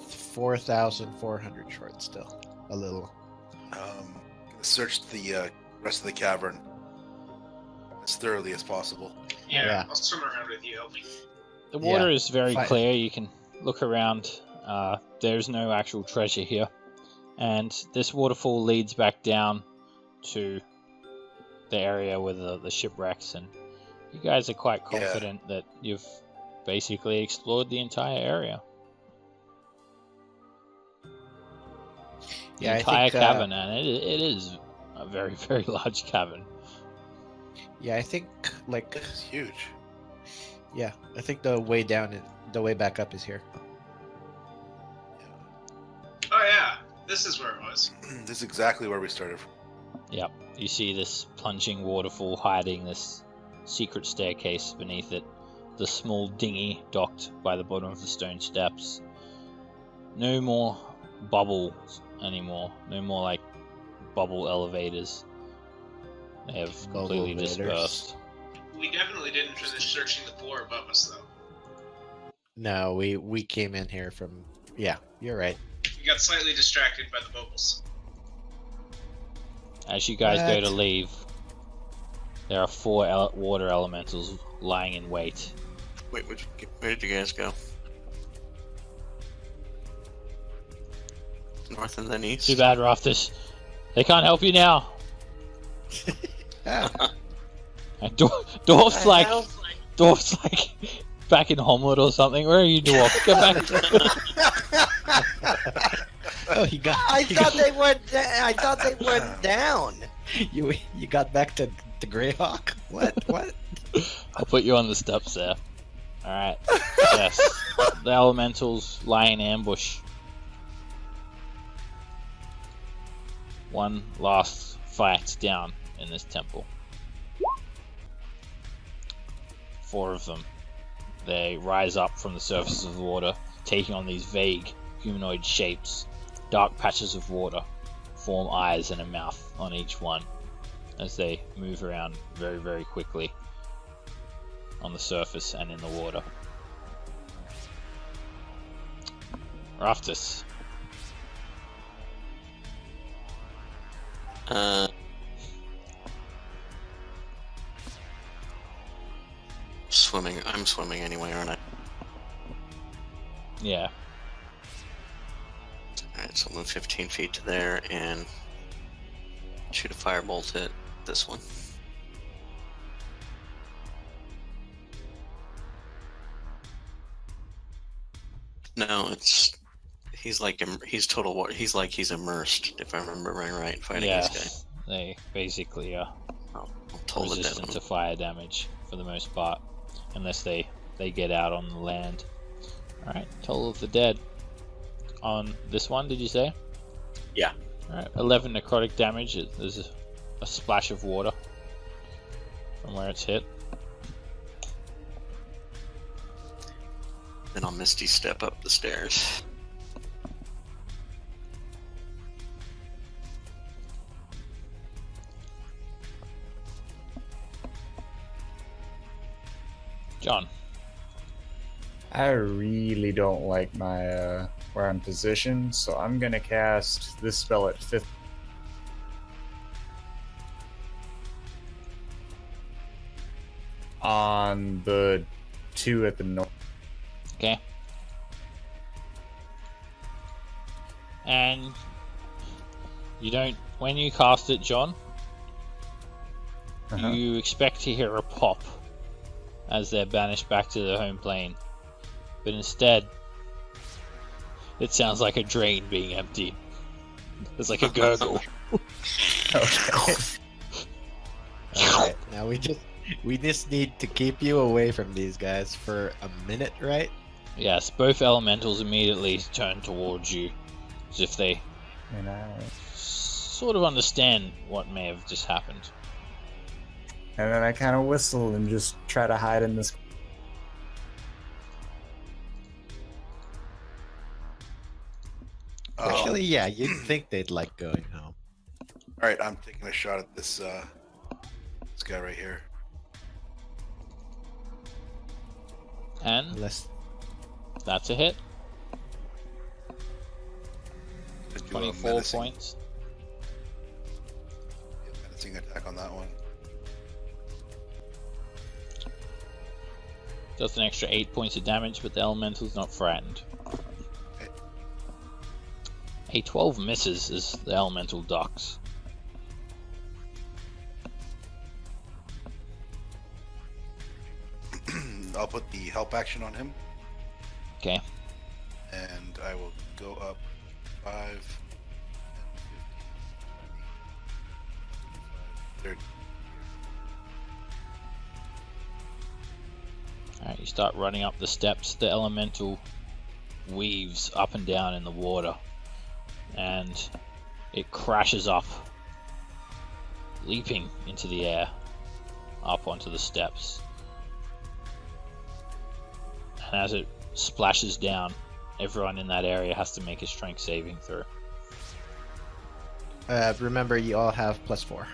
4,400 short still. A little. Gonna search the rest of the cavern as thoroughly as possible. Yeah, Yeah. I'll swim around with you, help me. The water Yeah, is very fine. clear. You can look around. There's no actual treasure here. And this waterfall leads back down to the area with the shipwrecks. And you guys are quite Yeah. confident that you've basically explored the entire area. The Yeah, I entire think, cavern, and it is a very, very large cavern. Yeah, I think like It's huge. Yeah, I think the way down, the way back up is here. Oh yeah, this is where it was. This is exactly where we started from. Yep. You see this plunging waterfall hiding this secret staircase beneath it. The small dinghy docked by the bottom of the stone steps. No more bubbles anymore. No more like bubble elevators. They have completely Bubble-vators. dispersed. We definitely didn't finish searching the floor above us, though. No, we came in here from. Yeah, you're right. We got slightly distracted by the bubbles. As you guys go to What? leave, there are 4 water elementals lying in wait. Wait, where did you guys go? North and then east? Too bad, Raftus. They can't help you now. Ah, And Dwarf's like back in Homewood or something. Where are you, Dwarf? Get back. oh, he got. I he thought got- they went. I thought they went down. you got back to the Greyhawk. What? What? I'll put you on the steps there. Alright. Yes. The elementals lie in ambush. One last fight down in this temple. 4 of them. They rise up from the surface of the water, taking on these vague humanoid shapes. Dark patches of water form eyes and a mouth on each one as they move around very, very quickly on the surface and in the water. Raftus. Swimming. I'm swimming anyway, aren't I? Yeah. Alright, so I'll move 15 feet to there and shoot a firebolt at this one. No, it's he's like he's total water. He's like he's immersed, if I remember right, fighting this Yes. They basically are guy. I'll total the dead resistant one. to fire damage for the most part, unless they get out on the land. Alright, Toll of the Dead. On this one, did you say? Yeah. Alright, 11 necrotic damage. There's a splash of water from where it's hit. Then I'll Misty step up the stairs. John. I really don't like my where I'm positioned, so I'm gonna cast this spell at 5th. On the 2 at the north. Okay. And you don't, when you cast it, John, Uh-huh. you expect to hear a pop as they're banished back to the home plane. But instead, it sounds like a drain being emptied. It's like a gurgle. Okay. All right, now we just need to keep you away from these guys for a minute, right? Yes, both elementals immediately turn towards you, as if they And I sort of understand what may have just happened. and then I kind of whistle and just try to hide in this. Oh, Actually, yeah, you'd think they'd like going home. all right, I'm taking a shot at this this guy right here. And Unless that's a hit. Could do a 24 menacing- points. Menacing attack on that one. Does an extra 8 points of damage, but the elemental's not frightened. Okay. A 12 misses as the elemental ducks. I'll put the help action on him, Okay. and I will go up 5, 10, 15, 20, 25, 30. Alright, You start running up the steps. The elemental weaves up and down in the water, and it crashes up, leaping into the air, up onto the steps. And as it splashes down, everyone in that area has to make a strength saving throw. Remember, you all have +4.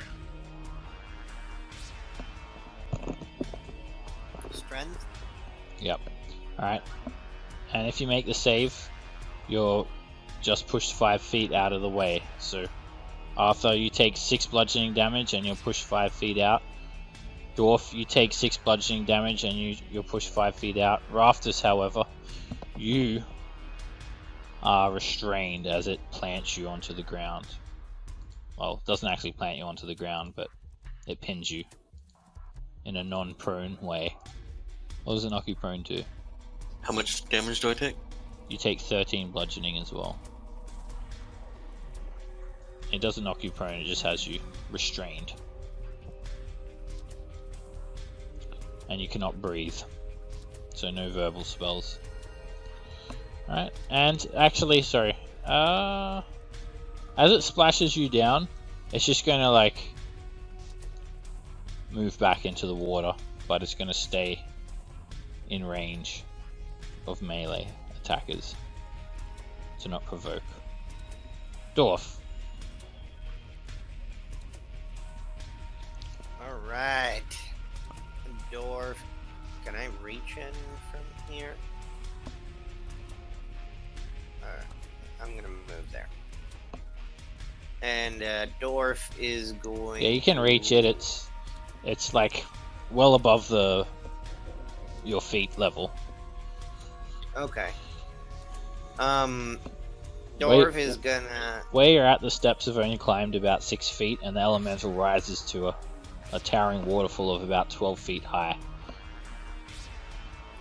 Strength. Yep. Alright. And if you make the save, you're just pushed 5 feet out of the way. So Arthur, you take 6 bludgeoning damage and you're pushed 5 feet out. Dwarf, you take 6 bludgeoning damage and you're pushed 5 feet out. Rafters, however, you are restrained as it plants you onto the ground. Well, it doesn't actually plant you onto the ground, but it pins you in a non-prone way. What does it knock you prone to? How much damage do I take? You take 13 bludgeoning as well. It doesn't knock you prone, it just has you restrained. And you cannot breathe. So no verbal spells. Alright, and actually, sorry. As it splashes you down, it's just gonna like move back into the water, but it's gonna stay in range of melee attackers to not provoke. Dwarf. Alright. Dwarf. Can I reach in from here? Alright. I'm gonna move there. And Dwarf is going. Yeah, you can reach it. It's like well above your feet level. Okay. Dwarf is gonna. Where you're at, the steps have only climbed about 6 feet, and the elemental rises to a towering waterfall of about 12 feet high.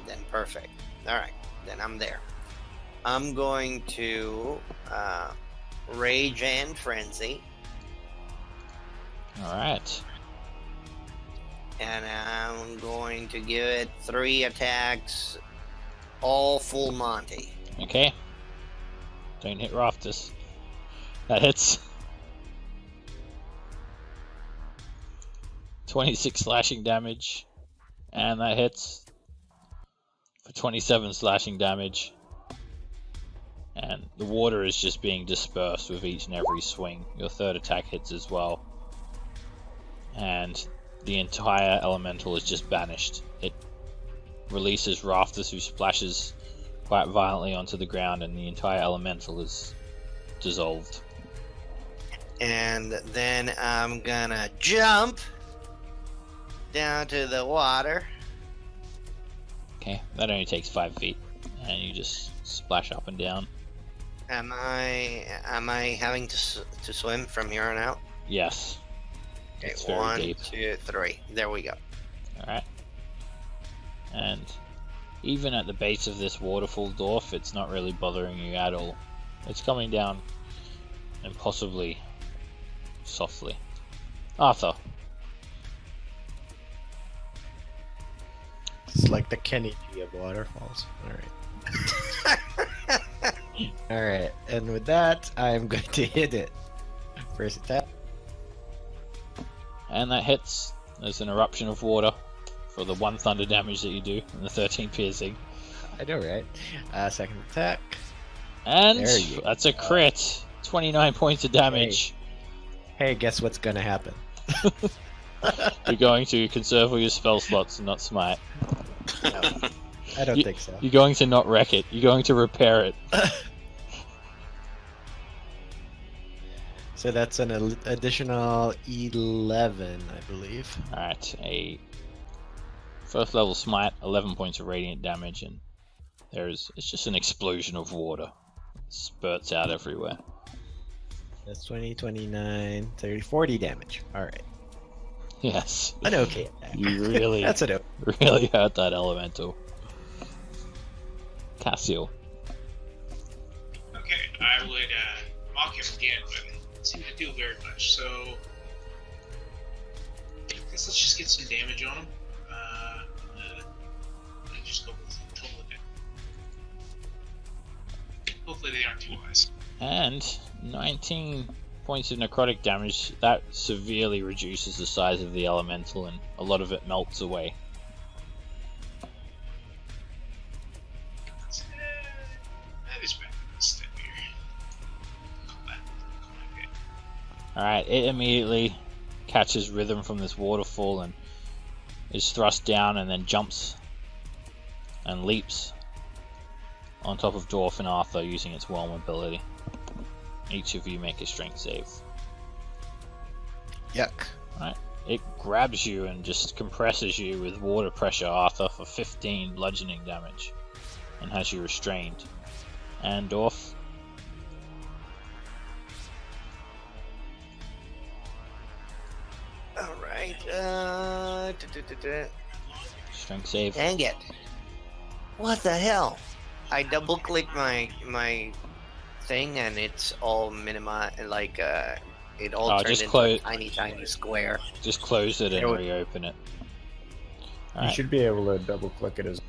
Then perfect. Alright, then I'm there. I'm going to Rage and Frenzy. Alright. And I'm going to give it 3 attacks, all full Monty. Okay. Don't hit rafters. That hits. 26 slashing damage. And that hits for 27 slashing damage. And the water is just being dispersed with each and every swing. Your third attack hits as well. And the entire elemental is just banished. It releases Rafters, who splashes quite violently onto the ground, and the entire elemental is dissolved. And then I'm gonna jump down to the water. Okay, that only takes 5 feet, and you just splash up and down. Am I having to swim from here on out? Yes. Okay, It's very 1, deep. 2, 3. There we go. Alright. And even at the base of this waterfall, Dwarf, it's not really bothering you at all. It's coming down impossibly softly. Arthur. It's like the Kenny G of waterfalls. Alright. Alright, and with that, I'm going to hit it. First attack. And that hits. There's an eruption of water for the 1 thunder damage that you do, and the 13 piercing. I know, right? Second attack. And There you that's a crit. 29 points of damage. Hey, guess what's gonna happen? You're going to conserve all your spell slots and not smite. No, I don't think so. You're going to not wreck it. You're going to repair it. So that's an additional 11, I believe. Alright, a first level smite, 11 points of radiant damage, and it's just an explosion of water. It spurts out everywhere. That's 20, 29, 30, 40 damage. Alright. Yes. An okay attack. You really, That's an okay. really hurt that elemental. Cassiel. Okay, I would mock him again, but it seemed to do very much. So, I guess let's just get some damage on him. just go with totally different. Hopefully they aren't too wise. And 19 points of necrotic damage. That severely reduces the size of the elemental, and a lot of it melts away. That is better than step here. Alright, it immediately catches rhythm from this waterfall and is thrust down, and then jumps and leaps on top of Dwarf and Arthur using its whelm ability. Each of you make a strength save. Yuck. Right. It grabs you and just compresses you with water pressure, Arthur, for 15 bludgeoning damage, and has you restrained. And Dwarf. Alright, Strength save. dang it. What the hell? I double click my thing and it's all minimized, it all turned just into close- a tiny square. Just close it and It would- reopen it. You Alright. should be able to double click it as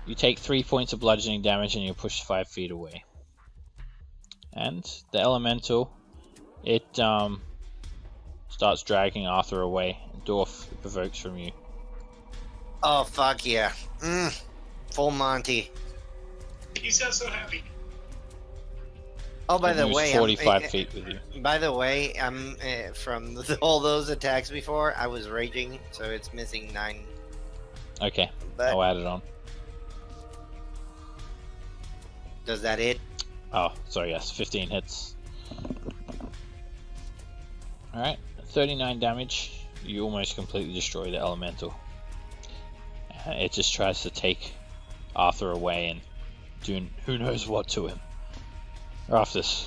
You take 3 points of bludgeoning damage and you're pushed 5 feet away. And the elemental, it starts dragging Arthur away. Dwarf provokes from you. Oh, fuck yeah. Full Monty. He sounds so happy. Oh, by It the moves way, 45 feet with you. By the way, I'm from all those attacks before. I was raging, so it's missing 9. Okay, But I'll add it on. does that hit? Oh, sorry, yes, 15 hits. Alright, 39 damage. You almost completely destroy the elemental. It just tries to take Arthur away and do who knows what to him. Raftus.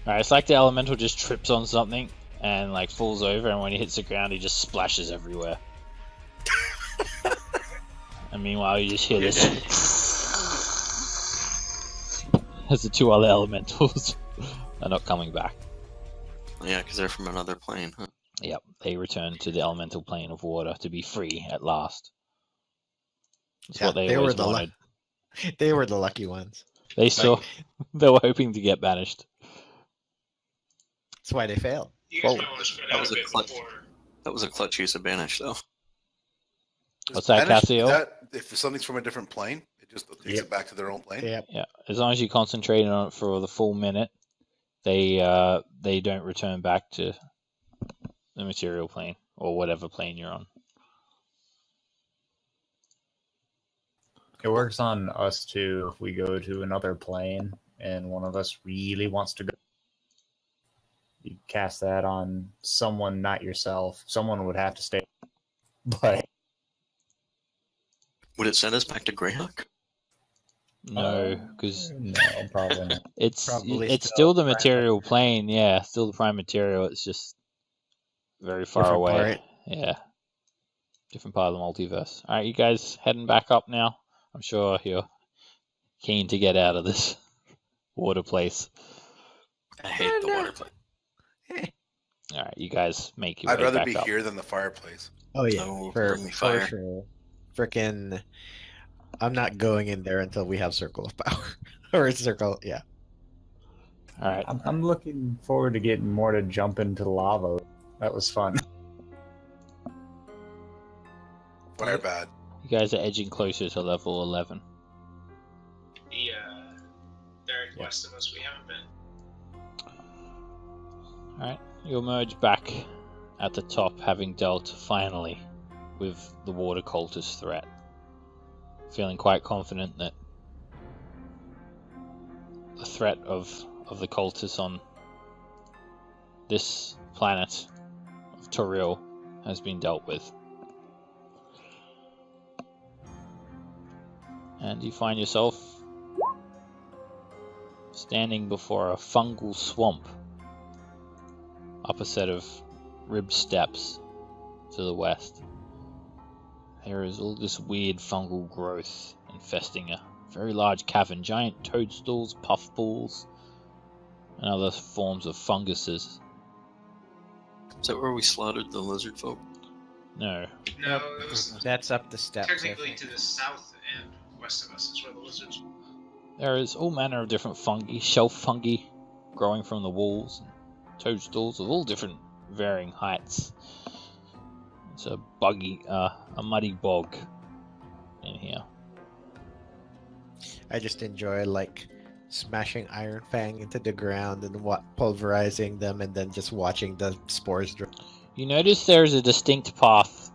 Alright, it's like the elemental just trips on something and like falls over, and when he hits the ground he just splashes everywhere. And meanwhile you just hear this as the two other elementals are not coming back. Yeah, because they're from another plane, huh? Yep, they return to the elemental plane of water to be free at last. That's Yeah, what they they always were the wanted. They were the lucky ones. They saw they were hoping to get banished. That's why they failed. You guys Well, might want to spread that out was a a bit clutch. before. That was a clutch use of banish, though. What's that, Banish, Cassio? if something's from a different plane, it just takes Yep. it back to their own plane. Yep. Yeah, as long as you concentrate on it for the full minute, they don't return back to the material plane or whatever plane you're on. it works on us too. If we go to another plane and one of us really wants to go, you cast that on someone, not yourself. Someone would have to stay, but Would it send us back to Greyhawk? No, because no, probably not. it's Probably it's still still the prime material plane. Yeah, still the prime material. It's just very far Different away. part. Yeah, different part of the multiverse. All right, you guys heading back up now. I'm sure you're keen to get out of this water place. I hate the water plane. All right, you guys make your I'd way rather back be up. here than the fireplace. Oh yeah, Oh, for bring me fire. sure. Frickin', I'm not going in there until we have Circle of Power or Circle. Yeah. All right, I'm looking forward to getting more to jump into lava. That was fun. Fire bad. you guys are edging closer to level 11. They're west of us. We haven't been. All right, you emerge back at the top, having dealt finally with the water cultist threat. Feeling quite confident that the threat of the cultists on this planet of Toril has been dealt with. And you find yourself standing before a fungal swamp up a set of ribbed steps to the west. There is all this weird fungal growth infesting a very large cavern, giant toadstools, puffballs, and other forms of funguses. Is that where we slaughtered the lizard folk? No. No, it was That's up the steps. I technically think. to the south and west of us is where the lizards. There is all manner of different fungi, shelf fungi, growing from the walls, and toadstools of all different varying heights. It's a muddy bog in here. I just enjoy like smashing Iron Fang into the ground and pulverizing them, and then just watching the spores drop. You notice there is a distinct path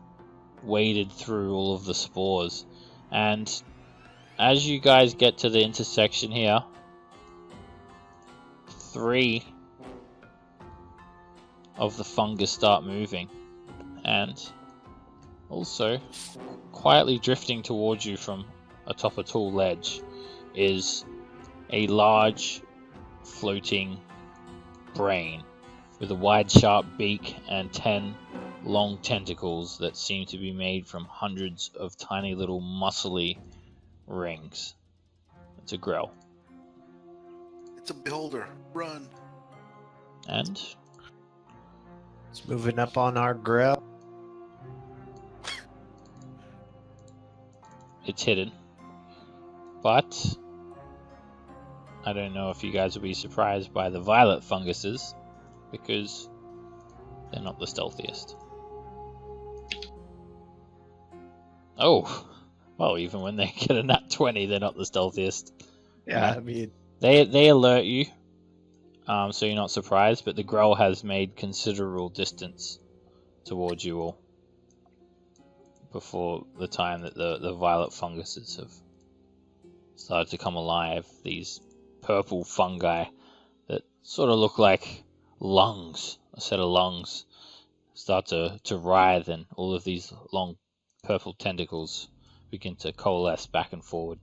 waded through all of the spores, and as you guys get to the intersection here, 3 of the fungus start moving, and also quietly drifting towards you from atop a tall ledge is a large floating brain with a wide sharp beak and 10 long tentacles that seem to be made from hundreds of tiny little muscly rings. It's a Grell. It's a beholder. Run. And It's moving up on our grill. it's hidden. But I don't know if you guys will be surprised by the violet funguses, because they're not the stealthiest. Oh, well, even when they get a nat 20, they're not the stealthiest. Yeah, I mean, They alert you, so you're not surprised, but the Grell has made considerable distance towards you all before the time that the violet funguses have started to come alive. These purple fungi that sort of look like lungs, a set of lungs, start to writhe, and all of these long purple tentacles begin to coalesce back and forward.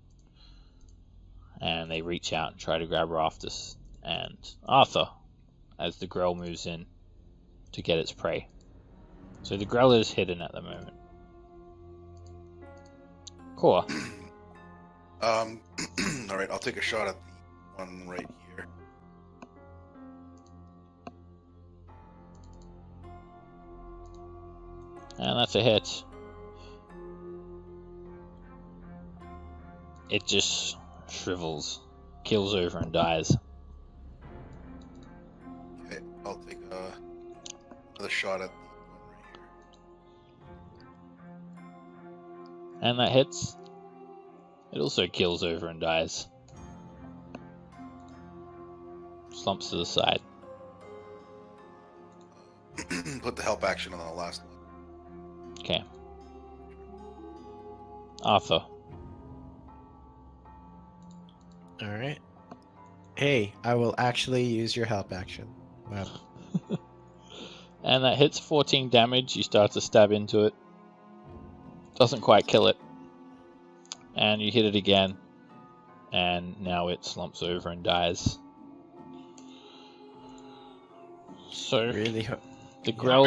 And they reach out and try to grab Raftus and Arthur as the Grell moves in to get its prey. So the Grell is hidden at the moment. Core. Alright, I'll take a shot at the one right here. And that's a hit. It just shrivels, kills over, and dies. Okay, I'll take another shot at the one right here. And that hits. It also kills over and dies. Slumps to the side. Put the help action on the last one. Okay. Arthur. all right. Hey, I will actually use your help action. Wow. And that hits 14 damage. You start to stab into it. Doesn't quite kill it. And you hit it again. And now it slumps over and dies. So Really? the Grell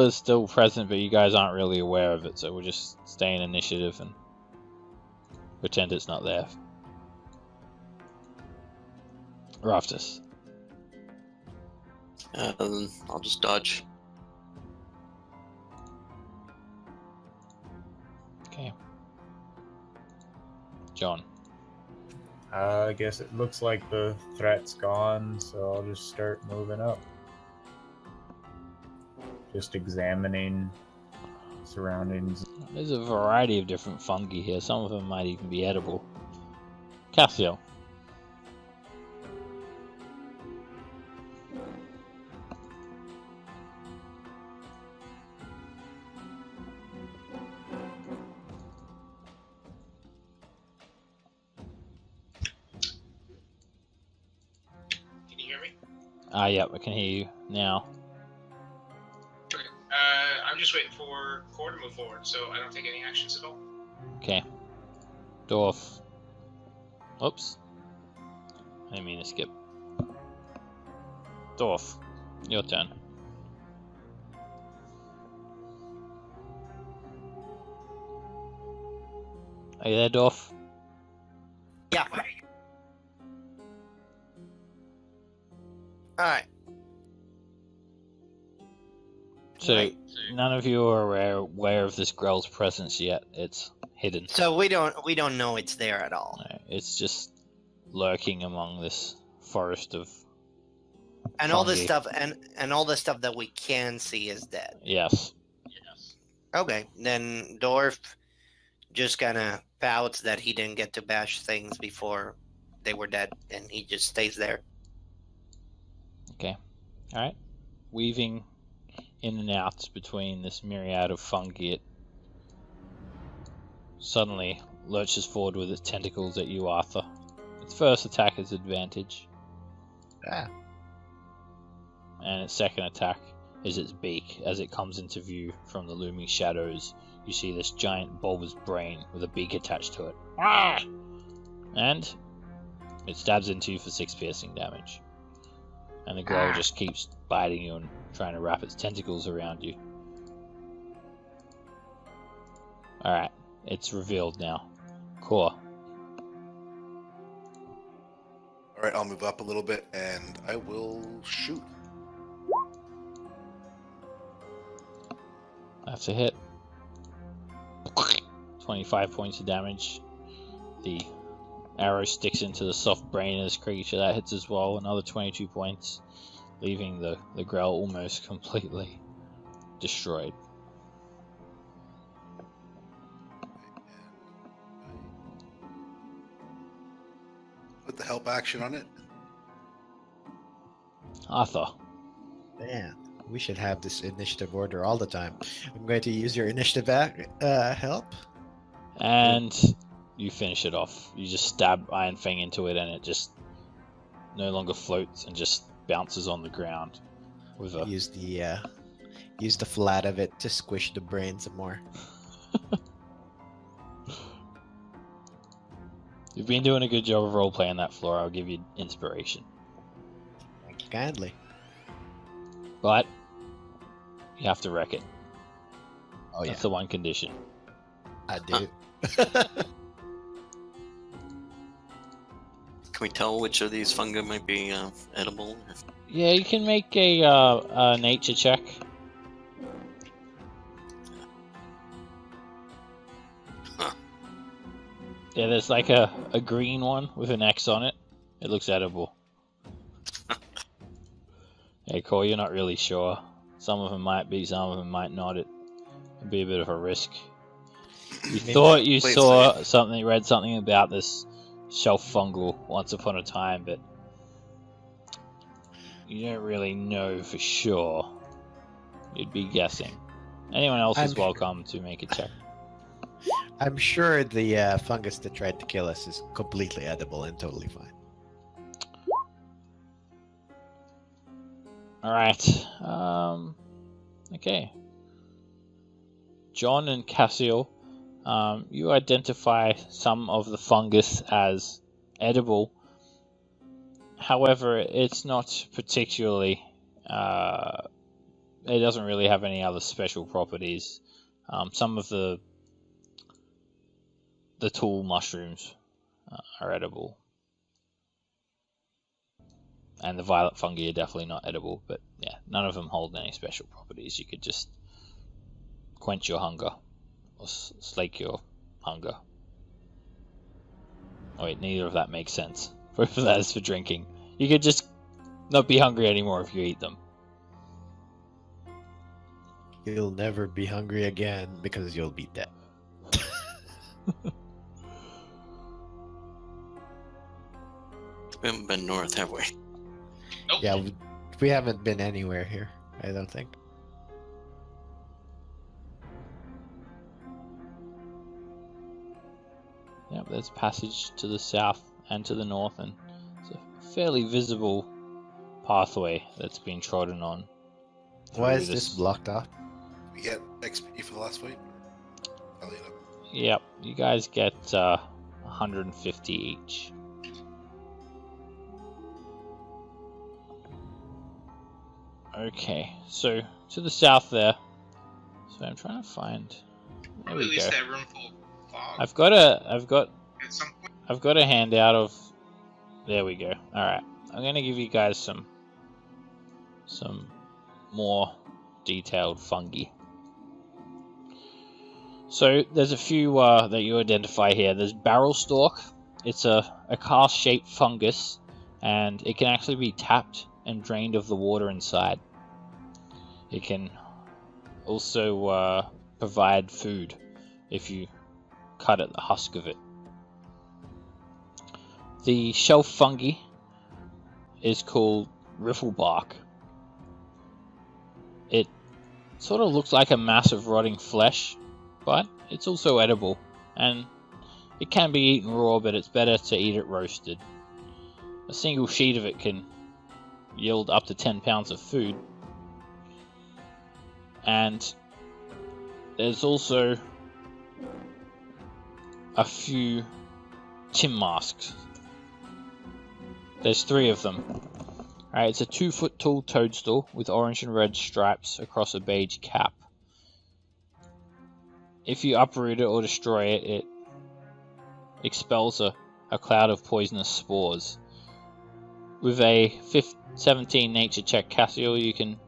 is still present, but you guys aren't really aware of it, so we'll just stay in initiative and pretend it's not there. Raftus. I'll just dodge. Okay. John. I guess it looks like the threat's gone, so I'll just start moving up. Just examining surroundings. There's a variety of different fungi here. Some of them might even be edible. Cassiel. Can you hear me? Yep, I can hear you now. Okay. I'm just waiting for Core to move forward, so I don't take any actions at all. Okay. Dwarf. Oops. I didn't mean to skip. Dwarf. Your turn. Are you there, Dwarf? Yeah. All right. So Right. none of you are aware of this Grell's presence yet. It's hidden. So we don't know it's there at all. No, it's just lurking among this forest of. And all the fungi. stuff and all the stuff that we can see is dead. Yes. Okay, then Dorf just kind of pouts that he didn't get to bash things before they were dead, and he just stays there. Okay. All right. Weaving in and out between this myriad of fungi, it suddenly lurches forward with its tentacles at you, Arthur. Its first attack is advantage, Ah, and its second attack is its beak. As it comes into view from the looming shadows, you see this giant bulbous brain with a beak attached to it. Ah! And it stabs into you for 6 piercing damage. And the Grell just keeps biting you and trying to wrap its tentacles around you. Alright, it's revealed now. Core. All right, I'll move up a little bit and I will shoot. That's a hit. 25 points of damage. The arrow sticks into the soft brain of this creature. That hits as well. Another 22 points, leaving the Grell almost completely destroyed. Put the help action on it. Arthur. man. We should have this initiative order all the time. I'm going to use your initiative help. And you finish it off. You just stab Iron Fang into it and it just no longer floats and just bounces on the ground with a Use the flat of it to squish the brain some more. You've been doing a good job of role-playing that, Flora. I'll give you inspiration. Thank you kindly. But you have to wreck it. Oh yeah, That's the one condition. I do. Can we tell which of these fungi might be edible? Yeah, you can make a nature check. Huh. Yeah, there's like a green one with an X on it. It looks edible. Hey, Cole, you're not really sure. Some of them might be, some of them might not. It'd be a bit of a risk. You thought you Play it saw safe. something, read something about this shelf fungal once upon a time, but you don't really know for sure. You'd be guessing. Anyone else is I'm sure. welcome to make a check. I'm sure the fungus that tried to kill us is completely edible and totally fine. Alright. Okay. John and Cassiel, you identify some of the fungus as edible. However, it's not particularly... it doesn't really have any other special properties. Some of the tool mushrooms are edible. And the violet fungi are definitely not edible, but yeah, none of them hold any special properties. You could just quench your hunger, or slake your hunger. Oh wait, neither of that makes sense. Both of that is for drinking. You could just not be hungry anymore if you eat them. You'll never be hungry again because you'll be dead. We haven't been north, have we? Nope. Yeah, we haven't been anywhere here, I don't think. Yep, there's passage to the south and to the north, and it's a fairly visible pathway that's been trodden on. Why through is this blocked off? We get XP for the last fight. Tally it up. Yep, you guys get 150 each. Okay, so to the south there. So I'm trying to find. There Probably at we least go. that room full of fog I've at some point. got a handout of. There we go. All right, I'm gonna give you guys some some more detailed fungi. So there's a few that you identify here. There's barrel stalk. It's a cast-shaped fungus, and it can actually be tapped and drained of the water inside. It can also provide food if you cut at the husk of it. The shelf fungi is called rifflebark. It sort of looks like a mass of rotting flesh, but it's also edible, and it can be eaten raw, but it's better to eat it roasted. A single sheet of it can yield up to 10 pounds of food. And there's also a few timmasks. There's 3 of them. Alright, it's a 2-foot tall toadstool with orange and red stripes across a beige cap. If you uproot it or destroy it, it expels a cloud of poisonous spores. With a 17 nature check, Cassiel, you can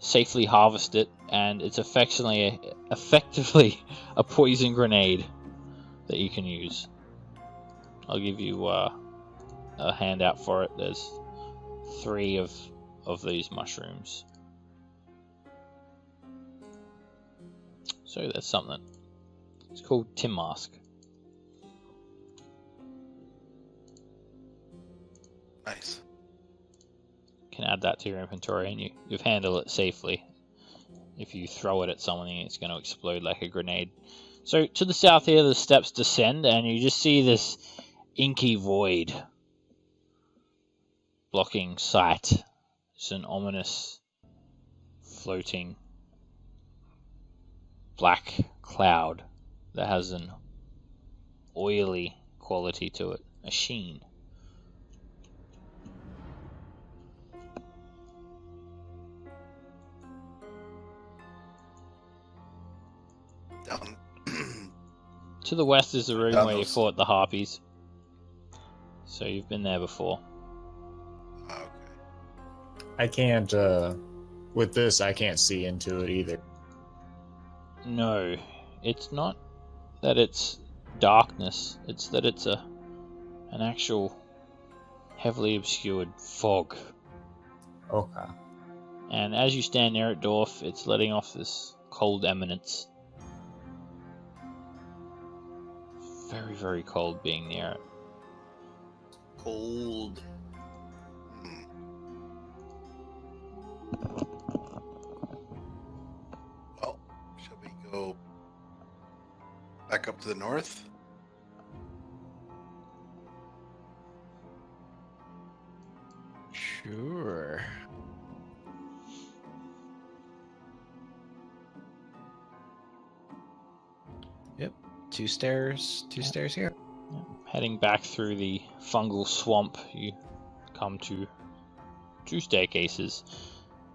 safely harvest it, and it's effectively a poison grenade that you can use. I'll give you a handout for it. There's 3 of these mushrooms. So that's something. It's called timmask. Nice. You can add that to your inventory, and you've handled it safely. If you throw it at something, it's going to explode like a grenade. So to the south here, the steps descend, and you just see this inky void blocking sight. It's an ominous, floating black cloud that has an oily quality to it, a sheen. Down. To the west is the room Down where you those- fought the harpies. So you've been there before. Okay. I can't, with this, I can't see into it either. No, it's not that it's darkness, it's that it's an actual heavily obscured fog. Okay. And as you stand near it, Dorf, it's letting off this cold eminence. Very, very cold being near it. Cold. Hmm. Well, shall we go back up to the north? Sure. Yep. 2 stairs. 2 stairs here. Heading back through the fungal swamp, you come to 2 staircases.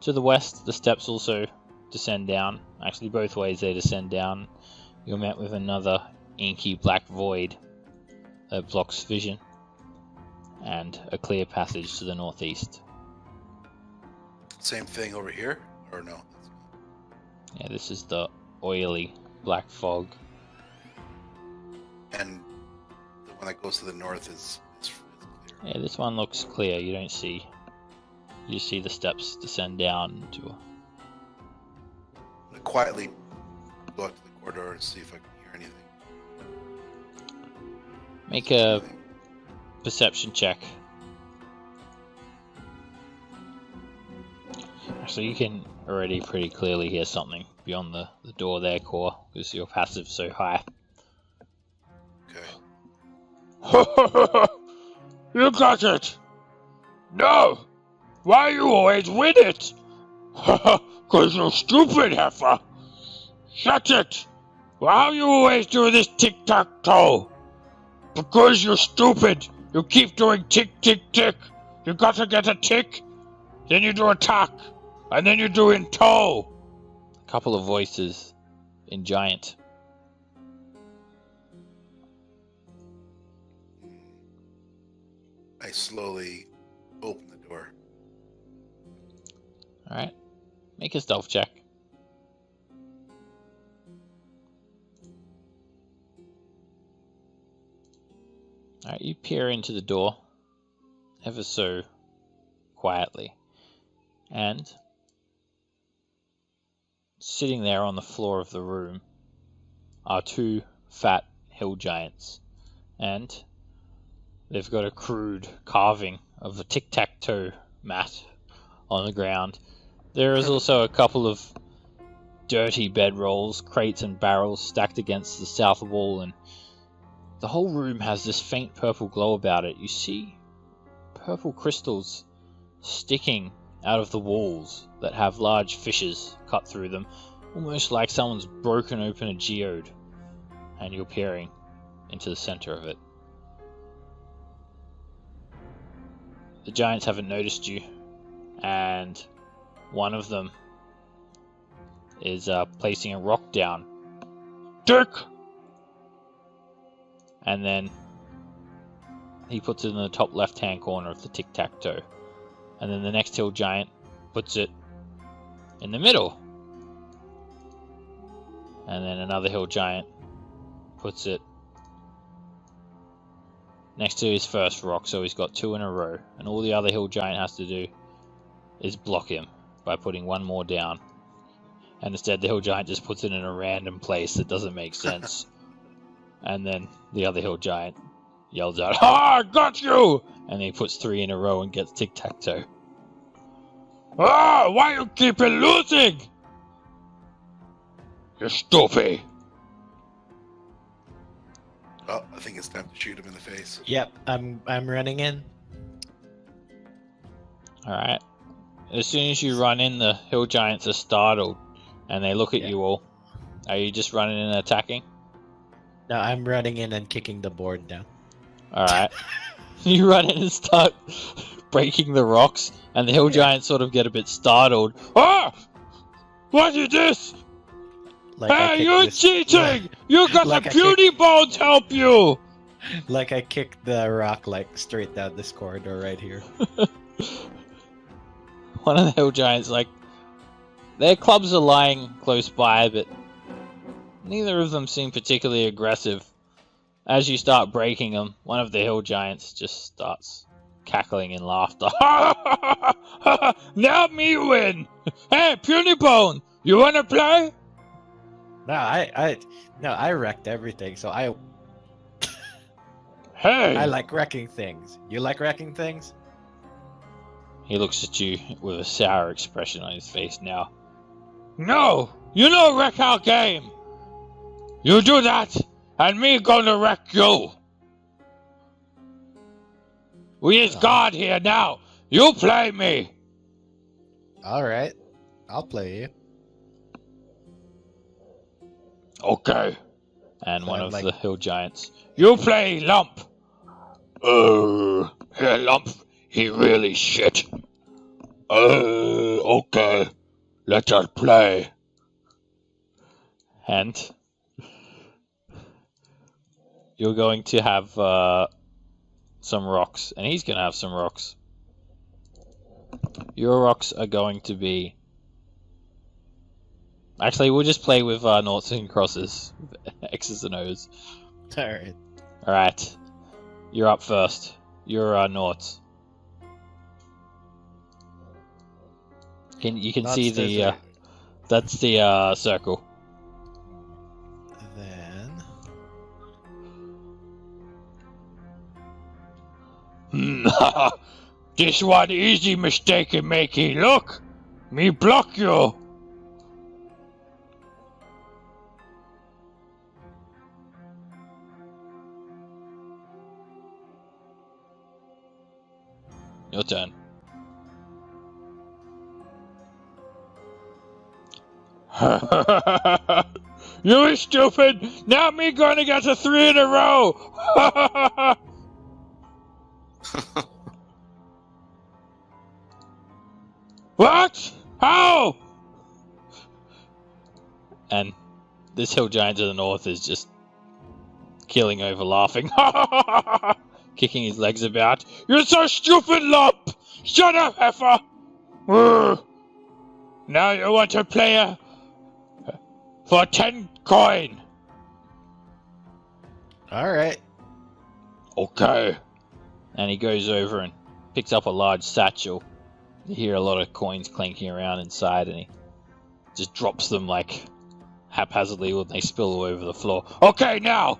To the west, the steps also descend down. Actually, both ways they descend down. You're met with another inky black void that blocks vision, and a clear passage to the northeast. Same thing over here? Or no? Yeah, this is the oily black fog. And the one that goes to the north is clear. Yeah, this one looks clear. You don't see. You just see the steps descend down to. I'm gonna quietly go out to the corridor and see if I can hear anything. Make a perception check. So you can already pretty clearly hear something beyond the door there, Core, because your passive's so high. Okay. You got it! No! Why you always win it? 'Cause you're stupid, heifer! Shut it! Why you always do this tic-tac-toe? Because you're stupid! You keep doing tick-tick-tick! You gotta get a tick, then you do a tack, and then you do in toe! A couple of voices in Giant. I slowly open the door. Alright. Make a stealth check. Alright, you peer into the door ever so quietly. And sitting there on the floor of the room are two fat hill giants. And they've got a crude carving of a tic-tac-toe mat on the ground. There is also a couple of dirty bedrolls, crates and barrels stacked against the south wall, and the whole room has this faint purple glow about it. You see purple crystals sticking out of the walls that have large fissures cut through them, almost like someone's broken open a geode, and you're peering into the center of it. The giants haven't noticed you, and one of them is placing a rock down. Dick! And then he puts it in the top left-hand corner of the tic-tac-toe. And then the next hill giant puts it in the middle. And then another hill giant puts it next to his first rock, so he's got two in a row. And all the other hill giant has to do is block him by putting one more down. And instead the hill giant just puts it in a random place that doesn't make sense. And then the other hill giant yells out, "Ah, got you!" And he puts three in a row and gets tic-tac-toe. Ah, why you keep it losing? You stupid. Oh, I think it's time to shoot him in the face. Yep, I'm running in. Alright. As soon as you run in, the hill giants are startled and they look at you all. Are you just running and attacking? No, I'm running in and kicking the board down. Alright. You run in and start breaking the rocks, and the hill giants sort of get a bit startled. Ah! What is this? Like I Hey, kicked you're this- cheating! You got Like the I kicked- puny bones help you! Like I kicked the rock like straight down this corridor right here. One of the hill giants, like, their clubs are lying close by, but neither of them seem particularly aggressive. As you start breaking them, one of the hill giants just starts cackling in laughter. Now me win! Hey, puny bone! You wanna play? No, I wrecked everything. So I Hey! like wrecking things. You like wrecking things? He looks at you with a sour expression on his face now. No! You know wreck our game! You do that, and me gonna wreck you! We is God here now! You play me! All right, I'll play you. Okay. And So one I'm of like- the hill giants. You play Lump! Hey, Lump, he really shit. Okay. Let us play. And you're going to have some rocks, and he's going to have some rocks. Your rocks are going to be... Actually, we'll just play with noughts and crosses, X's and O's. All right. Alright, you're up first. You're noughts. You can Knots see to the that's the circle. Then This one easy mistake in making. Look, me block you. Your turn. You stupid! Now me gonna get a 3 in a row! What? How? And this hill giant to the north is just keeling over laughing. Kicking his legs about. You're so stupid, Lump! Shut up, heifer! Now you want to play for 10 coin. All right. Okay. And he goes over and picks up a large satchel. You hear a lot of coins clanking around inside, and he just drops them like haphazardly when they spill all over the floor. Okay, now.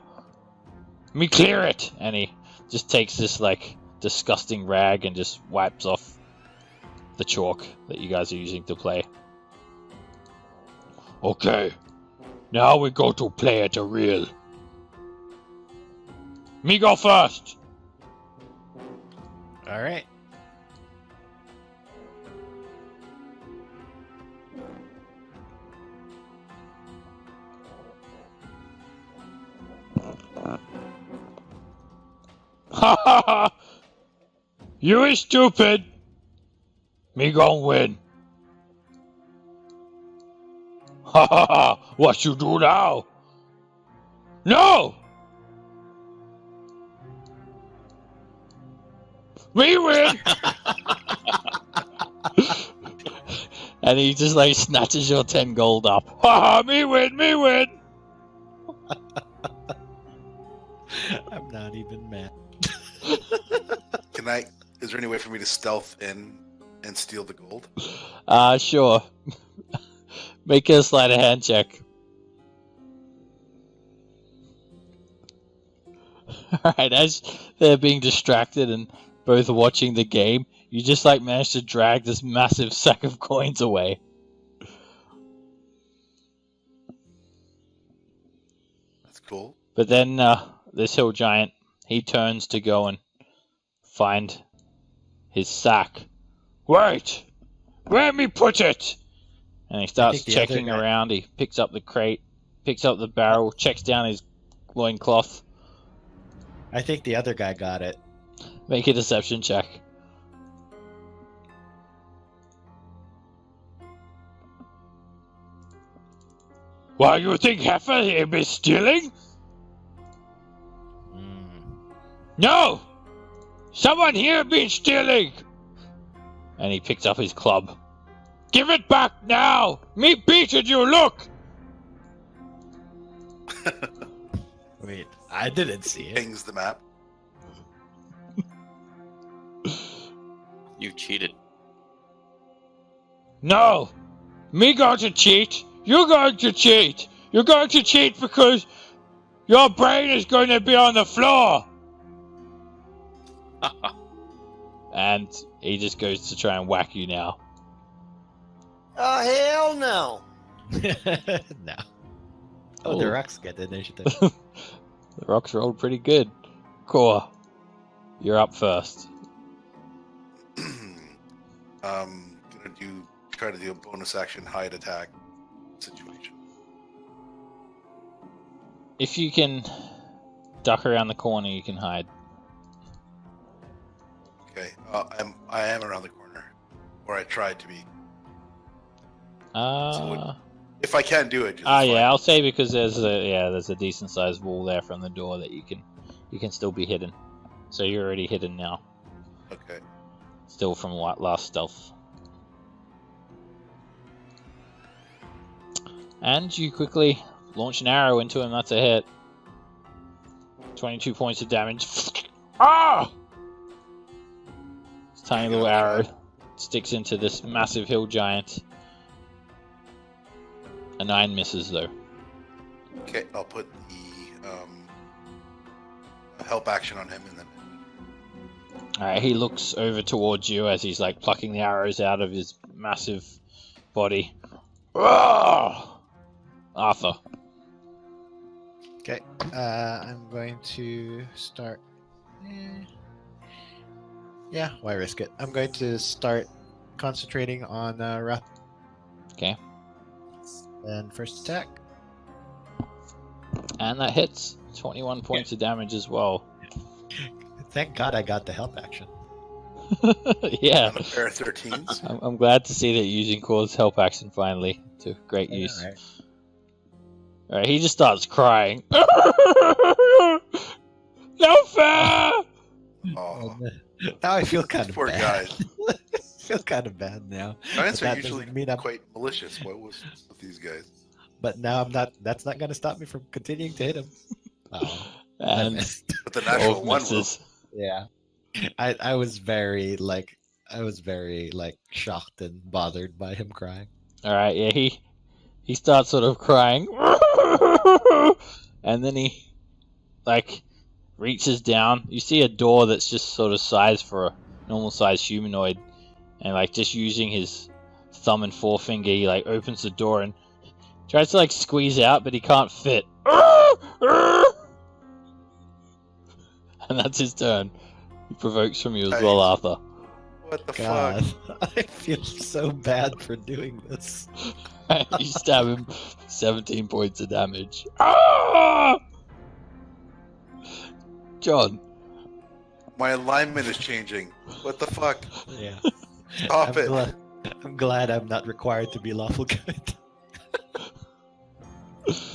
Me clear it! And he just takes this like disgusting rag and just wipes off the chalk that you guys are using to play. Okay. Now we go to play it a real. Me go first. All right. Ha ha ha! You is stupid. Me gon' win. Ha ha ha! What you do now? No! Me win! And he just like snatches your 10 gold up. Ha ha! Me win! Me win! I'm not even mad. Can I? Is there any way for me to stealth in and steal the gold? Sure. Make a sleight of hand check. Alright, as they're being distracted and both watching the game, you just like manage to drag this massive sack of coins away. That's cool. But then this hill giant, he turns to go and find his sack. Wait! Where me put it? And he starts think the other checking guy- around. He picks up the crate, picks up the barrel, checks down his loincloth. I think the other guy got it. Make a deception check. Why, you think Heifer here be stealing? No! Someone here been stealing! And he picks up his club. Give it back now! Me beated you, look! Wait, I didn't see it. Pings the map. You cheated. No! Me going to cheat! You're going to cheat! You're going to cheat because your brain is going to be on the floor! And he just goes to try and whack you now. Oh, hell no. No. Oh, the rocks get the initiative. The rocks rolled pretty good. Core, you're up first. Gonna try to do a bonus action hide attack situation. If you can duck around the corner, you can hide. Okay, I am around the corner, or I tried to be. If I can't do it, just fine. Yeah, I'll say because there's a decent sized wall there from the door that you can still be hidden. So you're already hidden now. Okay. Still from last stealth. And you quickly launch an arrow into him. That's a hit. 22 points of damage. Ah! This tiny little arrow sticks into this massive hill giant. A 9 misses though. Okay, I'll put the help action on him, and then. Alright, he looks over towards you as he's like plucking the arrows out of his massive body. Ah! Arthur. Okay, I'm going to start. Yeah, why risk it? I'm going to start concentrating on Wrath. Okay. And first attack. And that hits. 21 points of damage as well. Thank God I got the help action. Yeah. A pair of 13s. I'm glad to see that you're using Core's help action finally to great use. Right. Alright, he just starts crying. No fair! Oh, Now I feel kind of poor bad. guy. feel kind of bad now. Giants But are that usually doesn't mean I'm- quite malicious. What was with these guys? But now I'm not. That's not going to stop me from continuing to hit him. Oh, I And missed. But the natural Dwarf one will. misses. Yeah, I was very like shocked and bothered by him crying. All right, yeah, he starts sort of crying, and then he like reaches down. You see a door that's just sort of sized for a normal sized humanoid, and like just using his thumb and forefinger, he like opens the door and tries to like squeeze out, but he can't fit. And that's his turn. He provokes from you as well, Arthur. What the God, fuck? I feel so bad for doing this. And you stab him 17 points of damage. Ah! John. My alignment is changing. What the fuck? Yeah, Stop it. I'm glad I'm not required to be lawful good.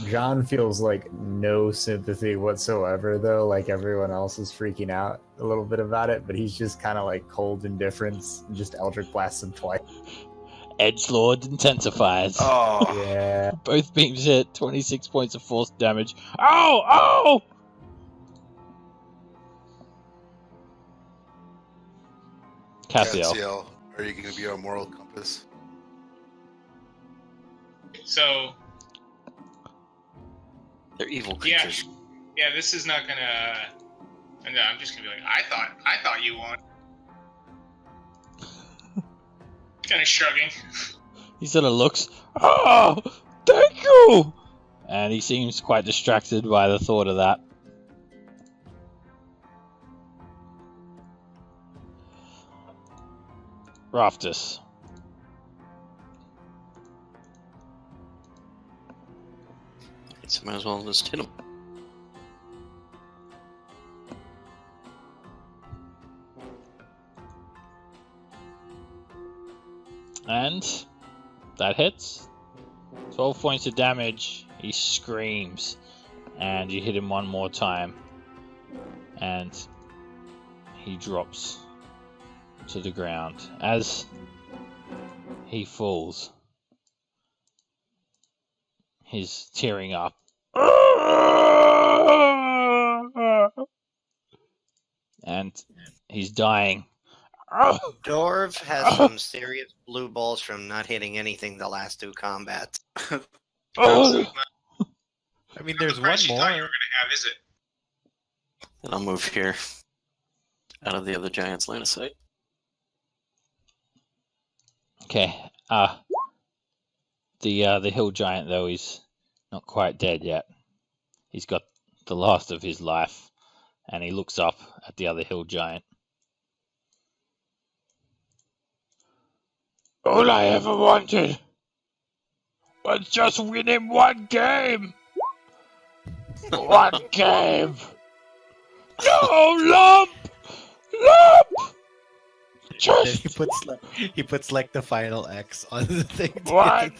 John feels like no sympathy whatsoever, though. Like everyone else is freaking out a little bit about it, but he's just kind of like cold indifference and just Eldritch blasts him twice. Edgelord intensifies. Oh, Yeah. Both beams hit, 26 points of force damage. Ow! Ow! Cassiel. Cassiel, are you going to be our moral compass? So They're evil yeah, creatures. yeah, this is not gonna. No, I'm just gonna be like, I thought you won. Kind of shrugging. He sort of looks, oh, thank you! And he seems quite distracted by the thought of that. Raftus. So might as well just hit him. And that hits. 12 points of damage. He screams. And you hit him one more time. And he drops to the ground. As he falls, he's tearing up. And he's dying. Dorv has some serious blue balls from not hitting anything the last two combats. Oh. I mean, there's the one price you thought you more. were gonna have, is it? And I'll move here, out of the other giant's line of sight. Okay. The hill giant though is not quite dead yet. He's got the last of his life, and he looks up at the other hill giant. All I ever wanted was just winning one game. One game. No, Lump! Lump! Then Just he puts like the final X on the thing. one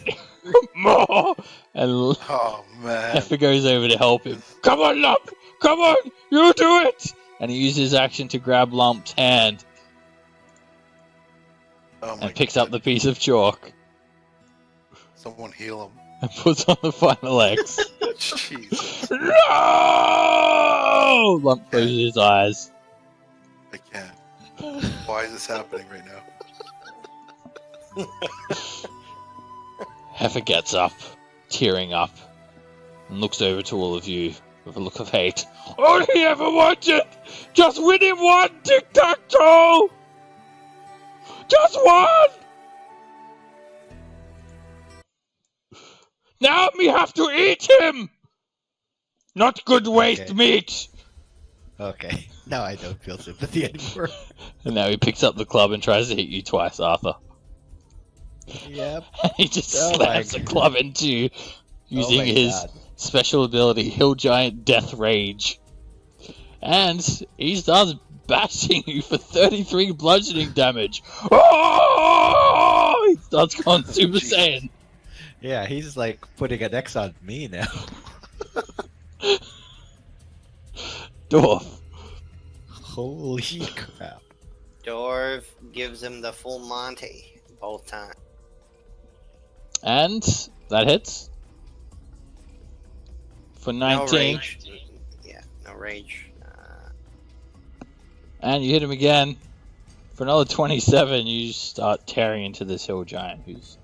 more. And Oh, man. Heifer goes over to help him. Come on, Lump! Come on! You do it! And he uses his action to grab Lump's hand Oh, my and picks up God. the piece of chalk Someone heal him. and puts on the final X. Jesus. No! Lump closes his eyes. I can't. Why is this happening right now? Heifer gets up, tearing up, and looks over to all of you with a look of hate. All he ever wanted! Just winning one tic-tac-toe! Just one! Now me have to eat him! Not good waste Okay. meat! Okay, now I don't feel sympathy anymore. And now he picks up the club and tries to hit you twice, Arthur. Yep. He just Oh my slams the God. club into you using Oh my his God. special ability, Hill Giant Death Rage. And he starts bashing you for 33 bludgeoning damage. Oh! He starts going Super Jesus. Saiyan. Yeah, he's like putting an X on me now. Dwarf. Holy crap. Dwarf gives him the full Monty both times. And that hits. For 19. No rage. Yeah, no rage. And you hit him again. For another 27, you start tearing into this hill giant who's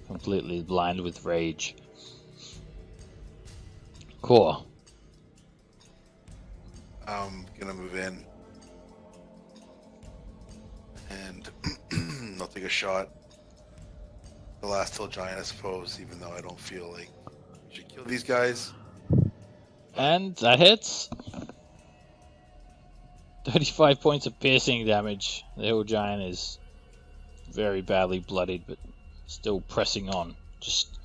completely blind with rage. Cool. I'm gonna move in. And I'll take a shot. The last hill giant, I suppose, even though I don't feel like I should kill these guys. And that hits. 35 points of piercing damage. The hill giant is very badly bloodied, but still pressing on, just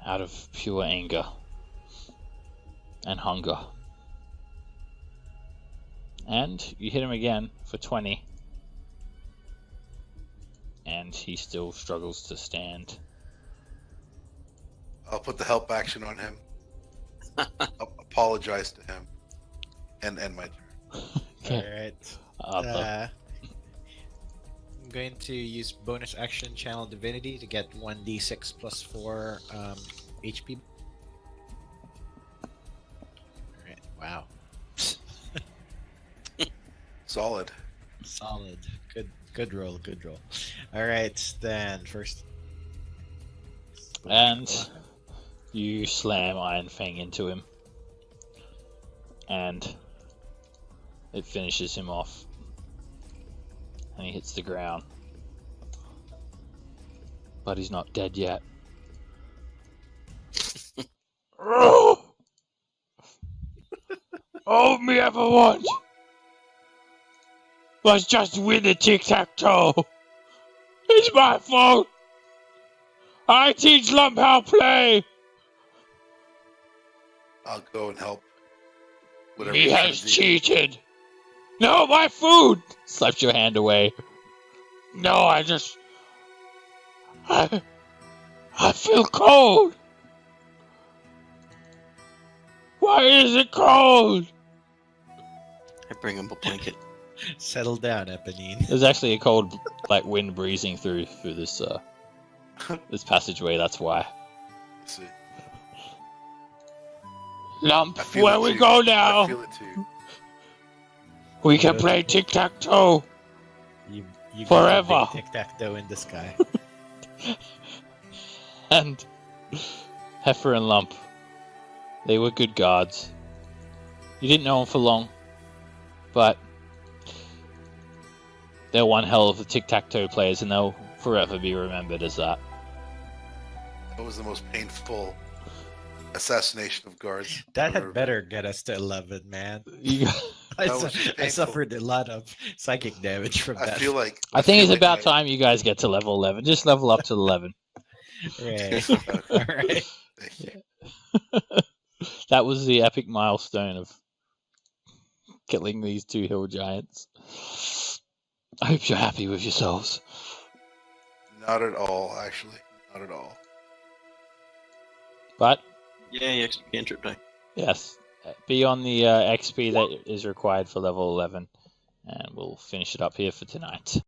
out of pure anger and hunger. And you hit him again for 20. And he still struggles to stand. I'll put the help action on him. I'll apologize to him. And end my turn. Alright. Arthur. I'm going to use bonus action Channel Divinity to get 1d6 plus 4 HP. Alright, wow. Solid. Solid. Good roll, good roll. Alright, then first. And you slam Iron Fang into him. And it finishes him off. And he hits the ground. But he's not dead yet. All me ever want was just win the tic-tac-toe. It's my fault. I teach Lump how to play. I'll go and help. Whatever He you has do. cheated. No, my food. Slaps your hand away. No, I feel cold. Why is it cold? I bring him a blanket. Settle down, Eponine. There's actually a cold like wind breezing through this this passageway, that's why. Let's see. Lump, I feel where it we too. go I now? feel it too. We can play tic-tac-toe. You Forever. Tic-tac-toe in the sky. And Heifer and Lump, they were good guards. You didn't know them for long, but they're one hell of the tic-tac-toe players, and they'll forever be remembered as that. That was the most painful assassination of guards. That ever. had better get us to 11, man. You, I, That was su- I painful. suffered a lot of psychic damage from I that. feel like I think feel it's like about I- time you guys get to level 11. Just level up to 11. Right. Alright. Thank you. That was the epic milestone of killing these two hill giants. I hope you're happy with yourselves. Not at all, actually. Not at all. But Yay, XP cantrip die. yes, be on the XP that is required for level 11, and we'll finish it up here for tonight.